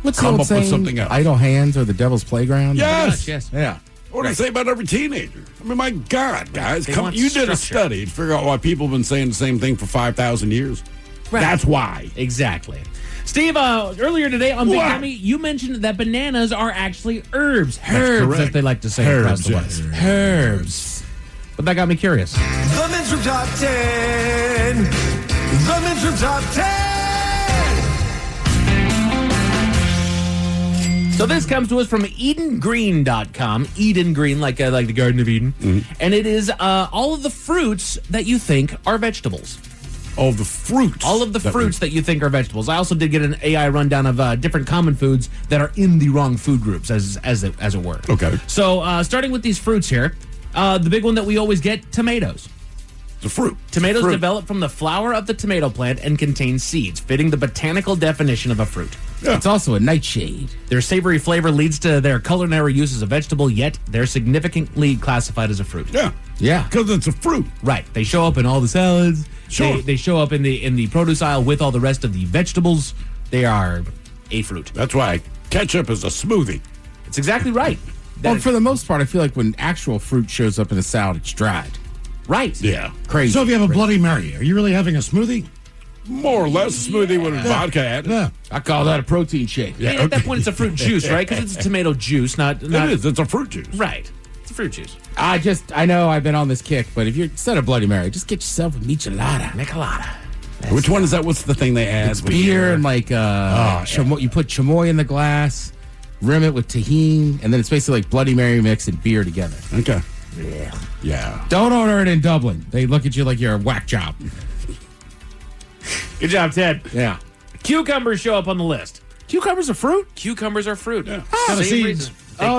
What's Come the up saying, with something else. Idle hands or the devil's playground? Yes. Yeah. What do I say about every teenager? I mean, my God, guys. You did a study to figure out why people have been saying the same thing for 5,000 years. Right. That's why. Exactly. Steve, earlier today on Big Dummy, you mentioned that bananas are actually herbs. Herbs, as they like to say across the West. Herbs. But that got me curious. The Men's Room Top 10. The Men's Room Top 10. So this comes to us from EdenGreen.com. Eden Green, like the Garden of Eden. Mm-hmm. And it is all of the fruits that you think are vegetables. All of the fruits? All of the fruits that you think are vegetables. I also did get an AI rundown of different common foods that are in the wrong food groups, as it were. Okay. So starting with these fruits here, The big one that we always get, tomatoes. It's a fruit. Tomatoes Fruit. develop from the flower of the tomato plant and contain seeds, fitting the botanical definition of a fruit. Yeah. It's also a nightshade. Their savory flavor leads to their culinary use as a vegetable, yet they're significantly classified as a fruit. Yeah. Yeah. Because it's a fruit. Right. They show up in all the salads. Sure. They show up in the produce aisle with all the rest of the vegetables. They are a fruit. That's why ketchup is a smoothie. It's exactly right. Well, for the most part, I feel like when actual fruit shows up in a salad, it's dried. Right. Yeah. Crazy. So if you have a Bloody Mary, are you really having a smoothie? More or less a smoothie with vodka added. Yeah. I call that a protein shake. I mean, at that point, it's a fruit juice, right? Because it's a tomato juice, not. It is. It's a fruit juice. Right. It's a fruit juice. I know I've been on this kick, but if you're instead of Bloody Mary, just get yourself a michelada. Which one is that? What's the thing they add? It's beer and like you put chamoy in the glass, rim it with tahini, and then it's basically like Bloody Mary mix and beer together. Okay. Yeah. Don't order it in Dublin. They look at you like you're a whack job. Good job, Ted. Yeah. Cucumbers show up on the list. Cucumbers are fruit? Cucumbers are fruit. Yeah. Got Same seeds. reason.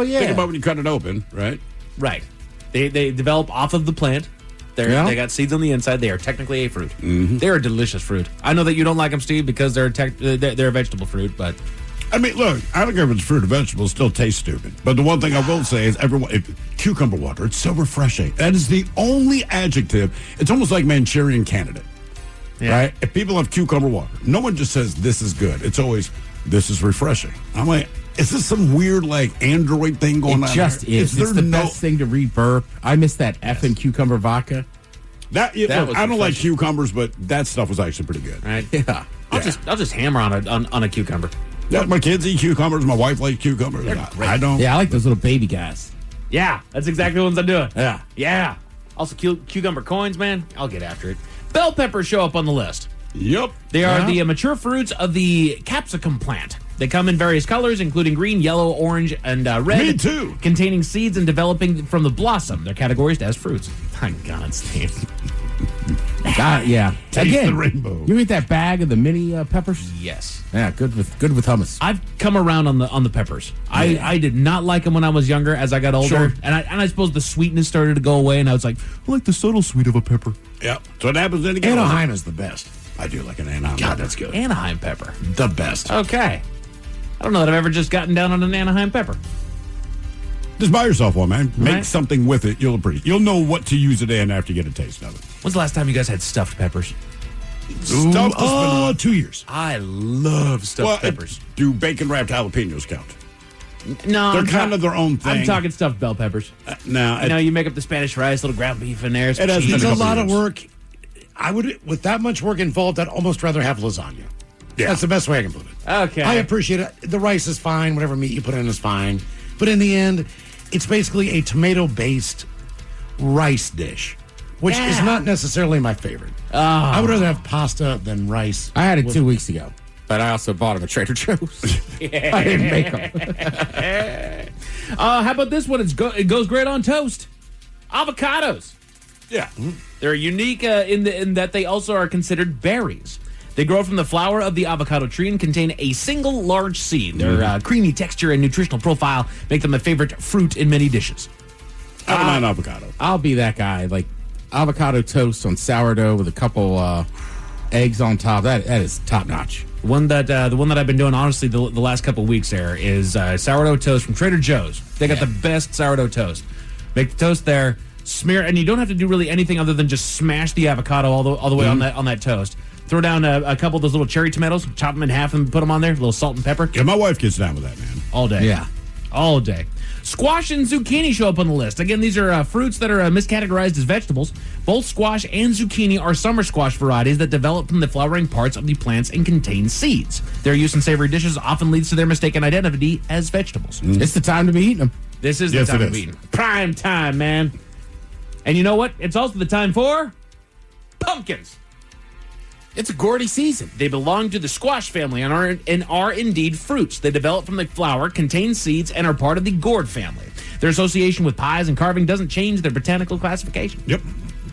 Think about when you cut it open, right? Right. They develop off of the plant. They got seeds on the inside. They are technically a fruit. Mm-hmm. They're a delicious fruit. I know that you don't like them, Steve, because they're a vegetable fruit, but I mean, look, I don't care if it's fruit or vegetable, it still tastes stupid. But the one thing I will say is cucumber water, it's so refreshing. That is the only adjective. It's almost like Manchurian Candidate. Yeah. Right? If people have cucumber water, no one just says this is good. It's always this is refreshing. I'm like, is this some weird like Android thing going on? It just here? is. It's the best thing to read burp. I miss that F in cucumber vodka. Look, I don't like cucumbers, but that stuff was actually pretty good. right. Yeah. I'll just hammer on a cucumber. Yeah, my kids eat cucumbers. My wife likes cucumbers. I don't. Yeah, I like those little baby guys. Yeah, that's exactly the ones I'm doing. Yeah. Yeah. Also, cucumber coins, man. I'll get after it. Bell peppers show up on the list. Yep. They are the mature fruits of the capsicum plant. They come in various colors, including green, yellow, orange, and red. Me too. Containing seeds and developing from the blossom. They're categorized as fruits. My God, Steve. Yeah. Taste the rainbow. You eat that bag of the mini peppers? Yes. Yeah, good with hummus. I've come around on the peppers. Yeah. I did not like them when I was younger. As I got older, Sure. and I suppose the sweetness started to go away, and I was like, I like the subtle sweet of a pepper. Yeah. So what happens then again? Anaheim is the best. I do like an Anaheim. God, that's good. Anaheim pepper. The best. Okay. I don't know that I've ever just gotten down on an Anaheim pepper. Just buy yourself one, man. Make Right. something with it. You'll know what to use it in after you get a taste of it. When's the last time you guys had stuffed peppers? Stuffed has been 2 years. I love stuffed peppers. Do bacon wrapped jalapenos count? No, They're kind of their own thing. I'm talking stuffed bell peppers. No, you make up the Spanish rice, little ground beef in there. It has cheese. It's a couple lot of years. work. I would, with that much work involved, I'd almost rather have lasagna. Yeah. That's the best way I can put it. Okay. I appreciate it. The rice is fine. Whatever meat you put in is fine. But in the end, it's basically a tomato-based rice dish, which is not necessarily my favorite. I would rather have pasta than rice. I had it 2 weeks ago, but I also bought them at Trader Joe's. I didn't make them. How about this one? It goes great on toast. Avocados. Yeah. They're unique in that they also are considered berries. They grow from the flower of the avocado tree and contain a single large seed. Their creamy texture and nutritional profile make them a favorite fruit in many dishes. I don't mind avocado. I'll be that guy. Like avocado toast on sourdough with a couple eggs on top. That is top notch. The one that I've been doing, honestly, the last couple of weeks there is sourdough toast from Trader Joe's. They got the best sourdough toast. Make the toast there, smear, and you don't have to do really anything other than just smash the avocado all the way on that toast. Throw down a couple of those little cherry tomatoes, chop them in half and put them on there, a little salt and pepper. Yeah, my wife gets down with that, man. All day. Yeah. All day. Squash and zucchini show up on the list. Again, these are fruits that are miscategorized as vegetables. Both squash and zucchini are summer squash varieties that develop from the flowering parts of the plants and contain seeds. Their use in savory dishes often leads to their mistaken identity as vegetables. It's the time to be eating them. This is the time to be eating. Prime time, man. And you know what? It's also the time for pumpkins. It's a gourdy season. They belong to the squash family and are indeed fruits. They develop from the flower, contain seeds, and are part of the gourd family. Their association with pies and carving doesn't change their botanical classification. Yep.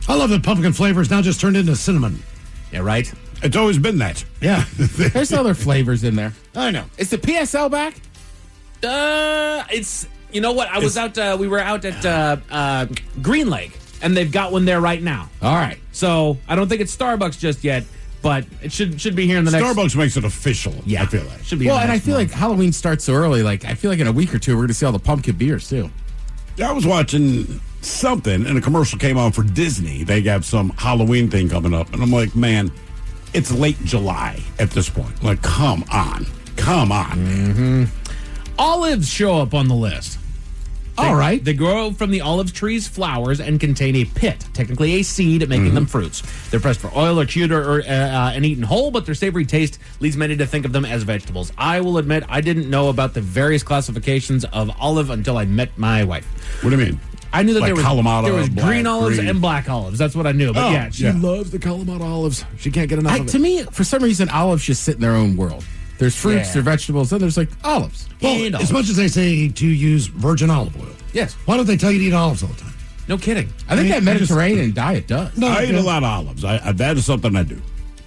I love that pumpkin flavors now just turned into cinnamon. Yeah, right? It's always been that. Yeah. There's other flavors in there. I know. Is the PSL back? It's You know what? We were out at Green Lake, and they've got one there right now. All right. So I don't think it's Starbucks just yet, but it should be here in the next. Starbucks makes it official. Yeah, I feel like should be. Well, and I feel like Halloween starts so early. Like I feel like in a week or two we're going to see all the pumpkin beers too. Yeah, I was watching something, and a commercial came on for Disney. They have some Halloween thing coming up, and I'm like, man, it's late July at this point. Like, come on. Mm-hmm. Olives show up on the list. All right. They grow from the olive tree's flowers and contain a pit, technically a seed, making them fruits. They're pressed for oil or chewed and eaten whole, but their savory taste leads many to think of them as vegetables. I will admit I didn't know about the various classifications of olive until I met my wife. What do you mean? I knew that Like there was black, green olives green. and black olives. That's what I knew. But she loves the Kalamata olives. She can't get enough of it. To me, for some reason, olives just sit in their own world. There's fruits, there's vegetables, then there's like olives. Well, as much as they say to use virgin olive oil. Yes. Why don't they tell you to eat olives all the time? No kidding. I think that Mediterranean diet does. No, I eat a lot of olives. That is something I do.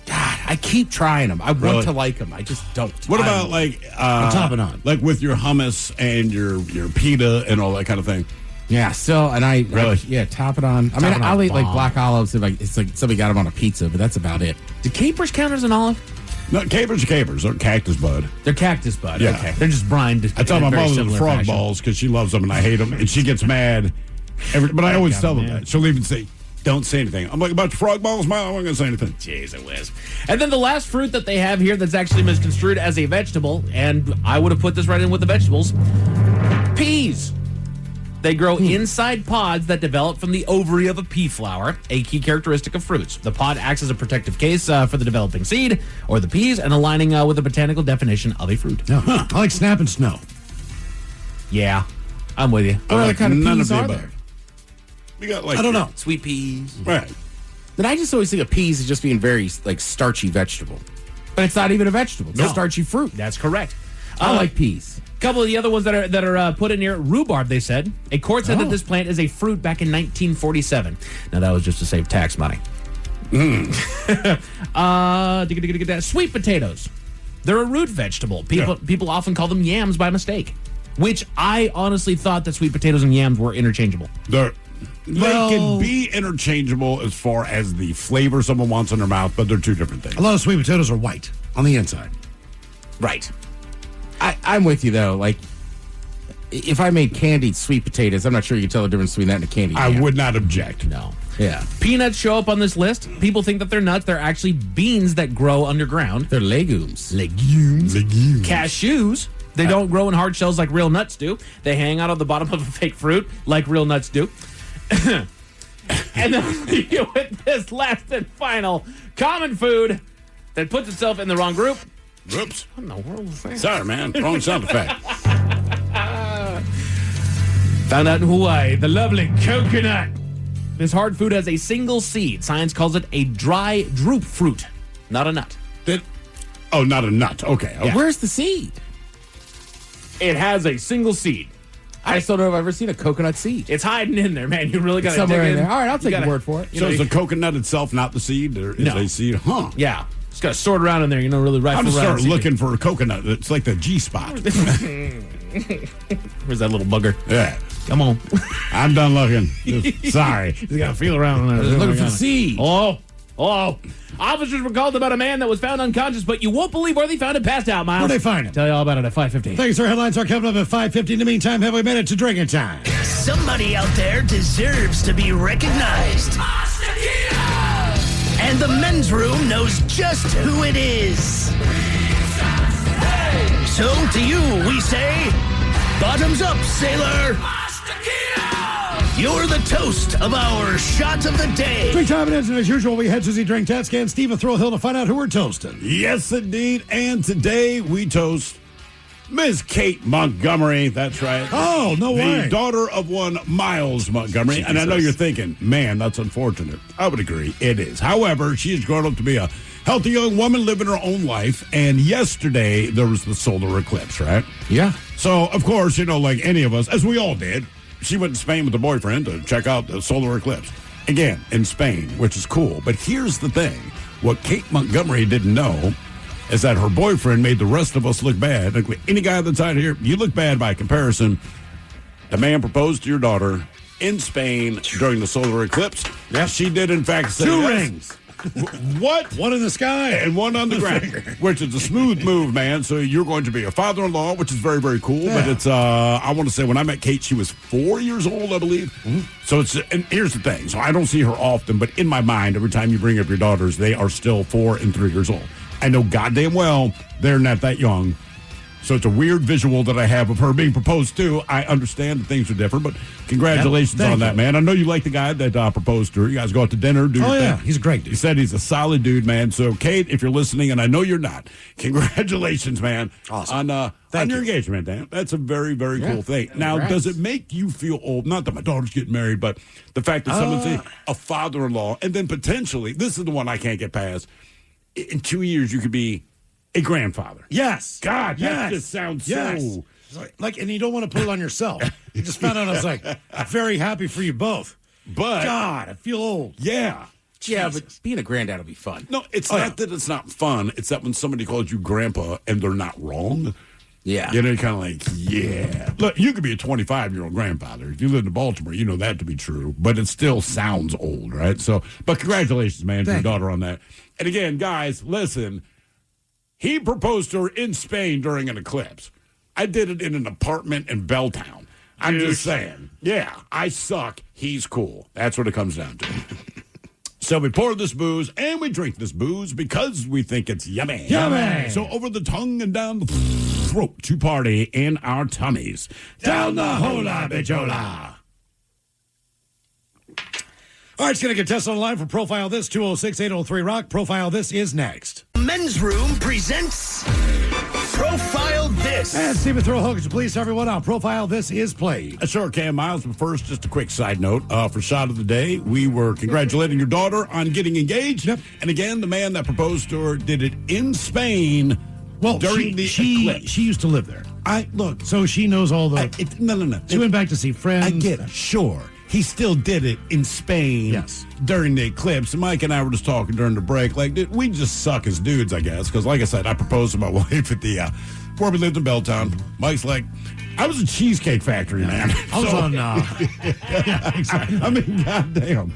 God, I keep trying them. I want to like them. I just don't. What about like topping on? Like with your hummus and your pita and all that kind of thing? Yeah, still, and I top it on. I mean, I'll eat like black olives if it's like somebody got them on a pizza, but that's about it. Do capers count as an olive? No, capers are capers. They're cactus bud. They're cactus bud. Yeah. Okay. They're just brined. I tell my mother the frog fashion. balls because she loves them and I hate them, and she gets mad. But I always tell them that. She'll even say, "Don't say anything." I'm like, "About your frog balls, Mom? I'm not going to say anything." Jeez, it whiz. And then the last fruit that they have here that's actually misconstrued as a vegetable, and I would have put this right in with the vegetables, peas. They grow inside pods that develop from the ovary of a pea flower, a key characteristic of fruits. The pod acts as a protective case for the developing seed, or the peas, and aligning with the botanical definition of a fruit. I like snap and snow. Yeah, I'm with you. What other kind of peas are above. there? We got like I don't know. Sweet peas. Right. Then I just always think of peas as just being very like starchy vegetable. But it's not even a vegetable. It's a starchy fruit. That's correct. I like peas. Couple of the other ones that are put in here, rhubarb, they said. A court said that this plant is a fruit back in 1947. Now, that was just to save tax money. Sweet potatoes. They're a root vegetable. People often call them yams by mistake, which I honestly thought that sweet potatoes and yams were interchangeable. They can be interchangeable as far as the flavor someone wants in their mouth, but they're two different things. A lot of sweet potatoes are white on the inside. Right. I'm with you, though. Like, if I made candied sweet potatoes, I'm not sure you can tell the difference between that and a candied I yam. would not object. No. Yeah. Peanuts show up on this list. People think that they're nuts. They're actually beans that grow underground. They're legumes. Cashews. They don't grow in hard shells like real nuts do. They hang out on the bottom of a fake fruit like real nuts do. And then I'll leave you with this last and final common food that puts itself in the wrong group. Whoops. What in the world is that? Sorry, man. Wrong sound effect. Found out in Hawaii, the lovely coconut. This hard food has a single seed. Science calls it a dry drupe fruit, not a nut. Not a nut. Okay. Yeah. Where's the seed? It has a single seed. I still don't know if I've ever seen a coconut seed. It's hiding in there, man. You really got to dig somewhere in in there. All right, I'll take your word for it. So is the coconut itself not the seed? Or is a seed? Huh. Yeah. Just got to sort around in there, really right. I'm going to start looking for a coconut. It's like the G-spot. Where's that little bugger? Yeah. Come on. I'm done looking. Sorry. You got to feel around in there. Looking for seed. Oh. Officers were called about a man that was found unconscious, but you won't believe where they found him passed out, Miles. Where'd they find him? Tell you all about it at 5:15. Thanks, sir. Headlines are coming up at 5:50. In the meantime, have we made it to drinking time? Somebody out there deserves to be recognized. And the men's room knows just who it is. So to you, we say, bottoms up, sailor. You're the toast of our shot of the day. Drink time it is, and as usual, we head to the drink test can. Steve Thrill Hill to find out who we're toasting. Yes, indeed. And today we toast Ms. Kate Montgomery. That's right. Oh, no way. The daughter of one Miles Montgomery. Jesus. And I know you're thinking, man, that's unfortunate. I would agree. It is. However, she has grown up to be a healthy young woman living her own life. And yesterday, there was the solar eclipse, right? Yeah. So, of course, like any of us, as we all did, she went to Spain with her boyfriend to check out the solar eclipse. Again, in Spain, which is cool. But here's the thing. What Kate Montgomery didn't know is that her boyfriend made the rest of us look bad. Like any guy that's out here, you look bad by comparison. The man proposed to your daughter in Spain during the solar eclipse. Yeah, she did, in fact, say two yes. rings. What? One in the sky and one on the ground, which is a smooth move, man. So you're going to be a father-in-law, which is very, very cool. Yeah. But it's, I want to say, when I met Kate, she was 4 years old, I believe. Mm-hmm. So it's, and here's the thing. So I don't see her often, but in my mind, every time you bring up your daughters, they are still 4 and 3 years old. I know goddamn well they're not that young. So it's a weird visual that I have of her being proposed to. I understand that things are different, but congratulations on that, man. I know you like the guy that proposed to her. You guys go out to dinner, do your thing. He's a great dude. He said he's a solid dude, man. So, Kate, if you're listening, and I know you're not, congratulations, man, awesome. on your engagement, man. That's a very, very cool thing. Now, does it make you feel old? Not that my daughter's getting married, but the fact that someone's a father-in-law, and then potentially, this is the one I can't get past, in 2 years you could be a grandfather. Yes. God, that just sounds so... Like, and you don't want to put it on yourself. You just found out, I was like, I'm very happy for you both. But... God, I feel old. Yeah. Yeah, but being a granddad will be fun. No, it's not that it's not fun. It's that when somebody calls you grandpa and they're not wrong. Yeah. You know, kind of like, yeah. Look, you could be a 25-year-old grandfather. If you live in Baltimore, you know that to be true. But it still sounds old, right? So, but congratulations, man, to your daughter on that. And again, guys, listen... He proposed to her in Spain during an eclipse. I did it in an apartment in Belltown. I'm just saying. Yeah, I suck. He's cool. That's what it comes down to. So we pour this booze and we drink this booze because we think it's yummy. Yummy! So over the tongue and down the throat to party in our tummies. Down the hola bichola. All right, it's going to get tested online for Profile This, 206-803-ROCK. Profile This is next. Men's Room presents Profile This. And Stephen, throw hookers, please, everyone out. Profile This is played. I sure can, Miles. But first, just a quick side note. For Shot of the Day, we were congratulating your daughter on getting engaged. Yep. And again, the man that proposed to her did it in Spain during the eclipse. She used to live there. Look. So she knows all the... No. She went back to see friends. I get it. Sure. He still did it in Spain during the eclipse. And Mike and I were just talking during the break. Like, dude, we just suck as dudes, I guess. Because, like I said, I proposed to my wife at the where we lived in Belltown. Mike's like, I was a Cheesecake Factory, man. I was on... yeah, exactly. I mean, goddamn.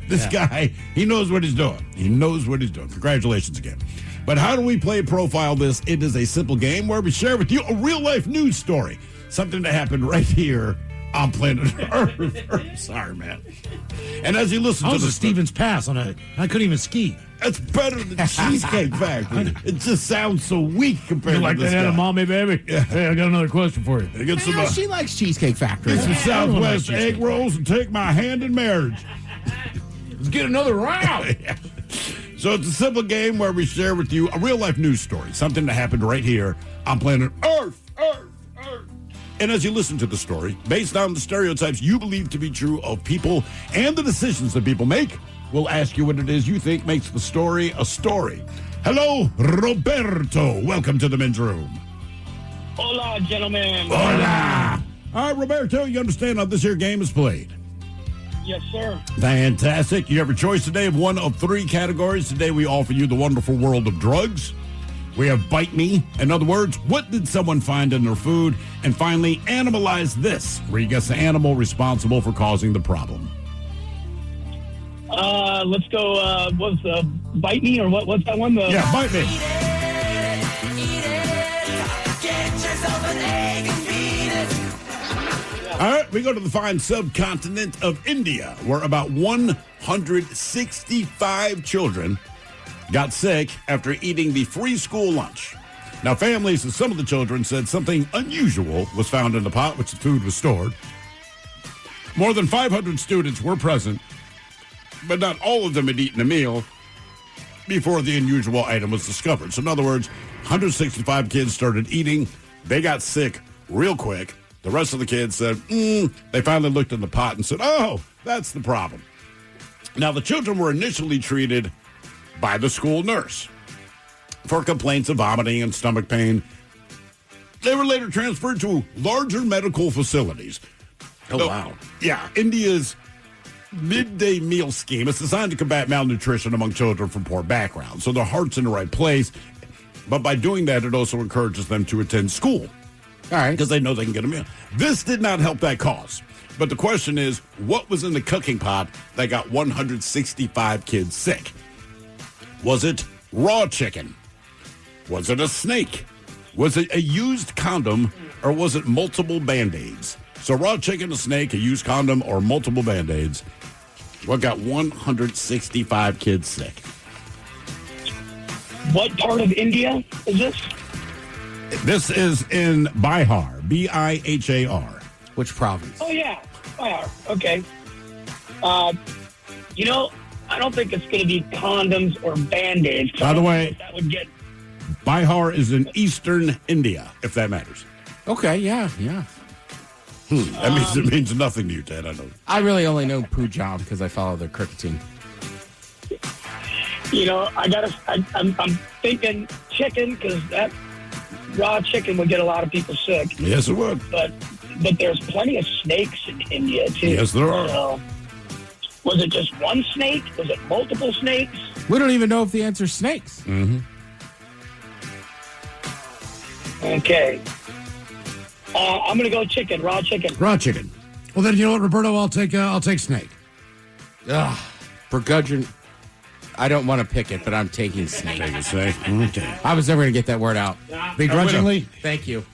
This guy, he knows what he's doing. He knows what he's doing. Congratulations again. But how do we play Profile This? It is a simple game where we share with you a real-life news story. Something that happened right here on planet Earth. Sorry, man. And as you listen to the Stevens Pass on a... I couldn't even ski. That's better than Cheesecake Factory. It just sounds so weak compared to this that guy. Mommy, baby? Yeah. Hey, I got another question for you. Get some, she likes Cheesecake Factory. Get some Southwest egg rolls and take my hand in marriage. Let's get another round. Yeah. So it's a simple game where we share with you a real-life news story, something that happened right here on planet Earth. And as you listen to the story, based on the stereotypes you believe to be true of people and the decisions that people make, we'll ask you what it is you think makes the story a story. Hello, Roberto. Welcome to the men's room. Hola, gentlemen. Hola. All right, Roberto, you understand how this here game is played? Yes, sir. Fantastic. You have a choice today of one of 3 categories. Today we offer you the wonderful world of drugs. We have Bite Me. In other words, what did someone find in their food? And finally, Animalize This, where you guess the animal responsible for causing the problem. Let's go, what's Bite Me, or what's that one? Yeah, Bite Me. All right, we go to the fine subcontinent of India, where about 165 children got sick after eating the free school lunch. Now, families of some of the children said something unusual was found in the pot which the food was stored. More than 500 students were present, but not all of them had eaten a meal before the unusual item was discovered. So, in other words, 165 kids started eating. They got sick real quick. The rest of the kids said, they finally looked in the pot and said, oh, that's the problem. Now, the children were initially treated by the school nurse for complaints of vomiting and stomach pain. They were later transferred to larger medical facilities. Oh, wow. Yeah, India's midday meal scheme is designed to combat malnutrition among children from poor backgrounds, so their heart's in the right place. But by doing that, it also encourages them to attend school. All right. Because they know they can get a meal. This did not help that cause. But the question is, what was in the cooking pot that got 165 kids sick? Was it raw chicken? Was it a snake? Was it a used condom? Or was it multiple Band-Aids? So raw chicken, a snake, a used condom, or multiple Band-Aids. What got 165 kids sick? What part of India is this? This is in Bihar, Bihar. Which province? Oh, yeah. Okay. I don't think it's going to be condoms or Band-Aids. By the way, that would get... Bihar is in eastern India, if that matters. Okay, yeah. That means nothing to you, Ted. I know. I really only know Punjab because I follow their cricket team. I'm thinking chicken because that raw chicken would get a lot of people sick. Yes, it would. But there's plenty of snakes in India, too. Yes, there are. So, was it just one snake? Was it multiple snakes? We don't even know if the answer is snakes. Mm-hmm. Okay. I'm going to go chicken, raw chicken. Raw chicken. Well, then, you know what, Roberto? I'll take snake. Begrudging. I don't want to pick it, but I'm taking snake. Taking snake. Okay. I was never going to get that word out. Begrudgingly? Thank you.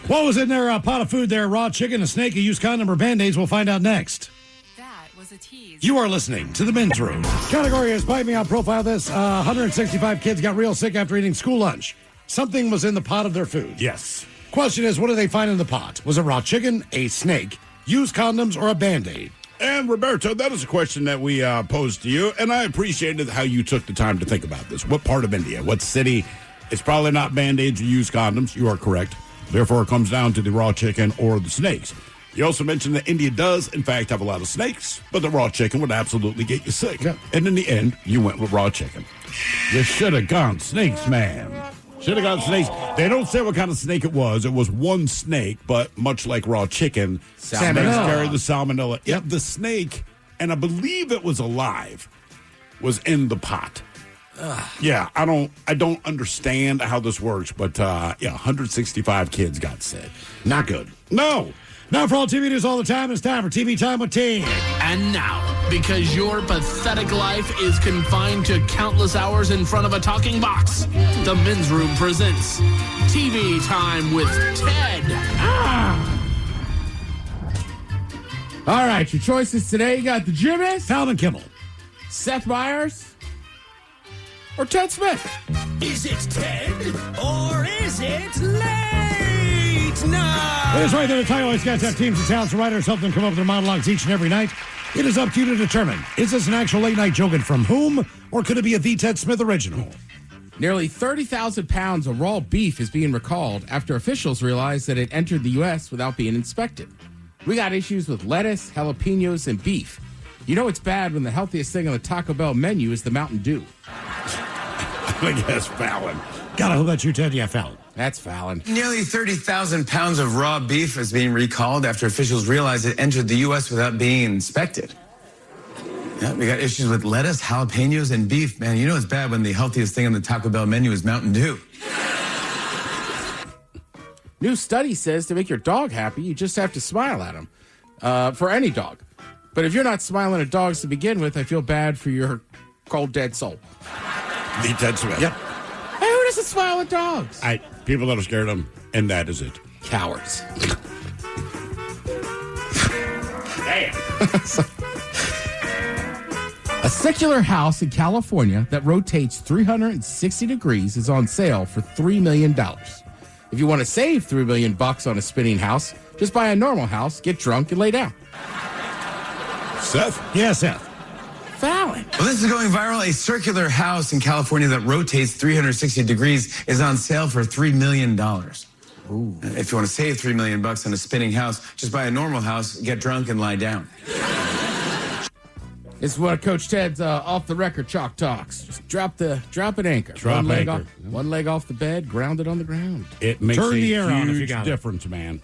What was in their pot of food there? Raw chicken, a snake, a used condom, or Band-Aids? We'll find out next. That was a tease. You are listening to The Men's Room. Category is Bite Me. I'll profile this. 165 kids got real sick after eating school lunch. Something was in the pot of their food. Yes. Question is, what did they find in the pot? Was it raw chicken, a snake, used condoms, or a Band-Aid? And Roberto, that is a question that we posed to you, and I appreciated how you took the time to think about this. What part of India? What city? It's probably not Band-Aids or used condoms. You are correct. Therefore, it comes down to the raw chicken or the snakes. You also mentioned that India does, in fact, have a lot of snakes, but the raw chicken would absolutely get you sick. Yep. And in the end, you went with raw chicken. You should have gone snakes, man. Should have gone snakes. They don't say what kind of snake it was. It was one snake, but much like raw chicken, snakes carry the salmonella. Yep, the snake, and I believe it was alive, was in the pot. Yeah, I don't understand how this works, but 165 kids got sick. Not good. No. Now for all TV news all the time, it's time for TV Time with T. And now, because your pathetic life is confined to countless hours in front of a talking box, the Men's Room presents TV Time with Ted. All right, your choices today. You got the Jimmys, Calvin Kimmel, Seth Meyers, or Ted Smith. Is it Ted or is it late night? It is right there. The title always guys have teams and talents and writers help them come up with their monologues each and every night. It is up to you to determine, is this an actual late night joke and from whom, or could it be a The Ted Smith original? Nearly 30,000 pounds of raw beef is being recalled after officials realized that it entered the U.S. without being inspected. We got issues with lettuce, jalapenos, and beef. You know it's bad when the healthiest thing on the Taco Bell menu is the Mountain Dew. I guess Fallon. Gotta hope that's you, Ted. Yeah, Fallon. That's Fallon. Nearly 30,000 pounds of raw beef is being recalled after officials realized it entered the U.S. without being inspected. Yeah, we got issues with lettuce, jalapenos, and beef. Man, you know it's bad when the healthiest thing on the Taco Bell menu is Mountain Dew. New study says to make your dog happy, you just have to smile at him. For any dog. But if you're not smiling at dogs to begin with, I feel bad for your cold, dead soul. The Ted Smith. Yep. Hey, who doesn't smile at dogs? People that are scared of them, and that is it. Cowards. Damn. A secular house in California that rotates 360 degrees is on sale for $3 million. If you want to save $3 million on a spinning house, just buy a normal house, get drunk, and lay down. Seth? Yeah, Seth. Fallon. Well, this is going viral. A circular house in California that rotates 360 degrees is on sale for $3 million. Ooh. If you want to save $3 million on a spinning house, just buy a normal house, get drunk, and lie down. This is what Coach Ted's off the record chalk talks. Just drop an anchor. Drop anchor. One leg off the bed, grounded on the ground. It makes Turn the air a on if you huge got it. difference, man.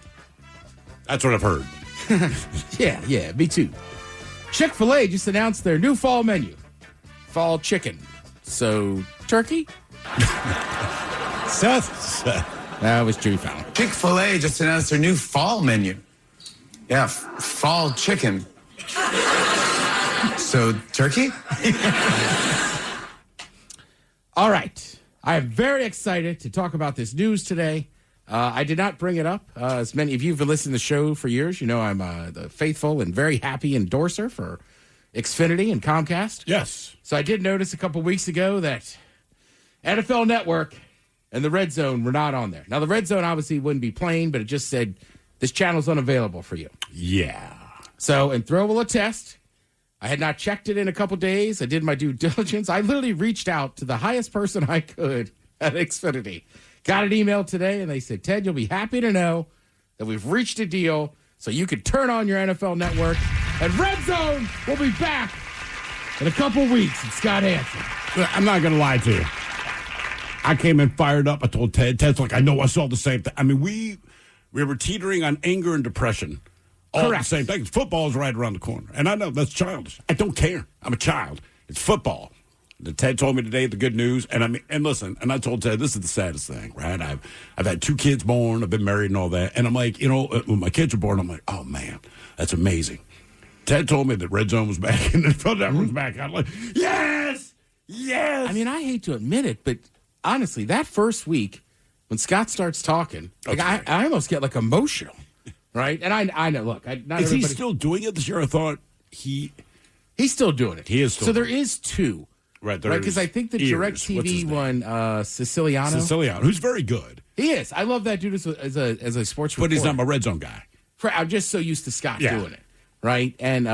That's what I've heard. Yeah, me too. Chick-fil-A just announced their new fall menu. Fall chicken. So, turkey? Seth? That was Jimmy Fallon. Chick-fil-A just announced their new fall menu. Yeah, fall chicken. So, turkey? All right. I am very excited to talk about this news today. I did not bring it up. As many of you have been listening to the show for years, you know I'm the faithful and very happy endorser for Xfinity and Comcast. Yes. So I did notice a couple weeks ago that NFL Network and the Red Zone were not on there. Now, the Red Zone obviously wouldn't be playing, but it just said this channel's unavailable for you. Yeah. So, in throwable test, I had not checked it in a couple days. I did my due diligence. I literally reached out to the highest person I could at Xfinity. Got an email today, and they said, Ted, you'll be happy to know that we've reached a deal so you can turn on your NFL Network, and Red Zone will be back in a couple weeks. And Scott Hansen. I'm not going to lie to you. I came in fired up. I told Ted. Ted's like, I know, I saw the same thing. I mean, we were teetering on anger and depression all Correct. at the same thing. Football is right around the corner. And I know that's childish. I don't care. I'm a child. It's football. Ted told me today the good news. And I mean, and listen, and I told Ted, this is the saddest thing, right? I've had 2 kids born. I've been married and all that. And I'm like, you know, when my kids were born, I'm like, oh, man, that's amazing. Ted told me that Red Zone was back and the NFL Network was back. I'm like, yes, yes. I mean, I hate to admit it, but honestly, that first week when Scott starts talking, like I almost get like emotional, right? And I know, look, not is he everybody... still doing it this year? I thought he's still doing it. He is still. So there is 2, right? Because I think the DirecTV one, Siciliano, who's very good. He is. I love that dude as a sports reporter. But he's not my Red Zone guy. I'm just so used to Scott doing it, right? And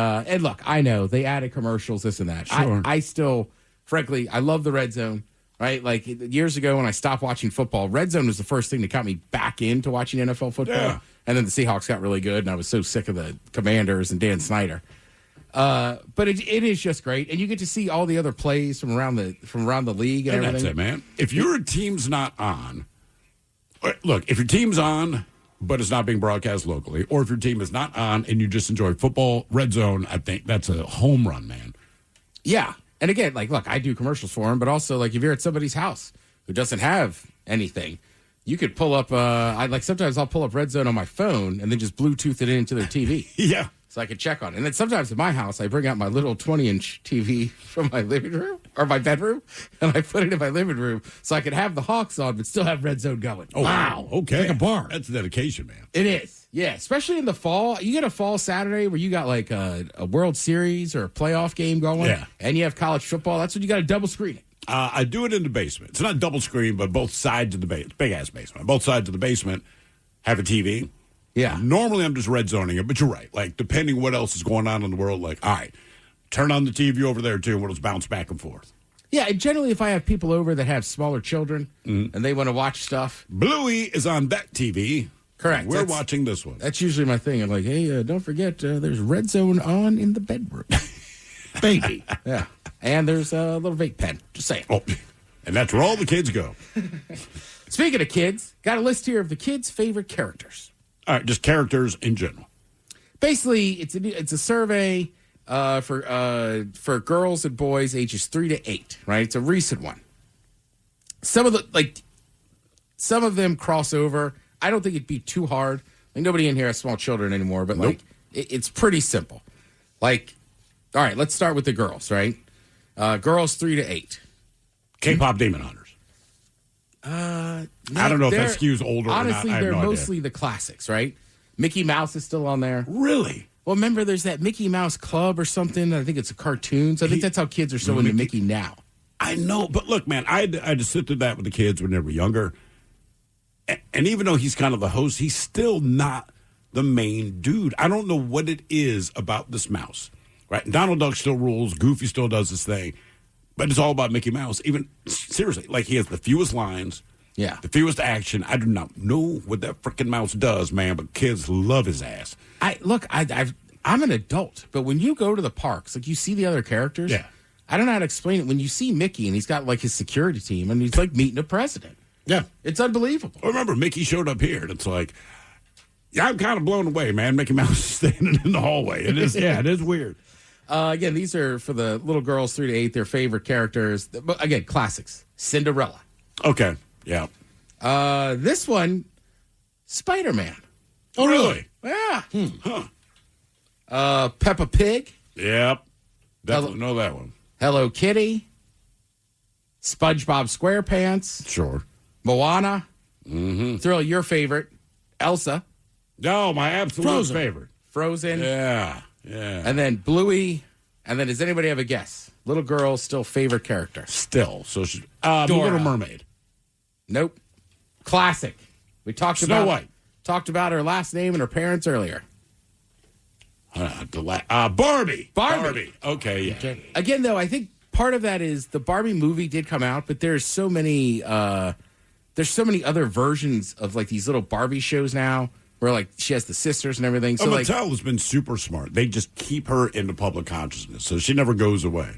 look, I know they added commercials, this and that. Sure. I still, frankly, I love the Red Zone. Right, like years ago when I stopped watching football, Red Zone was the first thing that got me back into watching NFL football. Yeah. And then the Seahawks got really good, and I was so sick of the Commanders and Dan Snyder. But it is just great, and you get to see all the other plays from around the league and everything. That's it, man. If your team's not on, look, if your team's on, but it's not being broadcast locally, or if your team is not on and you just enjoy football, Red Zone, I think that's a home run, man. Yeah. And again, like, look, I do commercials for them, but also, like, if you're at somebody's house who doesn't have anything, you could pull up, sometimes I'll pull up Red Zone on my phone and then just Bluetooth it into their TV. Yeah. So I can check on it. And then sometimes at my house, I bring out my little 20-inch TV from my living room or my bedroom, and I put it in my living room so I can have the Hawks on but still have Red Zone going. Oh, wow. Okay. Like a bar. That's dedication, man. It is. Yeah, especially in the fall. You get a fall Saturday where you got like a World Series or a playoff game going, and you have college football. That's when you got to double screen it. I do it in the basement. It's not double screen, but both sides of the basement. Big-ass basement. Both sides of the basement have a TV. Yeah. Normally, I'm just red zoning it, but you're right. Like, depending what else is going on in the world, like, all right, turn on the TV over there, too, and we'll just bounce back and forth. Yeah, and generally, if I have people over that have smaller children and they want to watch stuff. Bluey is on that TV. Correct. We're watching this one. That's usually my thing. I'm like, hey, don't forget, there's Red Zone on in the bedroom. Baby. Yeah. And there's a little vape pen. Just saying. Oh, and that's where all the kids go. Speaking of kids, got a list here of the kids' favorite characters. All right, just characters in general. Basically, it's a survey for girls and boys ages 3 to 8. Right, it's a recent one. Some of them cross over. I don't think it'd be too hard. Like, nobody in here has small children anymore, but like it's pretty simple. Like, all right, let's start with the girls. Right, girls 3 to 8. K-pop Demon Hunters. I don't know if that skews older honestly, or not. They're mostly the classics, right? Mickey Mouse is still on there. Really? Well, remember, there's that Mickey Mouse Club or something. I think it's a cartoon. So I think that's how kids are so into Mickey now. I know, but look, man, I had to sit through that with the kids when they were younger. And even though he's kind of the host, he's still not the main dude. I don't know what it is about this mouse, right? Donald Duck still rules. Goofy still does his thing. But it's all about Mickey Mouse. Even, seriously, like he has the fewest lines, the fewest action. I do not know what that freaking mouse does, man, but kids love his ass. I'm an adult, but when you go to the parks, like you see the other characters, I don't know how to explain it. When you see Mickey and he's got like his security team and he's like meeting a president. Yeah. It's unbelievable. I remember Mickey showed up here and it's like, I'm kind of blown away, man. Mickey Mouse is standing in the hallway. It is, it is weird. Again, these are for the little girls 3 to 8, their favorite characters. But again, classics. Cinderella. Okay. Yeah. This one, Spider-Man. Oh, really? Yeah. Peppa Pig. Yep. Definitely know that one. Hello Kitty. SpongeBob SquarePants. Sure. Moana. Thrill, your favorite. Elsa. No, my absolute favorite. Frozen. Yeah. And then Bluey. And then does anybody have a guess? Little girl's still favorite character. Still. So she's The Little Mermaid. Nope. Classic. We talked Snow about White. Talked about her last name and her parents earlier. Barbie. Okay, yeah. Again, though, I think part of that is the Barbie movie did come out, but there's so many other versions of like these little Barbie shows now where like she has the sisters and everything. So Mattel has been super smart. They just keep her in the public consciousness, so she never goes away.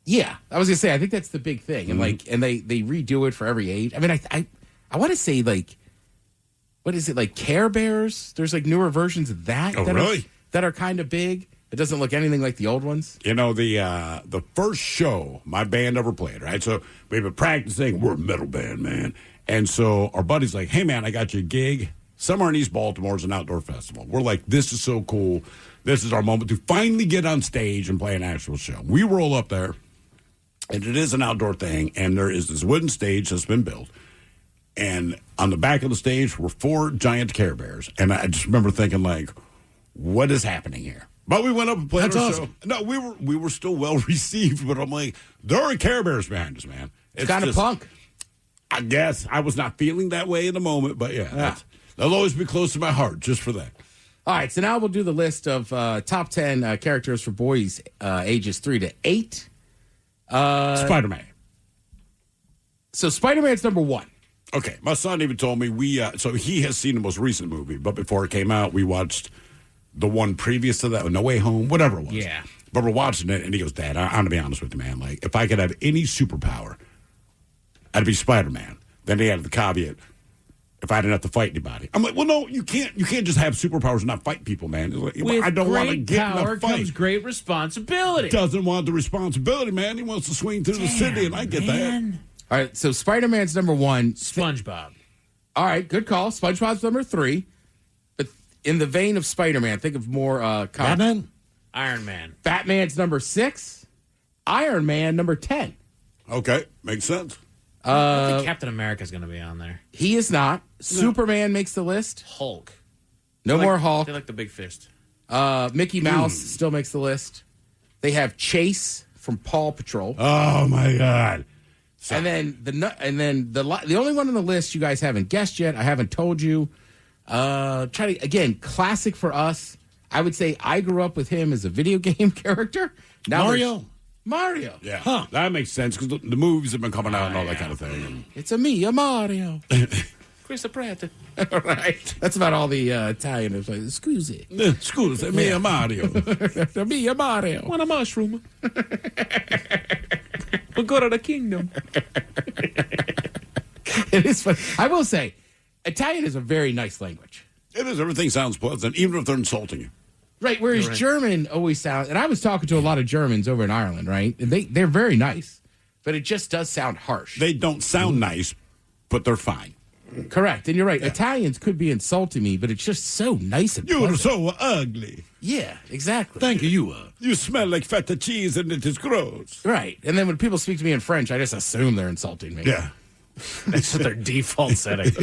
Yeah, I was gonna say I think that's the big thing, and they redo it for every age. I mean, I want to say like, what is it like Care Bears? There's like newer versions of that. Oh, really? That are kind of big. It doesn't look anything like the old ones. You know, the first show my band ever played, right? So we've been practicing. We're a metal band, man. And so our buddy's like, hey, man, I got you a gig. Somewhere in East Baltimore is an outdoor festival. We're like, this is so cool. This is our moment to finally get on stage and play an actual show. We roll up there, and it is an outdoor thing, and there is this wooden stage that's been built. And on the back of the stage were 4 giant Care Bears. And I just remember thinking, like, what is happening here? But we went up and played That's our awesome. show. No, we were still well received, but I'm like, there are Care Bears behind us, man. It's kind of punk. I guess I was not feeling that way in the moment, but they'll always be close to my heart just for that. All right, so now we'll do the list of top 10 characters for boys ages 3 to 8. Spider-Man. So Spider-Man's number 1. Okay, my son even told me so he has seen the most recent movie, but before it came out, we watched the one previous to that, No Way Home, whatever it was. Yeah. But we're watching it, and he goes, Dad, I'm going to be honest with you, man. Like, if I could have any superpower, I'd be Spider-Man. Then he added the caveat, if I didn't have to fight anybody. I'm like, well, no, you can't just have superpowers and not fight people, man. Like, With I don't want to great get in power a fight. comes great responsibility. Doesn't want the responsibility, man. He wants to swing through the city, and I get that. All right, so Spider-Man's number 1. SpongeBob. All right, good call. SpongeBob's number 3. But in the vein of Spider-Man, think of more... Batman? Iron Man. Batman's number 6. Iron Man number 10. Okay, makes sense. I think Captain America's going to be on there. He is not. Superman makes the list. Hulk. No more Hulk. They like the big fist. Mickey Mouse still makes the list. They have Chase from Paw Patrol. Oh, my God. And then the only one on the list you guys haven't guessed yet. I haven't told you. Classic for us. I would say I grew up with him as a video game character. Now Mario. Yeah, that makes sense because the movies have been coming out and all that kind of thing. It's a Mario. Chris Pratt. All right. That's about all the Italian is like, scusi. Scusi, me a Mario. Me a Mario. Want a mushroom? We'll go to the kingdom. It is fun. I will say, Italian is a very nice language. It is. Everything sounds pleasant, even if they're insulting you. Right, whereas German always sounds... And I was talking to a lot of Germans over in Ireland, right? And they're very nice, but it just does sound harsh. They don't sound nice, but they're fine. Correct, and you're right. Yeah. Italians could be insulting me, but it's just so nice and You're pleasant. so ugly. Yeah, exactly. Thank you. You smell like feta cheese and it is gross. Right, and then when people speak to me in French, I just assume they're insulting me. Yeah. That's their default setting.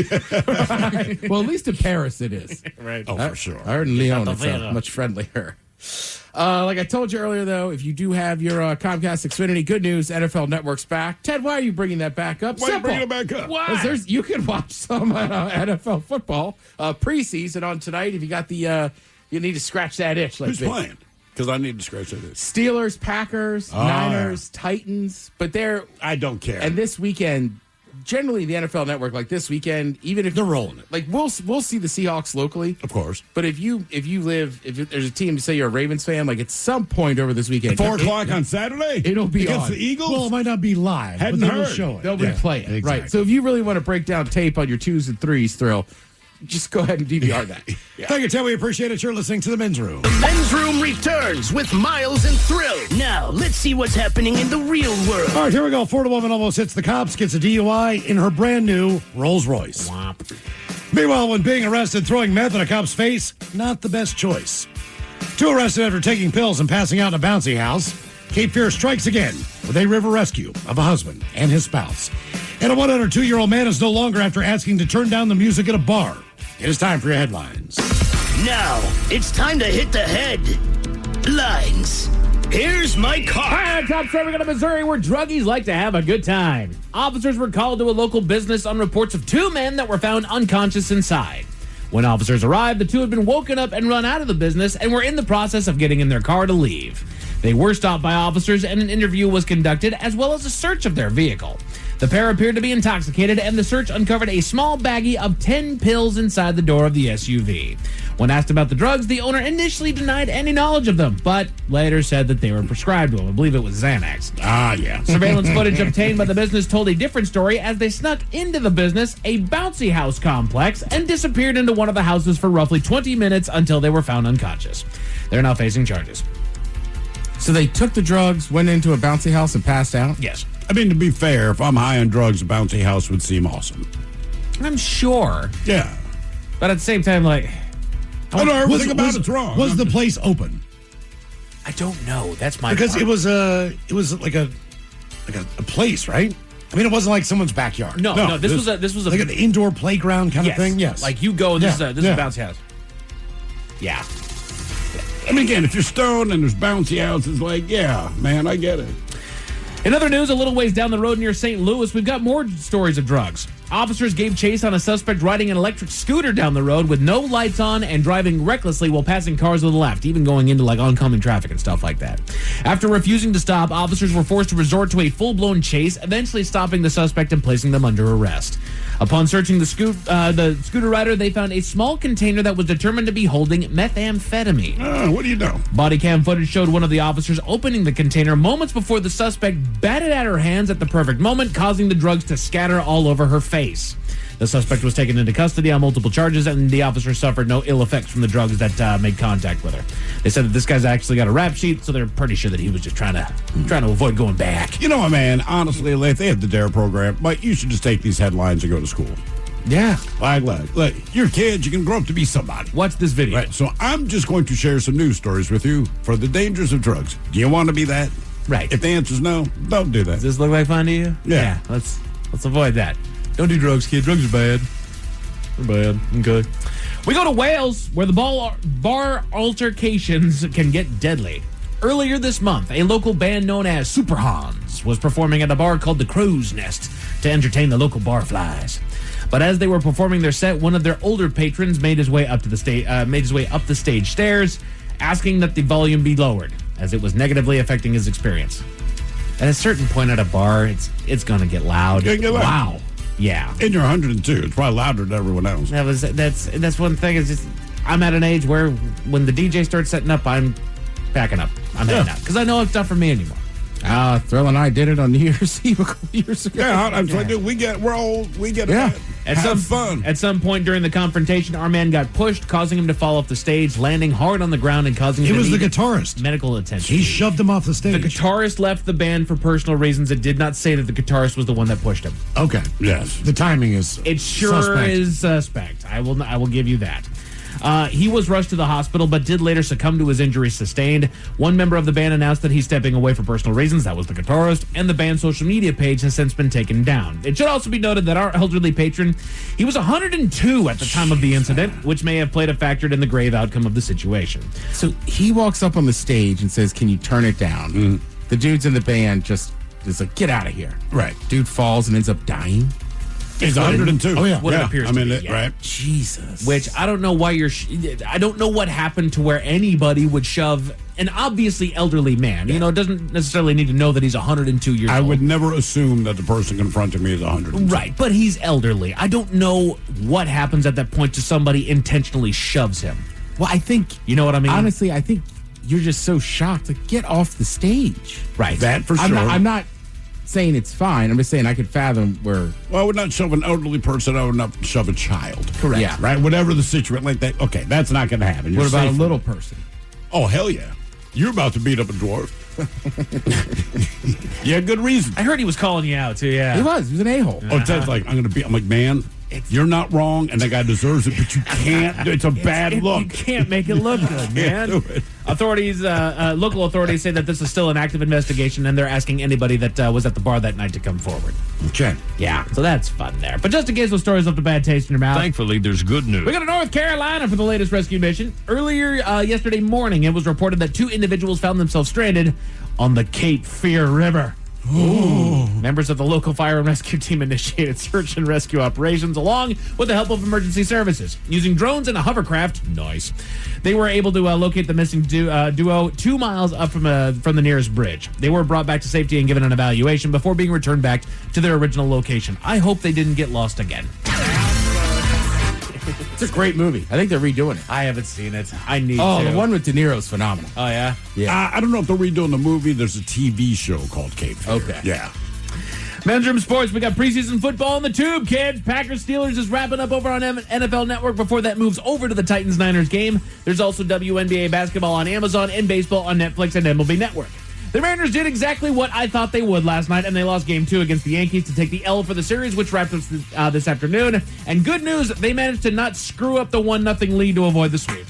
Right. Well, at least in Paris it is. Right. Oh, for sure. I heard in Lyon it's much friendlier. Like I told you earlier, though, if you do have your Comcast Xfinity, good news, NFL Network's back. Ted, why are you bringing that back up? Why are you bringing it back up? Why? You can watch some NFL football preseason on tonight. If you got the, you need to scratch that itch. Who's playing? Because I need to scratch that itch. Steelers, Packers, Niners, Titans. But I don't care. And this weekend... Generally, the NFL Network, like this weekend, even if they're rolling it, like we'll see the Seahawks locally, of course. But if there's a team, say you're a Ravens fan, like at some point over this weekend, 4:00 on Saturday, it'll be against on. the Eagles. Well, it might not be live, Hadn't but they will heard. show it. They'll be playing, exactly. Right? So if you really want to break down tape on your 2s and 3s, Thrill, just go ahead and DVR that. Yeah. Thank you, Tim. We appreciate it. You're listening to The Men's Room. The Men's Room returns with Miles and Thrill. Now, let's see what's happening in the real world. All right, here we go. Florida woman almost hits the cops, gets a DUI in her brand new Rolls Royce. Meanwhile, when being arrested, throwing meth in a cop's face, not the best choice. 2 arrested after taking pills and passing out in a bouncy house. Cape Fear strikes again with a river rescue of a husband and his spouse. And a 102-year-old man is no longer after asking to turn down the music at a bar. It is time for your headlines. Now, it's time to hit the headlines. Here's my car. Hi, top story. We got to Missouri where druggies like to have a good time. Officers were called to a local business on reports of 2 men that were found unconscious inside. When officers arrived, the 2 had been woken up and run out of the business and were in the process of getting in their car to leave. They were stopped by officers and an interview was conducted as well as a search of their vehicle. The pair appeared to be intoxicated and the search uncovered a small baggie of 10 pills inside the door of the SUV. When asked about the drugs, the owner initially denied any knowledge of them, but later said that they were prescribed to him. I believe it was Xanax. Yeah. Surveillance footage obtained by the business told a different story as they snuck into the business, a bouncy house complex, and disappeared into one of the houses for roughly 20 minutes until they were found unconscious. They're now facing charges. So they took the drugs, went into a bouncy house, and passed out? Yes. I mean, to be fair, if I'm high on drugs, a bouncy house would seem awesome. I'm sure. Yeah. But at the same time, like... I know everything about it's wrong. Was the place open? I don't know. That's my Because part. it was like a place, right? I mean, it wasn't like someone's backyard. No, this was a like an indoor playground kind of thing. Yes, like you go and this is a bouncy house. Yeah. I mean, again, if you're stoned and there's bouncy houses, like, yeah, man, I get it. In other news, a little ways down the road near St. Louis, we've got more stories of drugs. Officers gave chase on a suspect riding an electric scooter down the road with no lights on and driving recklessly while passing cars to the left, even going into like oncoming traffic and stuff like that. After refusing to stop, officers were forced to resort to a full-blown chase, eventually stopping the suspect and placing them under arrest. Upon searching the scooter rider, they found a small container that was determined to be holding methamphetamine. What do you know? Body cam footage showed one of the officers opening the container moments before the suspect batted at her hands at the perfect moment, causing the drugs to scatter all over her face. The suspect was taken into custody on multiple charges, and the officer suffered no ill effects from the drugs that made contact with her. They said that this guy's actually got a rap sheet, so they're pretty sure that he was just trying to avoid going back. You know what, man? Honestly, if they have the DARE program, but you should just take these headlines and go to school. Yeah. Look, you're kids. You can grow up to be somebody. Watch this video. Right. So I'm just going to share some news stories with you for the dangers of drugs. Do you want to be that? Right. If the answer's no, don't do that. Does this look like fun to you? Yeah. Let's avoid that. Don't do drugs, kid. Drugs are bad. They're bad. Okay. We go to Wales, where the bar altercations can get deadly. Earlier this month, a local band known as Super Hans was performing at a bar called the Crow's Nest to entertain the local barflies. But as they were performing their set, one of their older patrons made his way up the stage stairs, asking that the volume be lowered, as it was negatively affecting his experience. At a certain point at a bar, it's going to get loud. Wow. Yeah. And you're 102. It's probably louder than everyone else. That's one thing. Is just I'm at an age where when the DJ starts setting up, I'm packing up. I'm heading out because I know it's not for me anymore. Thrill and I did it on New Year's Eve a couple years ago. Yeah, I'm trying to. We're old. We get it. Have fun. At some point during the confrontation, our man got pushed, causing him to fall off the stage, landing hard on the ground and causing him to need the guitarist. Medical attention. He shoved him off the stage. The guitarist left the band for personal reasons. It did not say that the guitarist was the one that pushed him. Okay. Yes. The timing is It sure suspect. is suspect. I will give you that. He was rushed to the hospital, but did later succumb to his injuries sustained. One member of the band announced that he's stepping away for personal reasons. That was the guitarist. And the band's social media page has since been taken down. It should also be noted that our elderly patron, he was 102 at the time of the incident, which may have played a factor in the grave outcome of the situation. So he walks up on the stage and says, "Can you turn it down?" Mm-hmm. The dudes in the band just is like, "Get out of here." Right. Dude falls and ends up dying. He's 102. Oh, yeah. What it appears to be. Right. Jesus. Which I don't know why I don't know what happened to where anybody would shove an obviously elderly man. You know, it doesn't necessarily need to know that he's 102 years old. I would never assume that the person confronting me is 102. Right, but he's elderly. I don't know what happens at that point to somebody intentionally shoves him. Well, I think, you know what I mean? Honestly, I think you're just so shocked. Like, get off the stage. Right. That for sure. I'm not saying it's fine. I'm just saying I could fathom where. Well, I would not shove an elderly person. I would not shove a child. Correct. Yeah. Right. Whatever the situation like that. Okay, that's not going to happen. You're What about a safe. little person? Oh hell yeah! You're about to beat up a dwarf. Yeah, good reason. I heard he was calling you out too. Yeah, He was an a-hole. Oh, Ted's like, I'm like, man, you're not wrong, and that guy deserves it, but you can't. It's a bad look. You can't make it look good, man. Can't do it. Authorities, local authorities say that this is still an active investigation, and they're asking anybody that was at the bar that night to come forward. Okay. Yeah, so that's fun there. But just in case those stories left a bad taste in your mouth. Thankfully, there's good news. We go to North Carolina for the latest rescue mission. Earlier yesterday morning, it was reported that 2 individuals found themselves stranded on the Cape Fear River. Ooh. Members of the local fire and rescue team initiated search and rescue operations along with the help of emergency services. Using drones and a hovercraft, nice, they were able to locate the missing duo 2 miles up from the nearest bridge. They were brought back to safety and given an evaluation before being returned back to their original location. I hope they didn't get lost again. It's a great movie. I think they're redoing it. I haven't seen it. I need to. Oh, the one with De Niro's phenomenal. Oh, yeah? Yeah. I don't know if they're redoing the movie. There's a TV show called Cape Fear. Okay. Yeah. Men's Room Sports, we got preseason football on the tube, kids. Packers-Steelers is wrapping up over on NFL Network before that moves over to the Titans-Niners game. There's also WNBA basketball on Amazon and baseball on Netflix and MLB Network. The Mariners did exactly what I thought they would last night, and they lost Game 2 against the Yankees to take the L for the series, which wrapped up this afternoon. And good news, they managed to not screw up the 1-0 lead to avoid the sweep.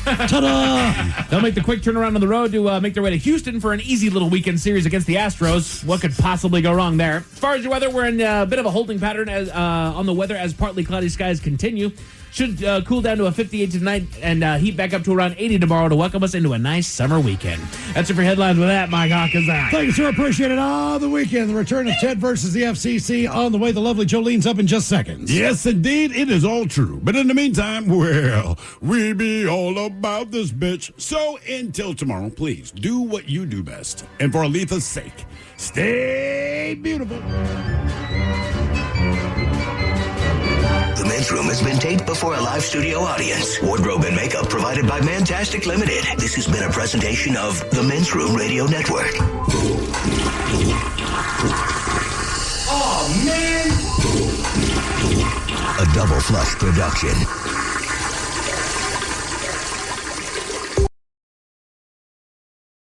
Ta-da! They'll make the quick turnaround on the road to make their way to Houston for an easy little weekend series against the Astros. What could possibly go wrong there? As far as your weather, we're in a bit of a holding pattern on the weather as partly cloudy skies continue. Should cool down to a 58 tonight and heat back up to around 80 tomorrow to welcome us into a nice summer weekend. That's it for headlines with that, Mike Hawkins. Thank you, sir. Appreciate it. All the weekend, the return of Ted versus the FCC on the way. The lovely Jolene's up in just seconds. Yes, indeed. It is all true. But in the meantime, well, we be all about this bitch. So until tomorrow, please do what you do best. And for Aletha's sake, stay beautiful. The Men's Room has been taped before a live studio audience. Wardrobe and makeup provided by Mantastic Limited. This has been a presentation of the Men's Room Radio Network. Oh, man! A Double Flush production.